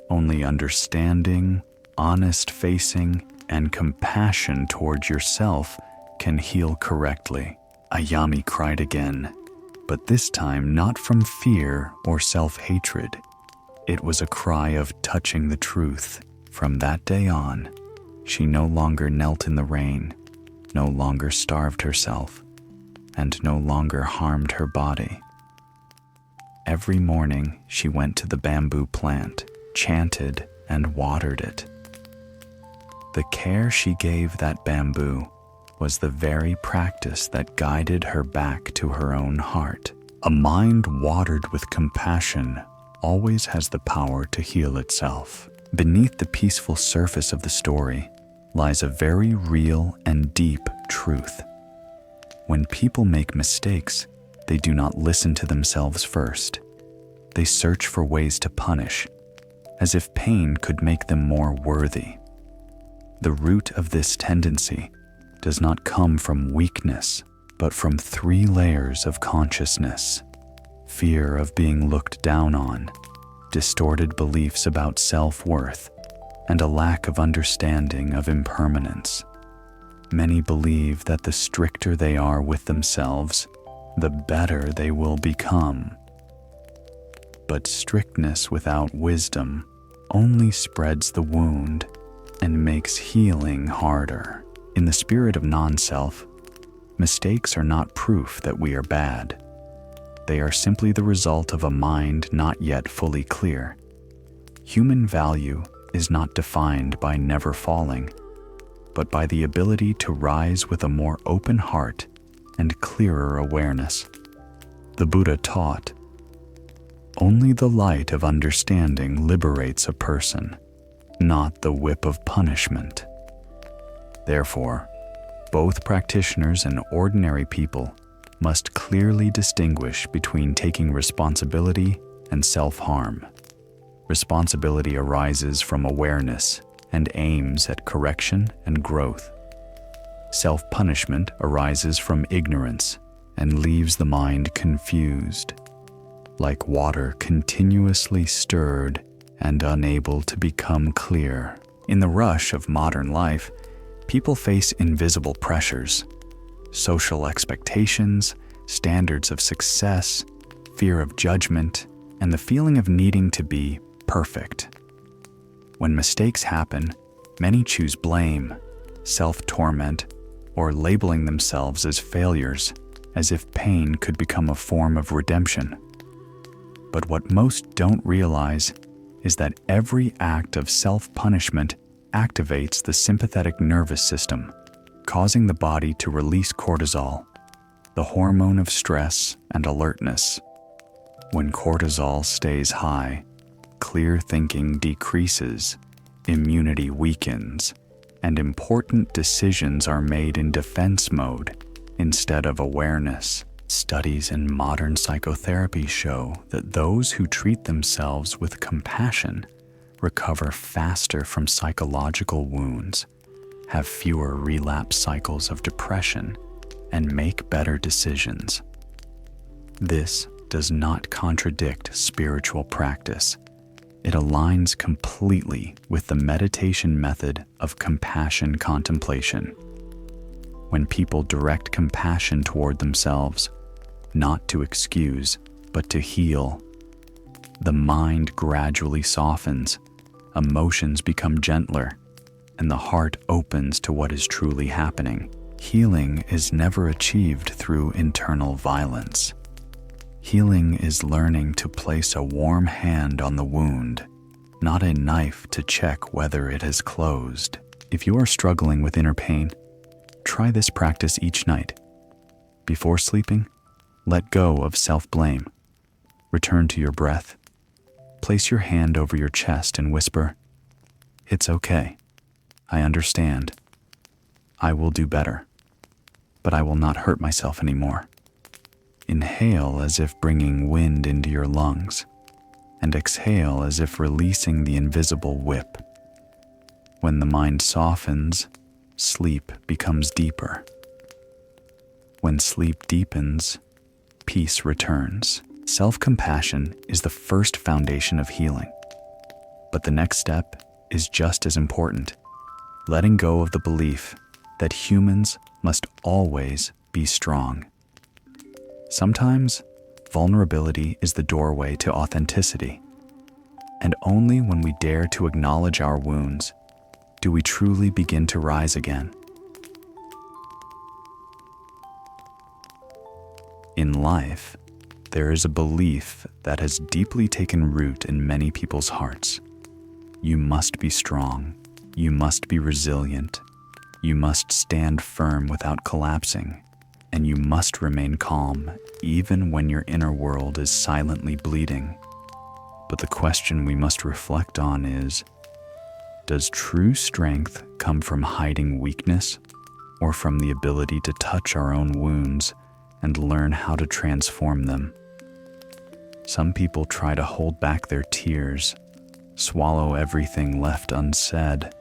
Only understanding, honest facing, and compassion towards yourself can heal correctly. Ayami cried again, but this time not from fear or self-hatred. It was a cry of touching the truth. From that day on, she no longer knelt in the rain, no longer starved herself, and no longer harmed her body. Every morning she went to the bamboo plant, chanted, and watered it. The care she gave that bamboo was the very practice that guided her back to her own heart. A mind watered with compassion always has the power to heal itself. Beneath the peaceful surface of the story lies a very real and deep truth. When people make mistakes, they do not listen to themselves first. They search for ways to punish, as if pain could make them more worthy. The root of this tendency does not come from weakness, but from 3 layers of consciousness: fear of being looked down on, distorted beliefs about self-worth, and a lack of understanding of impermanence. Many believe that the stricter they are with themselves, the better they will become. But strictness without wisdom only spreads the wound and makes healing harder. In the spirit of non-self, mistakes are not proof that we are bad. They are simply the result of a mind not yet fully clear. Human value is not defined by never falling, but by the ability to rise with a more open heart and clearer awareness. The Buddha taught, "Only the light of understanding liberates a person, not the whip of punishment." Therefore, both practitioners and ordinary people must clearly distinguish between taking responsibility and self-harm. Responsibility arises from awareness and aims at correction and growth. Self-punishment arises from ignorance and leaves the mind confused, like water continuously stirred and unable to become clear. In the rush of modern life, people face invisible pressures: social expectations, standards of success, fear of judgment, and the feeling of needing to be perfect. When mistakes happen, many choose blame, self-torment, or labeling themselves as failures, as if pain could become a form of redemption. But what most don't realize is that every act of self-punishment activates the sympathetic nervous system, causing the body to release cortisol, the hormone of stress and alertness. When cortisol stays high, clear thinking decreases, immunity weakens, and important decisions are made in defense mode instead of awareness. Studies in modern psychotherapy show that those who treat themselves with compassion recover faster from psychological wounds, have fewer relapse cycles of depression, and make better decisions. This does not contradict spiritual practice. It aligns completely with the meditation method of compassion contemplation. When people direct compassion toward themselves, not to excuse, but to heal, the mind gradually softens, emotions become gentler, and the heart opens to what is truly happening. Healing is never achieved through internal violence. Healing is learning to place a warm hand on the wound, not a knife to check whether it has closed. If you are struggling with inner pain, try this practice each night. Before sleeping, let go of self-blame. Return to your breath. Place your hand over your chest and whisper, "It's okay. I understand. I will do better, but I will not hurt myself anymore." Inhale as if bringing wind into your lungs, and exhale as if releasing the invisible whip. When the mind softens, sleep becomes deeper. When sleep deepens, peace returns. Self-compassion is the first foundation of healing. But the next step is just as important: letting go of the belief that humans must always be strong. Sometimes, vulnerability is the doorway to authenticity. And only when we dare to acknowledge our wounds do we truly begin to rise again. In life, there is a belief that has deeply taken root in many people's hearts. You must be strong. You must be resilient. You must stand firm without collapsing. And you must remain calm even when your inner world is silently bleeding. But the question we must reflect on is, does true strength come from hiding weakness, or from the ability to touch our own wounds and learn how to transform them? Some people try to hold back their tears, swallow everything left unsaid,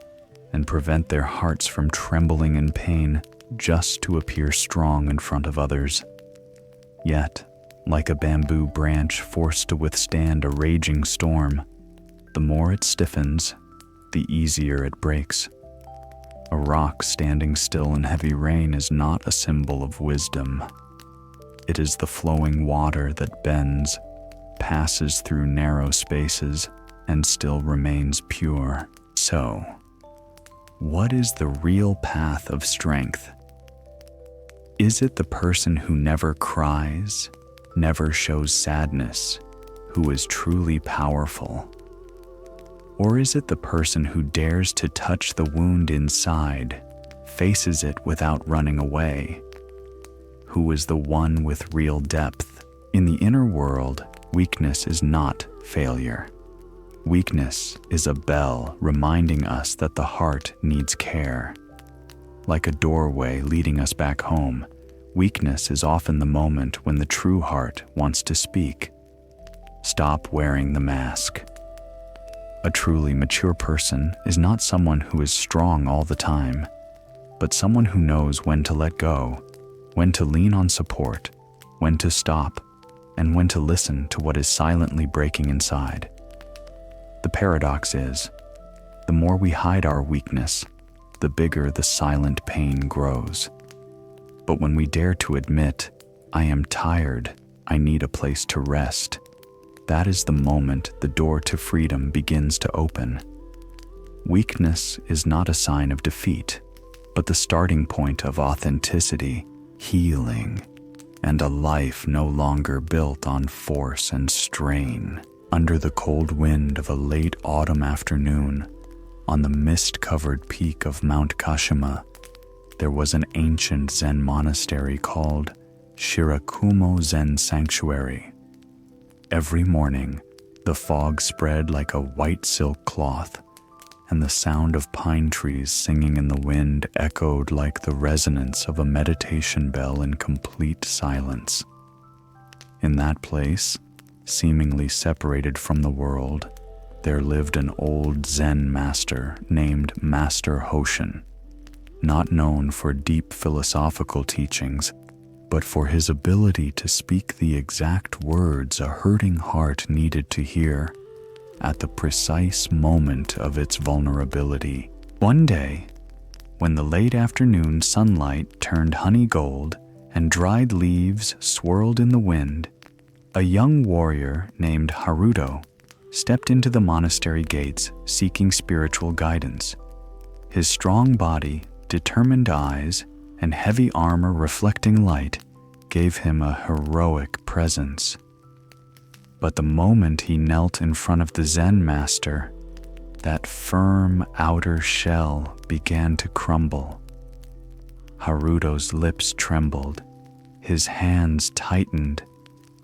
and prevent their hearts from trembling in pain just to appear strong in front of others. Yet, like a bamboo branch forced to withstand a raging storm, the more it stiffens, the easier it breaks. A rock standing still in heavy rain is not a symbol of wisdom. It is the flowing water that bends, passes through narrow spaces, and still remains pure. So, what is the real path of strength? Is it the person who never cries, never shows sadness, who is truly powerful? Or is it the person who dares to touch the wound inside, faces it without running away, who is the one with real depth? In the inner world, weakness is not failure. Weakness is a bell reminding us that the heart needs care. Like a doorway leading us back home, weakness is often the moment when the true heart wants to speak. Stop wearing the mask. A truly mature person is not someone who is strong all the time, but someone who knows when to let go, when to lean on support, when to stop, and when to listen to what is silently breaking inside. The paradox is, the more we hide our weakness, the bigger the silent pain grows. But when we dare to admit, I am tired, I need a place to rest, that is the moment the door to freedom begins to open. Weakness is not a sign of defeat, but the starting point of authenticity, healing, and a life no longer built on force and strain. Under the cold wind of a late autumn afternoon, on the mist-covered peak of Mount Kashima, there was an ancient Zen monastery called Shirakumo Zen Sanctuary. Every morning, the fog spread like a white silk cloth, and the sound of pine trees singing in the wind echoed like the resonance of a meditation bell in complete silence. In that place, seemingly separated from the world, there lived an old Zen master named Master Hoshin, not known for deep philosophical teachings, but for his ability to speak the exact words a hurting heart needed to hear at the precise moment of its vulnerability. One day, when the late afternoon sunlight turned honey gold and dried leaves swirled in the wind, a young warrior named Haruto stepped into the monastery gates seeking spiritual guidance. His strong body, determined eyes, and heavy armor reflecting light gave him a heroic presence. But the moment he knelt in front of the Zen master, that firm outer shell began to crumble. Haruto's lips trembled, his hands tightened,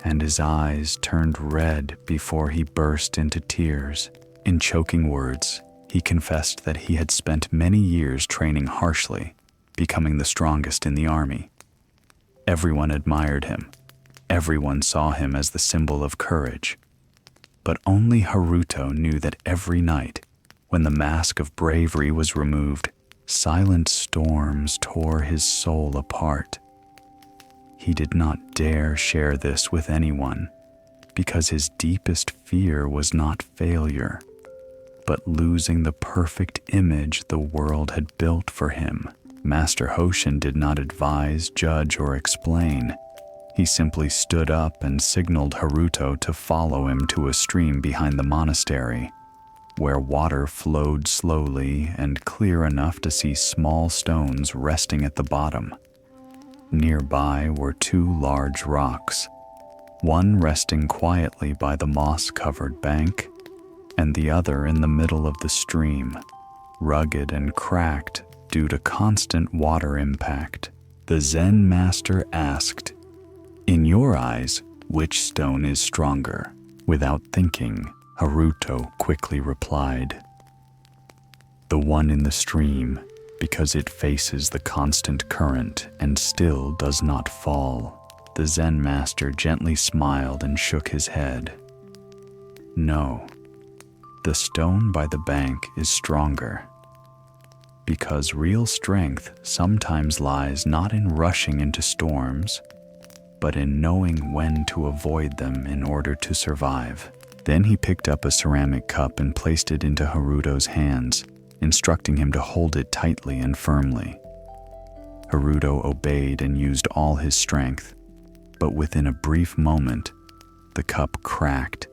and his eyes turned red before he burst into tears. In choking words, he confessed that he had spent many years training harshly, becoming the strongest in the army. Everyone admired him. Everyone saw him as the symbol of courage. But only Haruto knew that every night, when the mask of bravery was removed, Silent storms tore his soul apart. He did not dare share this with anyone, because his deepest fear was not failure, but losing the perfect image the world had built for him. Master Hoshin did not advise, judge, or explain. He simply stood up and signaled Haruto to follow him to a stream behind the monastery, where water flowed slowly and clear enough to see small stones resting at the bottom. Nearby were two large rocks, one resting quietly by the moss-covered bank, and the other in the middle of the stream, rugged and cracked due to constant water impact. The Zen master asked, "In your eyes, which stone is stronger?" Without thinking, Haruto quickly replied, "The one in the stream, because it faces the constant current and still does not fall." The Zen master gently smiled and shook his head. "No, the stone by the bank is stronger, because real strength sometimes lies not in rushing into storms, but in knowing when to avoid them in order to survive." Then he picked up a ceramic cup and placed it into Haruto's hands, instructing him to hold it tightly and firmly. Haruto obeyed and used all his strength, but within a brief moment, the cup cracked.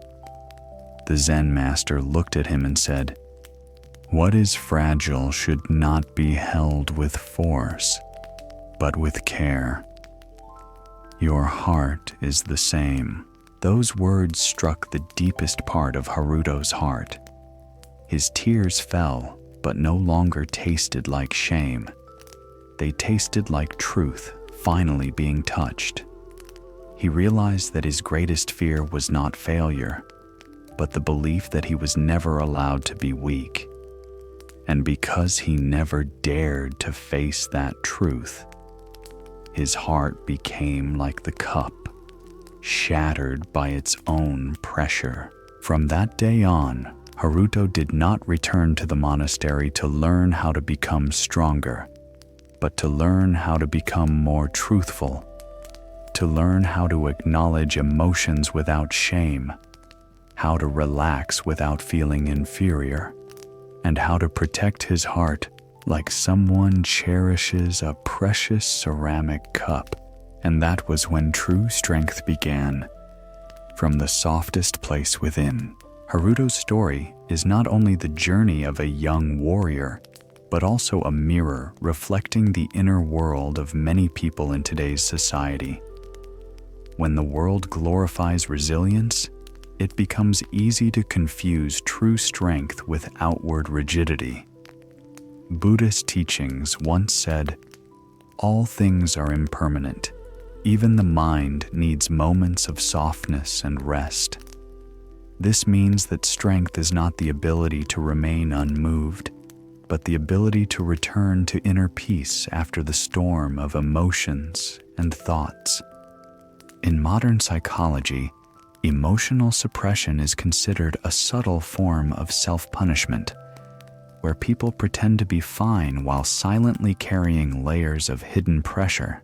The Zen master looked at him and said, "What is fragile should not be held with force, but with care. Your heart is the same." Those words struck the deepest part of Haruto's heart. His tears fell, but no longer tasted like shame. They tasted like truth finally being touched. He realized that his greatest fear was not failure, but the belief that he was never allowed to be weak. And because he never dared to face that truth, his heart became like the cup, shattered by its own pressure. From that day on, Haruto did not return to the monastery to learn how to become stronger, but to learn how to become more truthful, to learn how to acknowledge emotions without shame, how to relax without feeling inferior, and how to protect his heart like someone cherishes a precious ceramic cup. And that was when true strength began, from the softest place within. Haruto's story is not only the journey of a young warrior, but also a mirror reflecting the inner world of many people in today's society. When the world glorifies resilience, it becomes easy to confuse true strength with outward rigidity. Buddhist teachings once said, "All things are impermanent. Even the mind needs moments of softness and rest." This means that strength is not the ability to remain unmoved, but the ability to return to inner peace after the storm of emotions and thoughts. In modern psychology, emotional suppression is considered a subtle form of self-punishment, where people pretend to be fine while silently carrying layers of hidden pressure.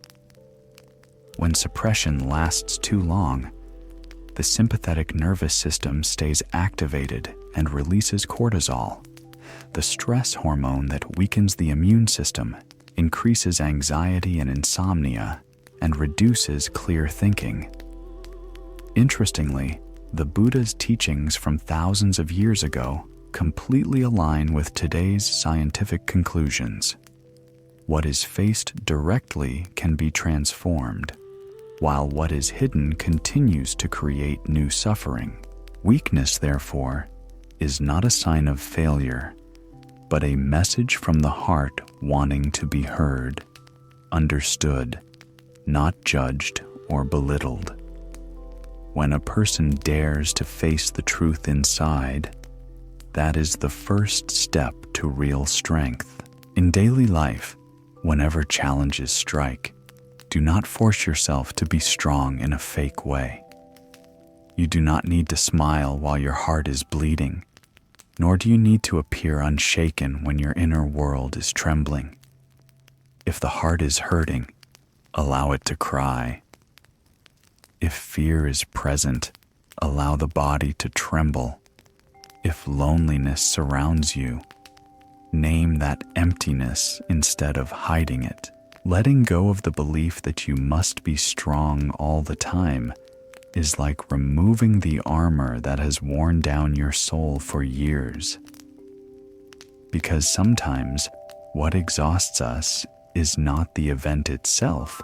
When suppression lasts too long, the sympathetic nervous system stays activated and releases cortisol, the stress hormone that weakens the immune system, increases anxiety and insomnia, and reduces clear thinking. Interestingly, the Buddha's teachings from thousands of years ago completely align with today's scientific conclusions. What is faced directly can be transformed, while what is hidden continues to create new suffering. Weakness, therefore, is not a sign of failure, but a message from the heart wanting to be heard, understood, not judged or belittled. When a person dares to face the truth inside, that is the first step to real strength. In daily life, whenever challenges strike, do not force yourself to be strong in a fake way. You do not need to smile while your heart is bleeding. nor do you need to appear unshaken when your inner world is trembling. If the heart is hurting, allow it to cry. If fear is present, allow the body to tremble. If loneliness surrounds you, name that emptiness instead of hiding it. Letting go of the belief that you must be strong all the time is like removing the armor that has worn down your soul for years. Because sometimes what exhausts us is not the event itself,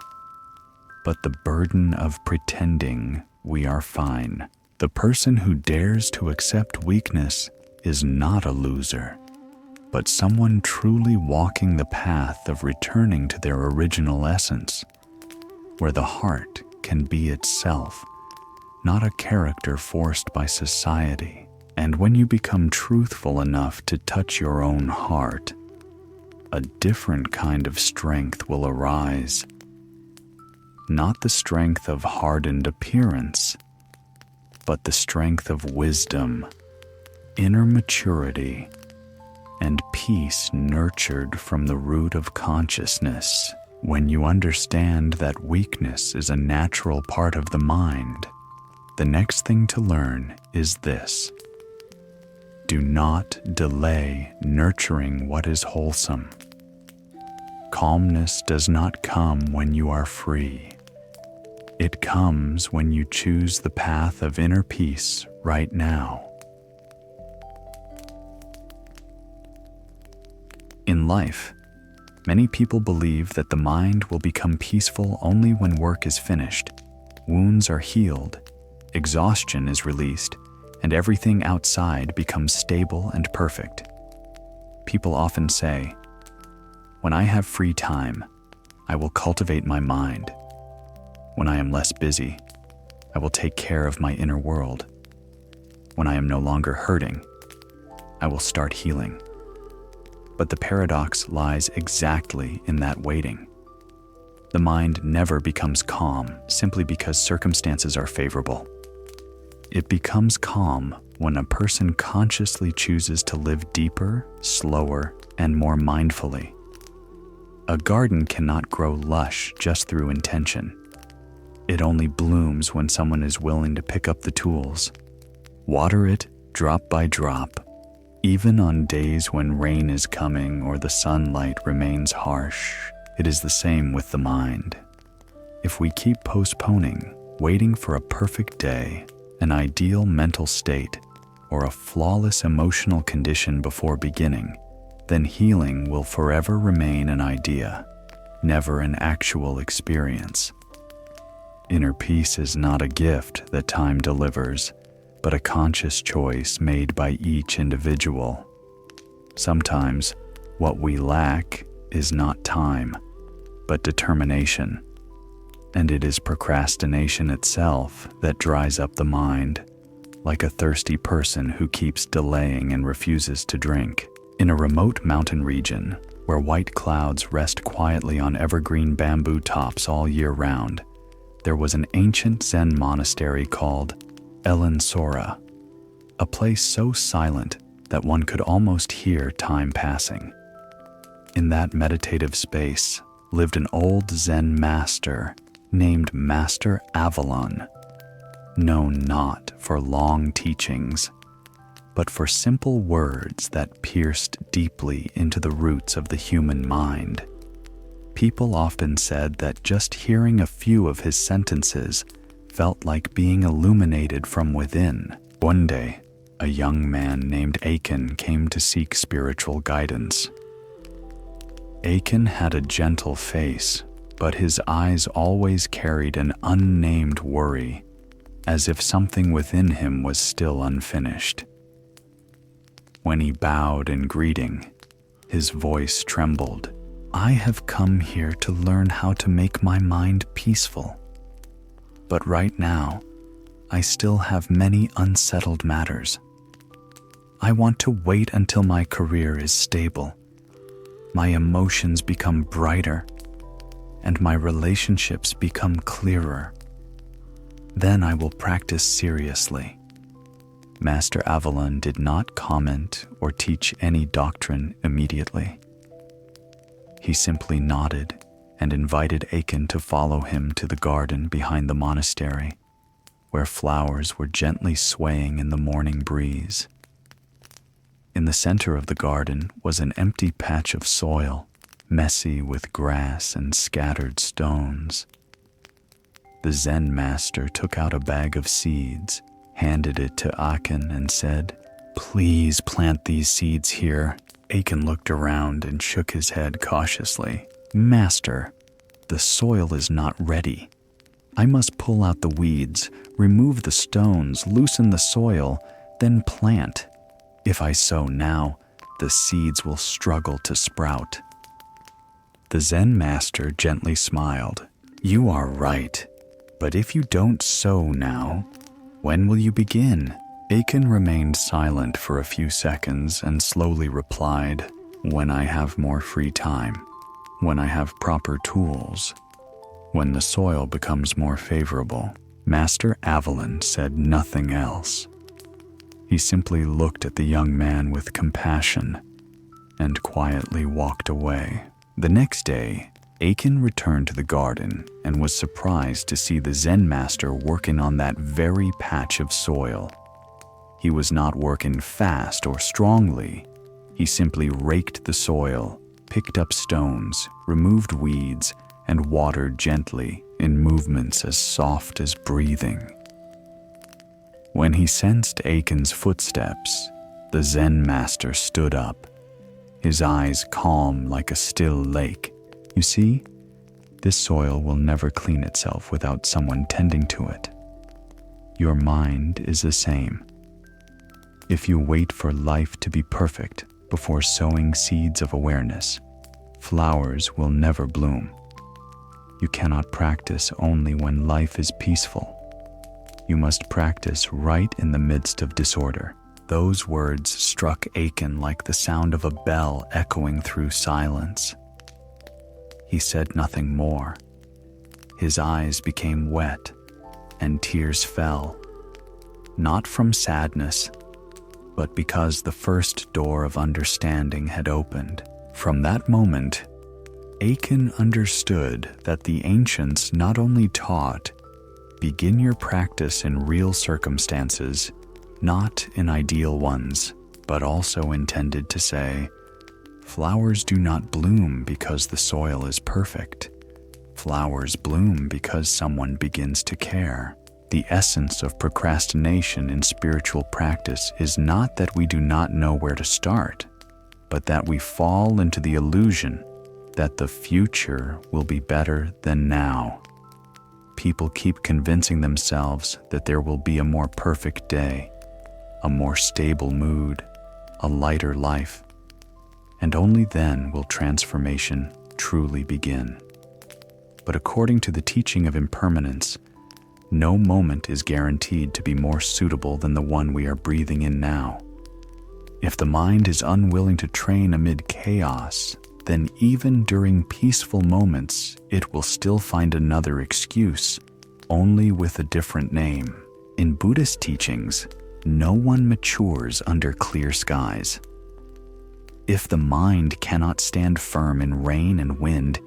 but the burden of pretending we are fine. The person who dares to accept weakness is not a loser, but someone truly walking the path of returning to their original essence, where the heart can be itself, not a character forced by society. And when you become truthful enough to touch your own heart, a different kind of strength will arise. Not the strength of hardened appearance, but the strength of wisdom, inner maturity, and peace nurtured from the root of consciousness. When you understand that weakness is a natural part of the mind, the next thing to learn is this: do not delay nurturing what is wholesome. Calmness does not come when you are free. It comes when you choose the path of inner peace right now. In life, many people believe that the mind will become peaceful only when work is finished, wounds are healed, exhaustion is released, and everything outside becomes stable and perfect. People often say, "When I have free time, I will cultivate my mind. When I am less busy, I will take care of my inner world. When I am no longer hurting, I will start healing." But the paradox lies exactly in that waiting. The mind never becomes calm simply because circumstances are favorable. It becomes calm when a person consciously chooses to live deeper, slower, and more mindfully. A garden cannot grow lush just through intention. It only blooms when someone is willing to pick up the tools, water it drop by drop, even on days when rain is coming or the sunlight remains harsh. It is the same with the mind. If we keep postponing, waiting for a perfect day, an ideal mental state, or a flawless emotional condition before beginning, then healing will forever remain an idea, never an actual experience. Inner peace is not a gift that time delivers, but a conscious choice made by each individual. Sometimes, what we lack is not time, but determination. And it is procrastination itself that dries up the mind, like a thirsty person who keeps delaying and refuses to drink. In a remote mountain region, where white clouds rest quietly on evergreen bamboo tops all year round, there was an ancient Zen monastery called Sora, a place so silent that one could almost hear time passing. In that meditative space lived an old Zen master named Master Avalon, known not for long teachings, but for simple words that pierced deeply into the roots of the human mind. People often said that just hearing a few of his sentences felt like being illuminated from within. One day, a young man named Aiken came to seek spiritual guidance. Aiken had a gentle face, but his eyes always carried an unnamed worry, as if something within him was still unfinished. When he bowed in greeting, his voice trembled. "I have come here to learn how to make my mind peaceful. But right now, I still have many unsettled matters. I want to wait until my career is stable, my emotions become brighter, and my relationships become clearer. Then I will practice seriously." Master Avalon did not comment or teach any doctrine immediately. He simply nodded and invited Aiken to follow him to the garden behind the monastery, where flowers were gently swaying in the morning breeze. In the center of the garden was an empty patch of soil, messy with grass and scattered stones. The Zen master took out a bag of seeds, handed it to Aiken, and said, "Please plant these seeds here." Aiken looked around and shook his head cautiously. "Master, the soil is not ready. I must pull out the weeds, remove the stones, loosen the soil, then plant. If I sow now, the seeds will struggle to sprout." The Zen master gently smiled. "You are right, but if you don't sow now, when will you begin?" Aiken remained silent for a few seconds and slowly replied, "When I have more free time, when I have proper tools, when the soil becomes more favorable." Master Avalon said nothing else. He simply looked at the young man with compassion and quietly walked away. The next day, Aiken returned to the garden and was surprised to see the Zen master working on that very patch of soil. He was not working fast or strongly. He simply raked the soil, picked up stones, removed weeds, and watered gently in movements as soft as breathing. When he sensed Aiken's footsteps, the Zen master stood up, his eyes calm like a still lake. "You see, this soil will never clean itself without someone tending to it. Your mind is the same. If you wait for life to be perfect before sowing seeds of awareness, flowers will never bloom. You cannot practice only when life is peaceful. You must practice right in the midst of disorder." Those words struck Aiken like the sound of a bell echoing through silence. He said nothing more. His eyes became wet, and tears fell, not from sadness, but because the first door of understanding had opened. From that moment, Aiken understood that the ancients not only taught, "Begin your practice in real circumstances, not in ideal ones," but also intended to say, "Flowers do not bloom because the soil is perfect. Flowers bloom because someone begins to care." The essence of procrastination in spiritual practice is not that we do not know where to start, but that we fall into the illusion that the future will be better than now. People keep convincing themselves that there will be a more perfect day, a more stable mood, a lighter life, and only then will transformation truly begin. But according to the teaching of impermanence, no moment is guaranteed to be more suitable than the one we are breathing in now. If the mind is unwilling to train amid chaos, then even during peaceful moments, it will still find another excuse, only with a different name. In Buddhist teachings, no one matures under clear skies. If the mind cannot stand firm in rain and wind,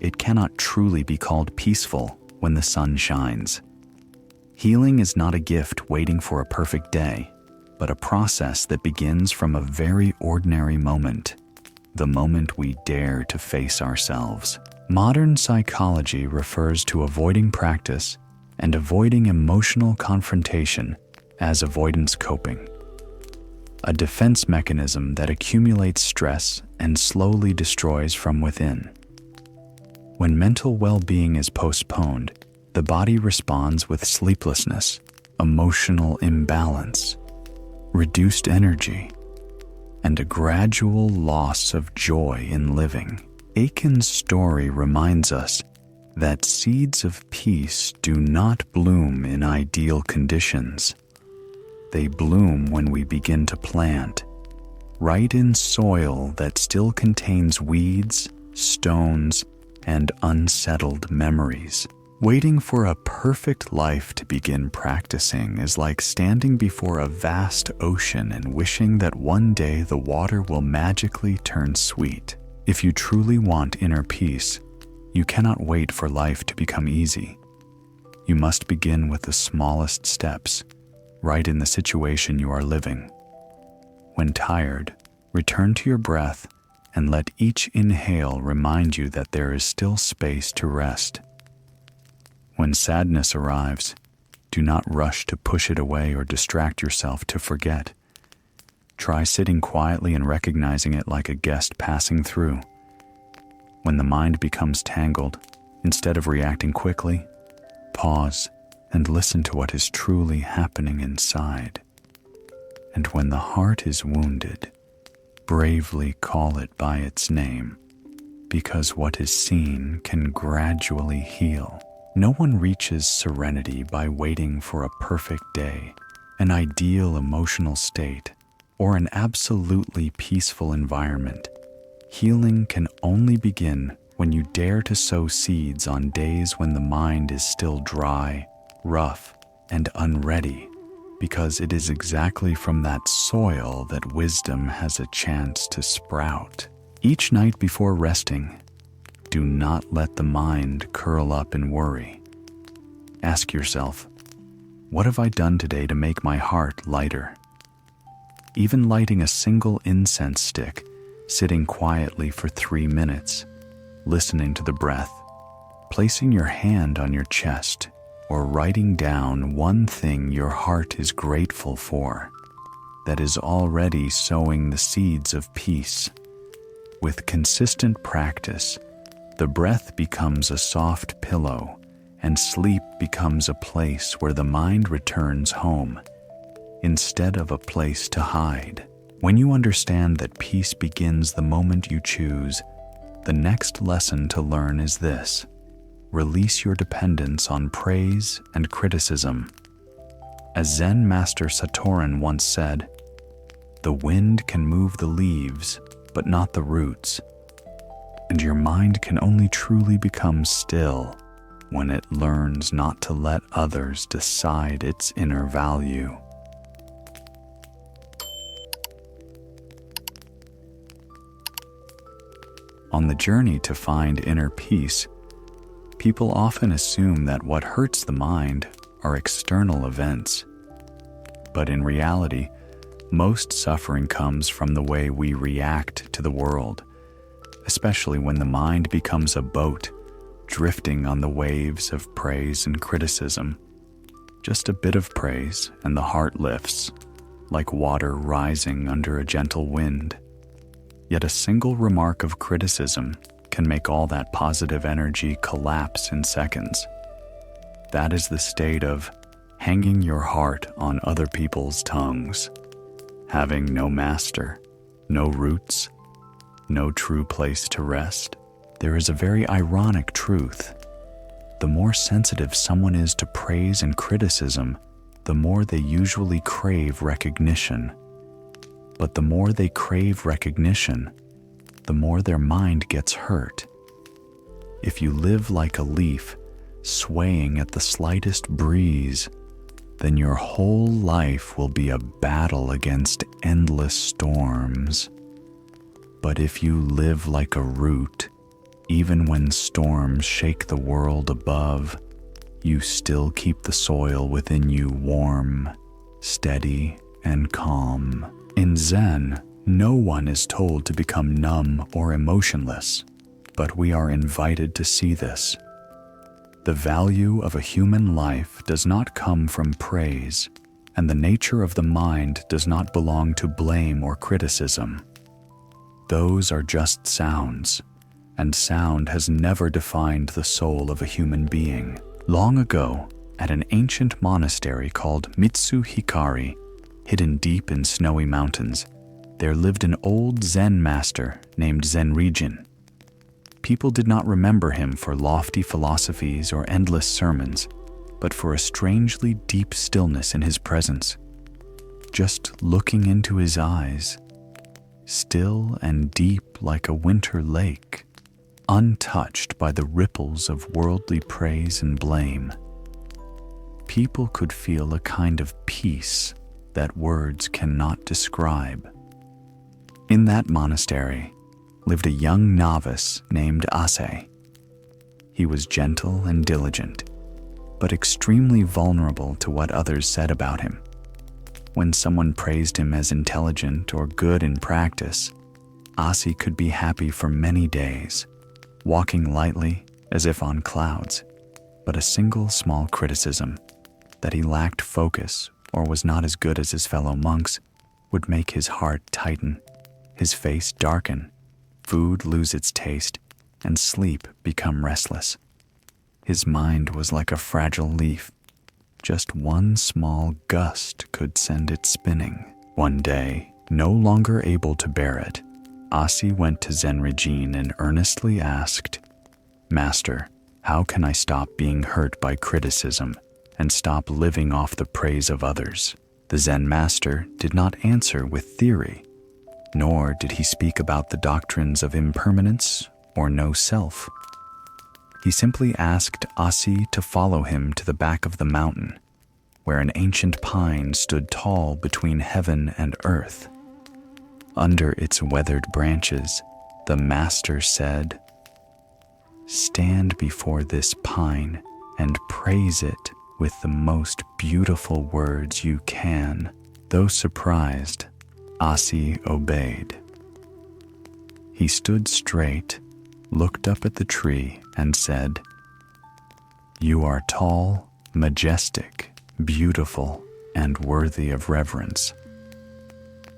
it cannot truly be called peaceful when the sun shines. Healing is not a gift waiting for a perfect day, but a process that begins from a very ordinary moment, the moment we dare to face ourselves. Modern psychology refers to avoiding practice and avoiding emotional confrontation as avoidance coping, a defense mechanism that accumulates stress and slowly destroys from within. When mental well-being is postponed, the body responds with sleeplessness, emotional imbalance, reduced energy, and a gradual loss of joy in living. Aiken's story reminds us that seeds of peace do not bloom in ideal conditions. They bloom when we begin to plant, right in soil that still contains weeds, stones, and unsettled memories. Waiting for a perfect life to begin practicing is like standing before a vast ocean and wishing that one day the water will magically turn sweet. If you truly want inner peace, you cannot wait for life to become easy. You must begin with the smallest steps, right in the situation you are living. When tired, return to your breath and let each inhale remind you that there is still space to rest. When sadness arrives, do not rush to push it away or distract yourself to forget. Try sitting quietly and recognizing it like a guest passing through. When the mind becomes tangled, instead of reacting quickly, pause and listen to what is truly happening inside. And when the heart is wounded, bravely call it by its name, because what is seen can gradually heal. No one reaches serenity by waiting for a perfect day, an ideal emotional state, or an absolutely peaceful environment. Healing can only begin when you dare to sow seeds on days when the mind is still dry, rough, and unready, because it is exactly from that soil that wisdom has a chance to sprout. Each night before resting, do not let the mind curl up in worry. Ask yourself, what have I done today to make my heart lighter? Even lighting a single incense stick, sitting quietly for 3 minutes, listening to the breath, placing your hand on your chest, or writing down one thing your heart is grateful for, that is already sowing the seeds of peace. With consistent practice, the breath becomes a soft pillow, and sleep becomes a place where the mind returns home, instead of a place to hide. When you understand that peace begins the moment you choose, the next lesson to learn is this: release your dependence on praise and criticism. As Zen master Satoran once said, "The wind can move the leaves, but not the roots." And your mind can only truly become still when it learns not to let others decide its inner value. On the journey to find inner peace, people often assume that what hurts the mind are external events. But in reality, most suffering comes from the way we react to the world, especially when the mind becomes a boat drifting on the waves of praise and criticism. Just a bit of praise and the heart lifts, like water rising under a gentle wind. Yet a single remark of criticism can make all that positive energy collapse in seconds. That is the state of hanging your heart on other people's tongues, having no master, no roots, no true place to rest. There is a very ironic truth. The more sensitive someone is to praise and criticism, the more they usually crave recognition. But the more they crave recognition, the more their mind gets hurt. If you live like a leaf, swaying at the slightest breeze, then your whole life will be a battle against endless storms. But if you live like a root, even when storms shake the world above, you still keep the soil within you warm, steady, and calm. In Zen, no one is told to become numb or emotionless, but we are invited to see this. The value of a human life does not come from praise, and the nature of the mind does not belong to blame or criticism. Those are just sounds, and sound has never defined the soul of a human being. Long ago, at an ancient monastery called Mitsu Hikari, hidden deep in snowy mountains, there lived an old Zen master named Zen Rijin. People did not remember him for lofty philosophies or endless sermons, but for a strangely deep stillness in his presence. Just looking into his eyes, still and deep like a winter lake, untouched by the ripples of worldly praise and blame. People could feel a kind of peace that words cannot describe. In that monastery lived a young novice named Ase. He was gentle and diligent, but extremely vulnerable to what others said about him. When someone praised him as intelligent or good in practice, Ase could be happy for many days, walking lightly as if on clouds. But a single small criticism, that he lacked focus or was not as good as his fellow monks, would make his heart tighten, his face darken, food lose its taste, and sleep become restless. His mind was like a fragile leaf. Just one small gust could send it spinning. One day, no longer able to bear it, Ase went to Zen Regine and earnestly asked, "Master, how can I stop being hurt by criticism and stop living off the praise of others?" The Zen master did not answer with theory, nor did he speak about the doctrines of impermanence or no self. He simply asked Ase to follow him to the back of the mountain, where an ancient pine stood tall between heaven and earth. Under its weathered branches, the master said, "Stand before this pine and praise it with the most beautiful words you can." Though surprised, Ase obeyed. He stood straight, looked up at the tree, and said, "You are tall, majestic, beautiful, and worthy of reverence.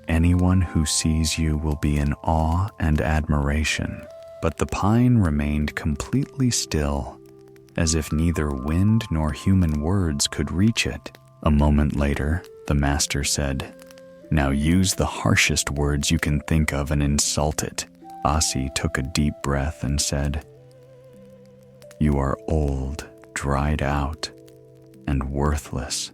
Anyone who sees you will be in awe and admiration." But the pine remained completely still, as if neither wind nor human words could reach it. A moment later, the master said, "Now use the harshest words you can think of and insult it." Ase took a deep breath and said, "You are old, dried out, and worthless.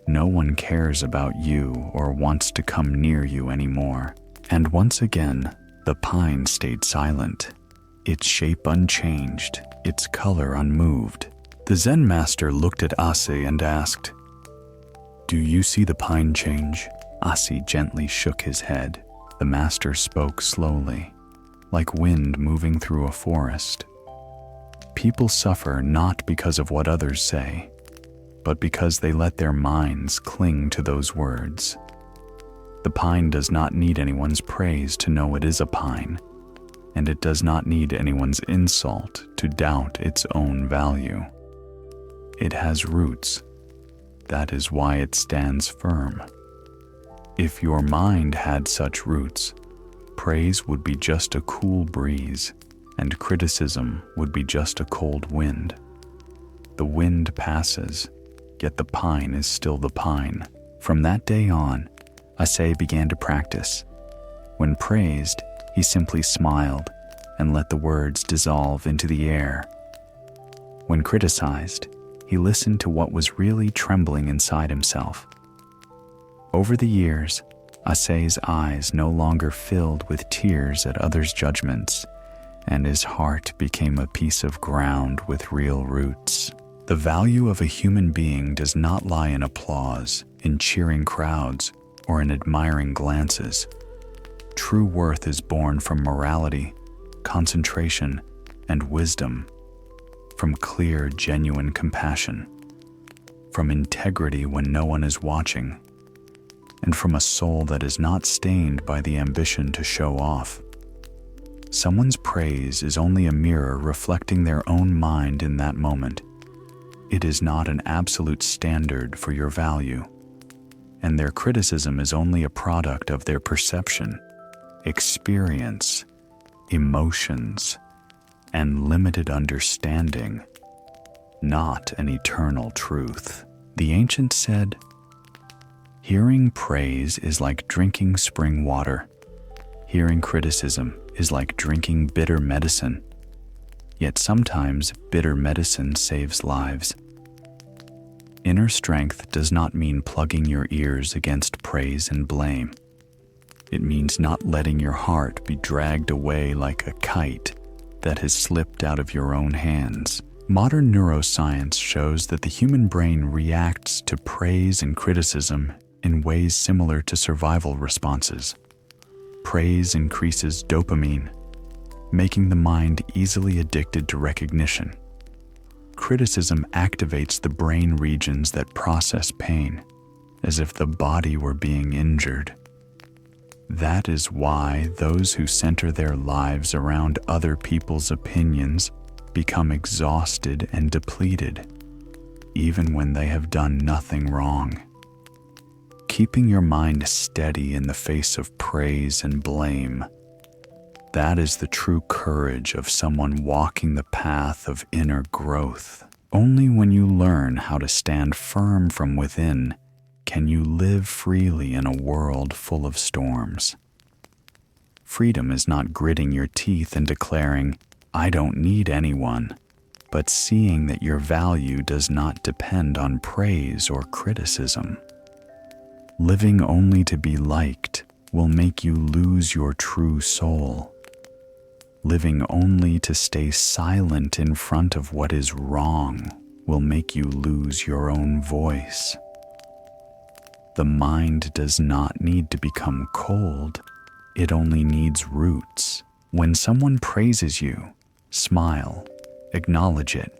No one cares about you or wants to come near you anymore." And once again, the pine stayed silent, its shape unchanged, its color unmoved. The Zen master looked at Ase and asked, "Do you see the pine change?" Ase gently shook his head. The master spoke slowly, like wind moving through a forest. People suffer not because of what others say, but because they let their minds cling to those words. The pine does not need anyone's praise to know it is a pine, and it does not need anyone's insult to doubt its own value. It has roots. That is why it stands firm. If your mind had such roots, praise would be just a cool breeze, and criticism would be just a cold wind. The wind passes, yet the pine is still the pine. From that day on, Ase began to practice. When praised, he simply smiled and let the words dissolve into the air. When criticized, he listened to what was really trembling inside himself. Over the years, Ase's eyes no longer filled with tears at others' judgments, and his heart became a piece of ground with real roots. The value of a human being does not lie in applause, in cheering crowds, or in admiring glances. True worth is born from morality, concentration, and wisdom, from clear, genuine compassion, from integrity when no one is watching, and from a soul that is not stained by the ambition to show off. Someone's praise is only a mirror reflecting their own mind in that moment. It is not an absolute standard for your value, and their criticism is only a product of their perception, experience, emotions, and limited understanding, not an eternal truth. The ancients said, "Hearing praise is like drinking spring water. Hearing criticism is like drinking bitter medicine. Yet sometimes bitter medicine saves lives." Inner strength does not mean plugging your ears against praise and blame. It means not letting your heart be dragged away like a kite that has slipped out of your own hands. Modern neuroscience shows that the human brain reacts to praise and criticism in ways similar to survival responses. Praise increases dopamine, making the mind easily addicted to recognition. Criticism activates the brain regions that process pain, as if the body were being injured. That is why those who center their lives around other people's opinions become exhausted and depleted, even when they have done nothing wrong. Keeping your mind steady in the face of praise and blame, that is the true courage of someone walking the path of inner growth. Only when you learn how to stand firm from within can you live freely in a world full of storms. Freedom is not gritting your teeth and declaring, "I don't need anyone," but seeing that your value does not depend on praise or criticism. Living only to be liked will make you lose your true soul. Living only to stay silent in front of what is wrong will make you lose your own voice. The mind does not need to become cold, it only needs roots. When someone praises you, smile, acknowledge it,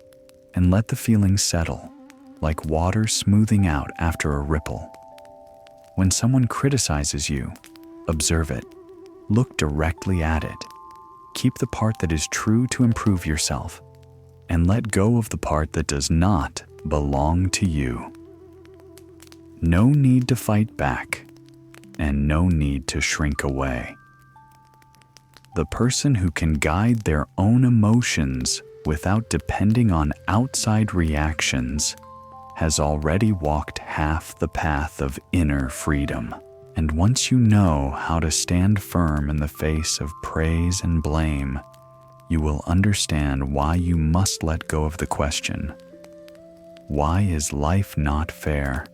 and let the feeling settle, like water smoothing out after a ripple. When someone criticizes you, observe it, look directly at it, keep the part that is true to improve yourself, and let go of the part that does not belong to you. No need to fight back, and no need to shrink away. The person who can guide their own emotions without depending on outside reactions has already walked half the path of inner freedom. And once you know how to stand firm in the face of praise and blame, you will understand why you must let go of the question, why is life not fair?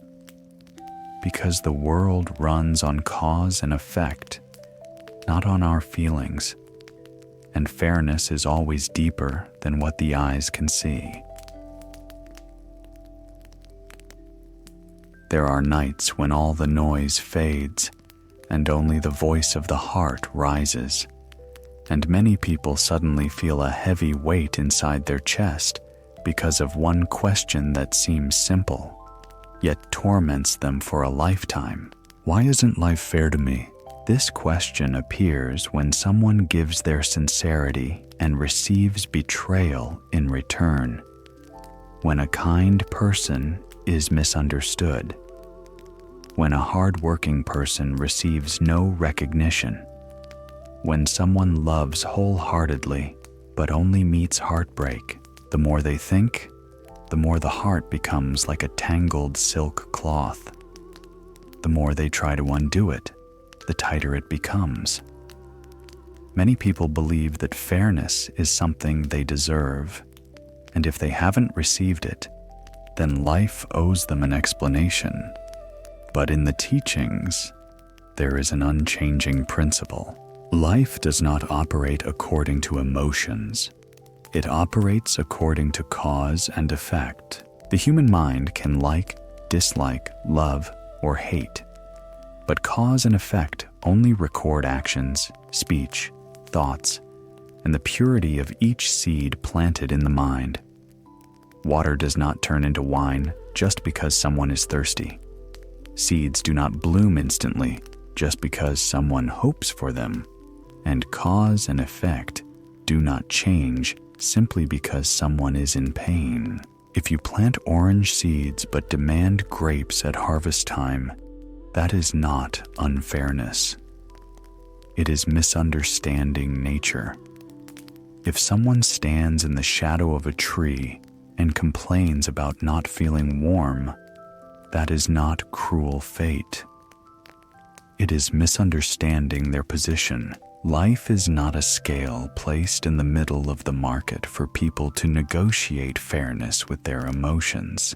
Because the world runs on cause and effect, not on our feelings, and fairness is always deeper than what the eyes can see. There are nights when all the noise fades and only the voice of the heart rises, and many people suddenly feel a heavy weight inside their chest because of one question that seems simple, yet torments them for a lifetime. Why isn't life fair to me? This question appears when someone gives their sincerity and receives betrayal in return. When a kind person is misunderstood. When a hard-working person receives no recognition. When someone loves wholeheartedly but only meets heartbreak. The more they think, the more the heart becomes like a tangled silk cloth. The more they try to undo it, the tighter it becomes. Many people believe that fairness is something they deserve, and if they haven't received it, then life owes them an explanation. But in the teachings, there is an unchanging principle. Life does not operate according to emotions. It operates according to cause and effect. The human mind can like, dislike, love, or hate. But cause and effect only record actions, speech, thoughts, and the purity of each seed planted in the mind. Water does not turn into wine just because someone is thirsty. Seeds do not bloom instantly just because someone hopes for them. And cause and effect do not change simply because someone is in pain. If you plant orange seeds but demand grapes at harvest time, that is not unfairness. It is misunderstanding nature. If someone stands in the shadow of a tree and complains about not feeling warm, that is not cruel fate. It is misunderstanding their position. Life is not a scale placed in the middle of the market for people to negotiate fairness with their emotions.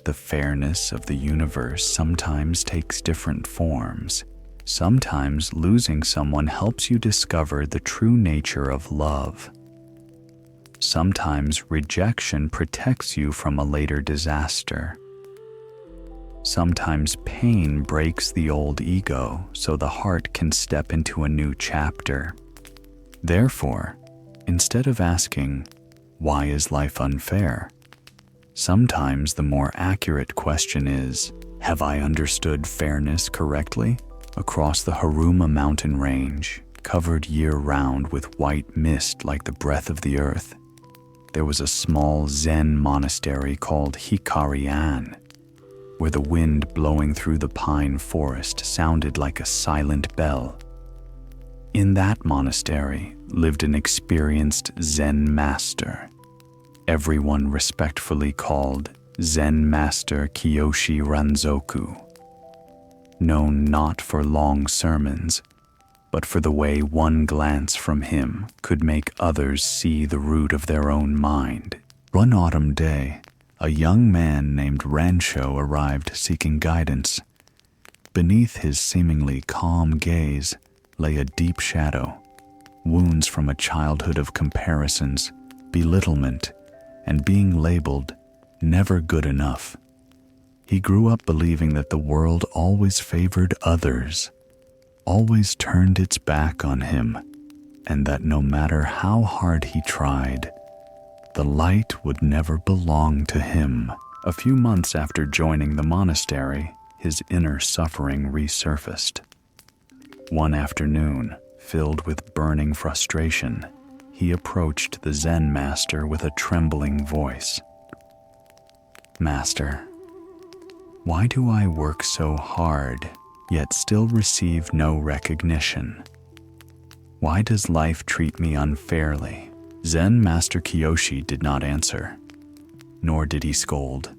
The fairness of the universe sometimes takes different forms. Sometimes losing someone helps you discover the true nature of love. Sometimes rejection protects you from a later disaster. Sometimes pain breaks the old ego so the heart can step into a new chapter. Therefore, instead of asking, "Why is life unfair?" sometimes the more accurate question is, "Have I understood fairness correctly?" Across the Haruma mountain range, covered year-round with white mist like the breath of the earth, there was a small Zen monastery called Hikari-an, where the wind blowing through the pine forest sounded like a silent bell. In that monastery lived an experienced Zen master, everyone respectfully called Zen Master Kiyoshi Ranzoku, known not for long sermons, but for the way one glance from him could make others see the root of their own mind. One autumn day, a young man named Rancho arrived seeking guidance. Beneath his seemingly calm gaze lay a deep shadow, wounds from a childhood of comparisons, belittlement, and being labeled never good enough. He grew up believing that the world always favored others, always turned its back on him, and that no matter how hard he tried, the light would never belong to him. A few months after joining the monastery, his inner suffering resurfaced. One afternoon, filled with burning frustration, he approached the Zen master with a trembling voice. "Master, why do I work so hard, yet still receive no recognition? Why does life treat me unfairly?" Zen Master Kiyoshi did not answer, nor did he scold.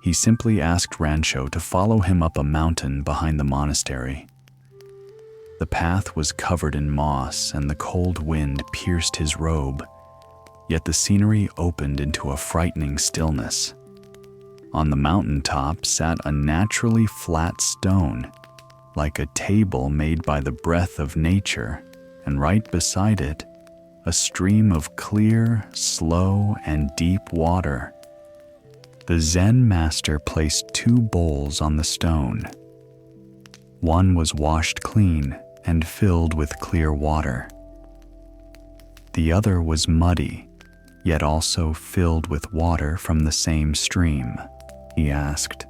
He simply asked Rancho to follow him up a mountain behind the monastery. The path was covered in moss and the cold wind pierced his robe, yet the scenery opened into a frightening stillness. On the mountaintop sat a naturally flat stone, like a table made by the breath of nature, and right beside it, a stream of clear, slow, and deep water. The Zen master placed 2 bowls on the stone. One was washed clean and filled with clear water. The other was muddy, yet also filled with water from the same stream. He asked,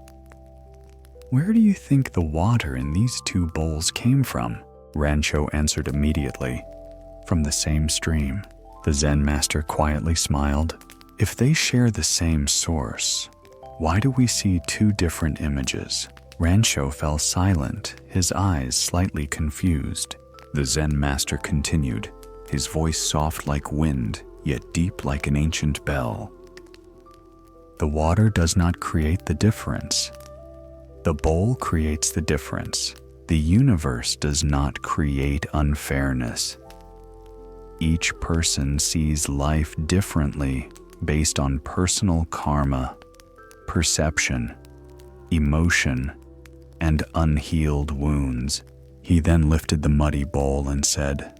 "Where do you think the water in these 2 bowls came from?" Rancho answered immediately, "From the same stream." The Zen master quietly smiled. "If they share the same source, why do we see 2 different images?" Rancho fell silent, his eyes slightly confused. The Zen master continued, his voice soft like wind, yet deep like an ancient bell. "The water does not create the difference. The bowl creates the difference. The universe does not create unfairness. Each person sees life differently based on personal karma, perception, emotion, and unhealed wounds." He then lifted the muddy bowl and said,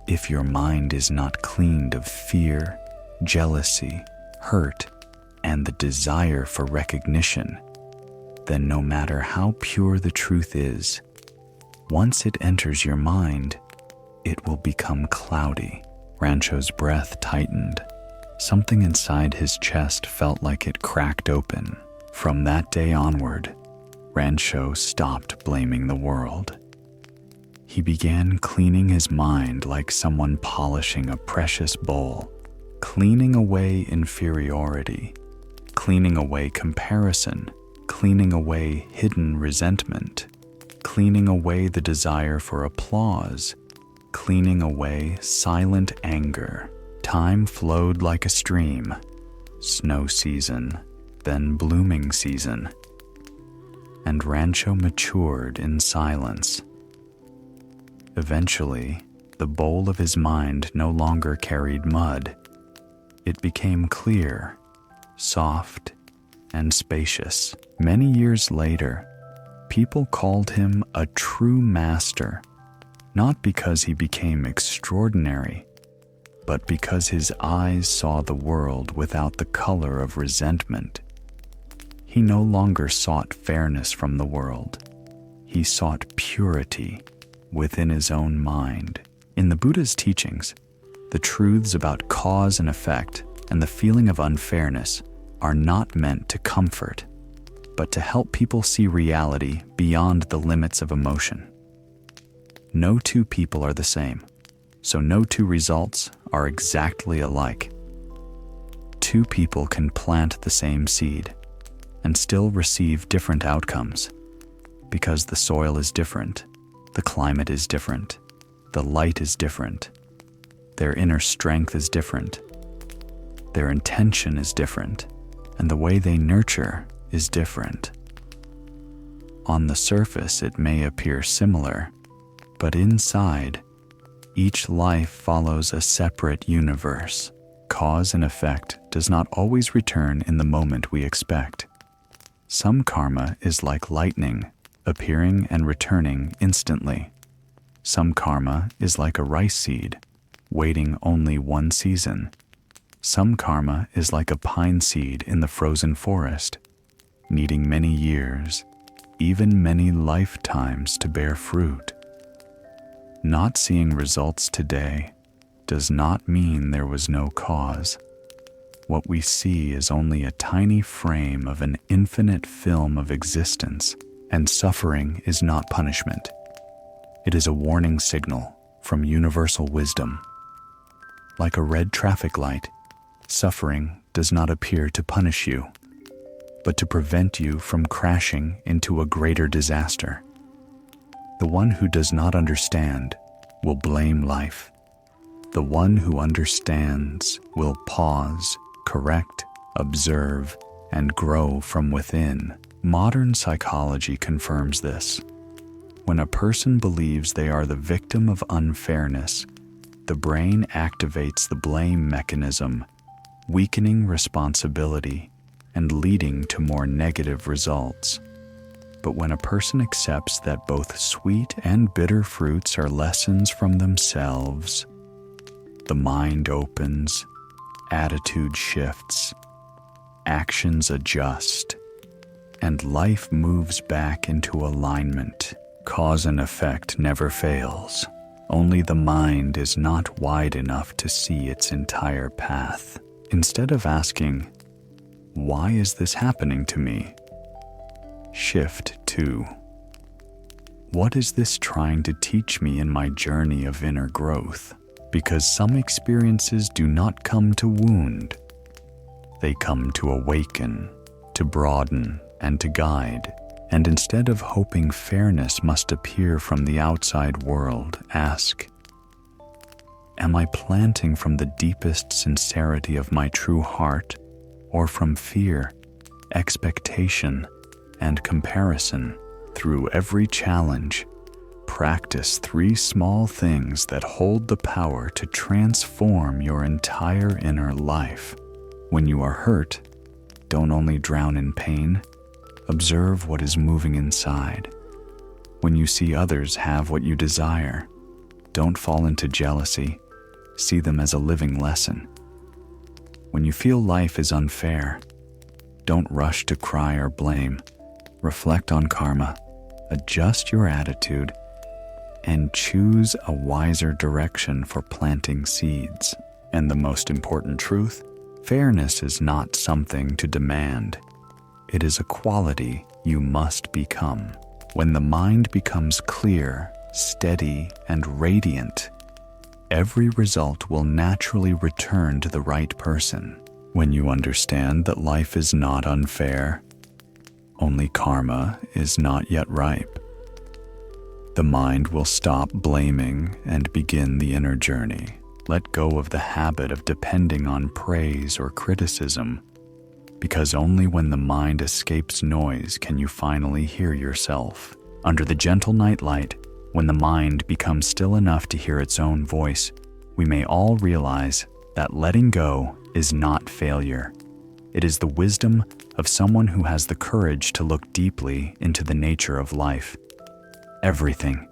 "If your mind is not cleaned of fear, jealousy, hurt, and the desire for recognition, then no matter how pure the truth is, once it enters your mind, it will become cloudy." Rancho's breath tightened. Something inside his chest felt like it cracked open. From that day onward, Rancho stopped blaming the world. He began cleaning his mind like someone polishing a precious bowl, cleaning away inferiority, cleaning away comparison, cleaning away hidden resentment, cleaning away the desire for applause, cleaning away silent anger. Time flowed like a stream, snow season, then blooming season, and Rancho matured in silence. Eventually, the bowl of his mind no longer carried mud. It became clear, soft, and spacious. Many years later, people called him a true master, not because he became extraordinary, but because his eyes saw the world without the color of resentment. He no longer sought fairness from the world. He sought purity within his own mind. In the Buddha's teachings, the truths about cause and effect and the feeling of unfairness are not meant to comfort, but to help people see reality beyond the limits of emotion. No two people are the same, so no two results are exactly alike. Two people can plant the same seed and still receive different outcomes because the soil is different, the climate is different, the light is different, their inner strength is different, their intention is different, and the way they nurture is different. On the surface, it may appear similar, but inside, each life follows a separate universe. Cause and effect does not always return in the moment we expect. Some karma is like lightning, appearing and returning instantly. Some karma is like a rice seed, waiting only one season. Some karma is like a pine seed in the frozen forest, needing many years, even many lifetimes to bear fruit. Not seeing results today does not mean there was no cause. What we see is only a tiny frame of an infinite film of existence, and suffering is not punishment. It is a warning signal from universal wisdom. Like a red traffic light, suffering does not appear to punish you, but to prevent you from crashing into a greater disaster. The one who does not understand will blame life. The one who understands will pause, correct, observe, and grow from within. Modern psychology confirms this. When a person believes they are the victim of unfairness, the brain activates the blame mechanism, weakening responsibility and leading to more negative results. But when a person accepts that both sweet and bitter fruits are lessons from themselves, the mind opens, attitude shifts, actions adjust, and life moves back into alignment. Cause and effect never fails. Only the mind is not wide enough to see its entire path. Instead of asking, "Why is this happening to me?" shift to, "What is this trying to teach me in my journey of inner growth?" Because some experiences do not come to wound. They come to awaken, to broaden, and to guide. And instead of hoping fairness must appear from the outside world, ask, "Am I planting from the deepest sincerity of my true heart, or from fear, expectation, and comparison?" Through every challenge, practice 3 small things that hold the power to transform your entire inner life. When you are hurt, don't only drown in pain, observe what is moving inside. When you see others have what you desire, don't fall into jealousy, see them as a living lesson. When you feel life is unfair, don't rush to cry or blame. Reflect on karma, adjust your attitude, and choose a wiser direction for planting seeds. And the most important truth, fairness is not something to demand. It is a quality you must become. When the mind becomes clear, steady, and radiant, every result will naturally return to the right person. When you understand that life is not unfair, only karma is not yet ripe, the mind will stop blaming and begin the inner journey. Let go of the habit of depending on praise or criticism, because only when the mind escapes noise can you finally hear yourself. Under the gentle nightlight, when the mind becomes still enough to hear its own voice, we may all realize that letting go is not failure. It is the wisdom of someone who has the courage to look deeply into the nature of life. Everything,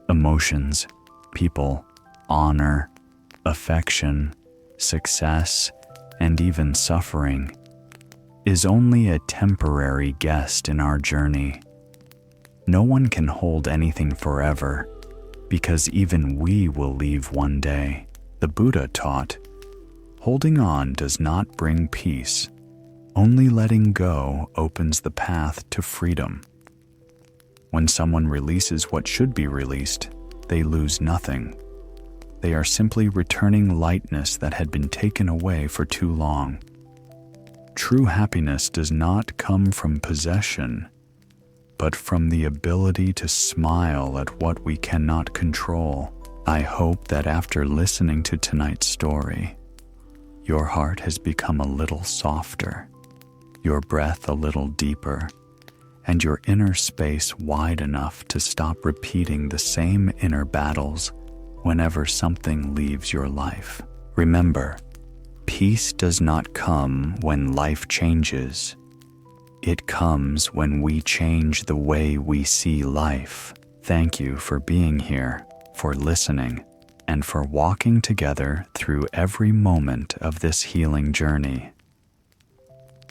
emotions, people, honor, affection, success, and even suffering is only a temporary guest in our journey. No one can hold anything forever, because even we will leave one day. The Buddha taught, holding on does not bring peace. Only letting go opens the path to freedom. When someone releases what should be released, they lose nothing. They are simply returning lightness that had been taken away for too long. True happiness does not come from possession, but from the ability to smile at what we cannot control. I hope that after listening to tonight's story, your heart has become a little softer, your breath a little deeper, and your inner space wide enough to stop repeating the same inner battles whenever something leaves your life. Remember, peace does not come when life changes. It comes when we change the way we see life. Thank you for being here, for listening, and for walking together through every moment of this healing journey.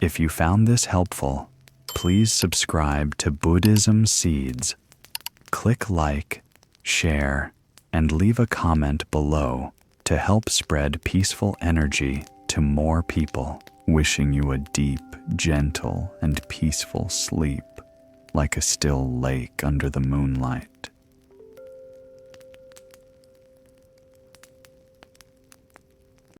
If you found this helpful, please subscribe to Buddhism Seeds. Click like, share, and leave a comment below to help spread peaceful energy to more people. Wishing you a deep, gentle, and peaceful sleep, like a still lake under the moonlight.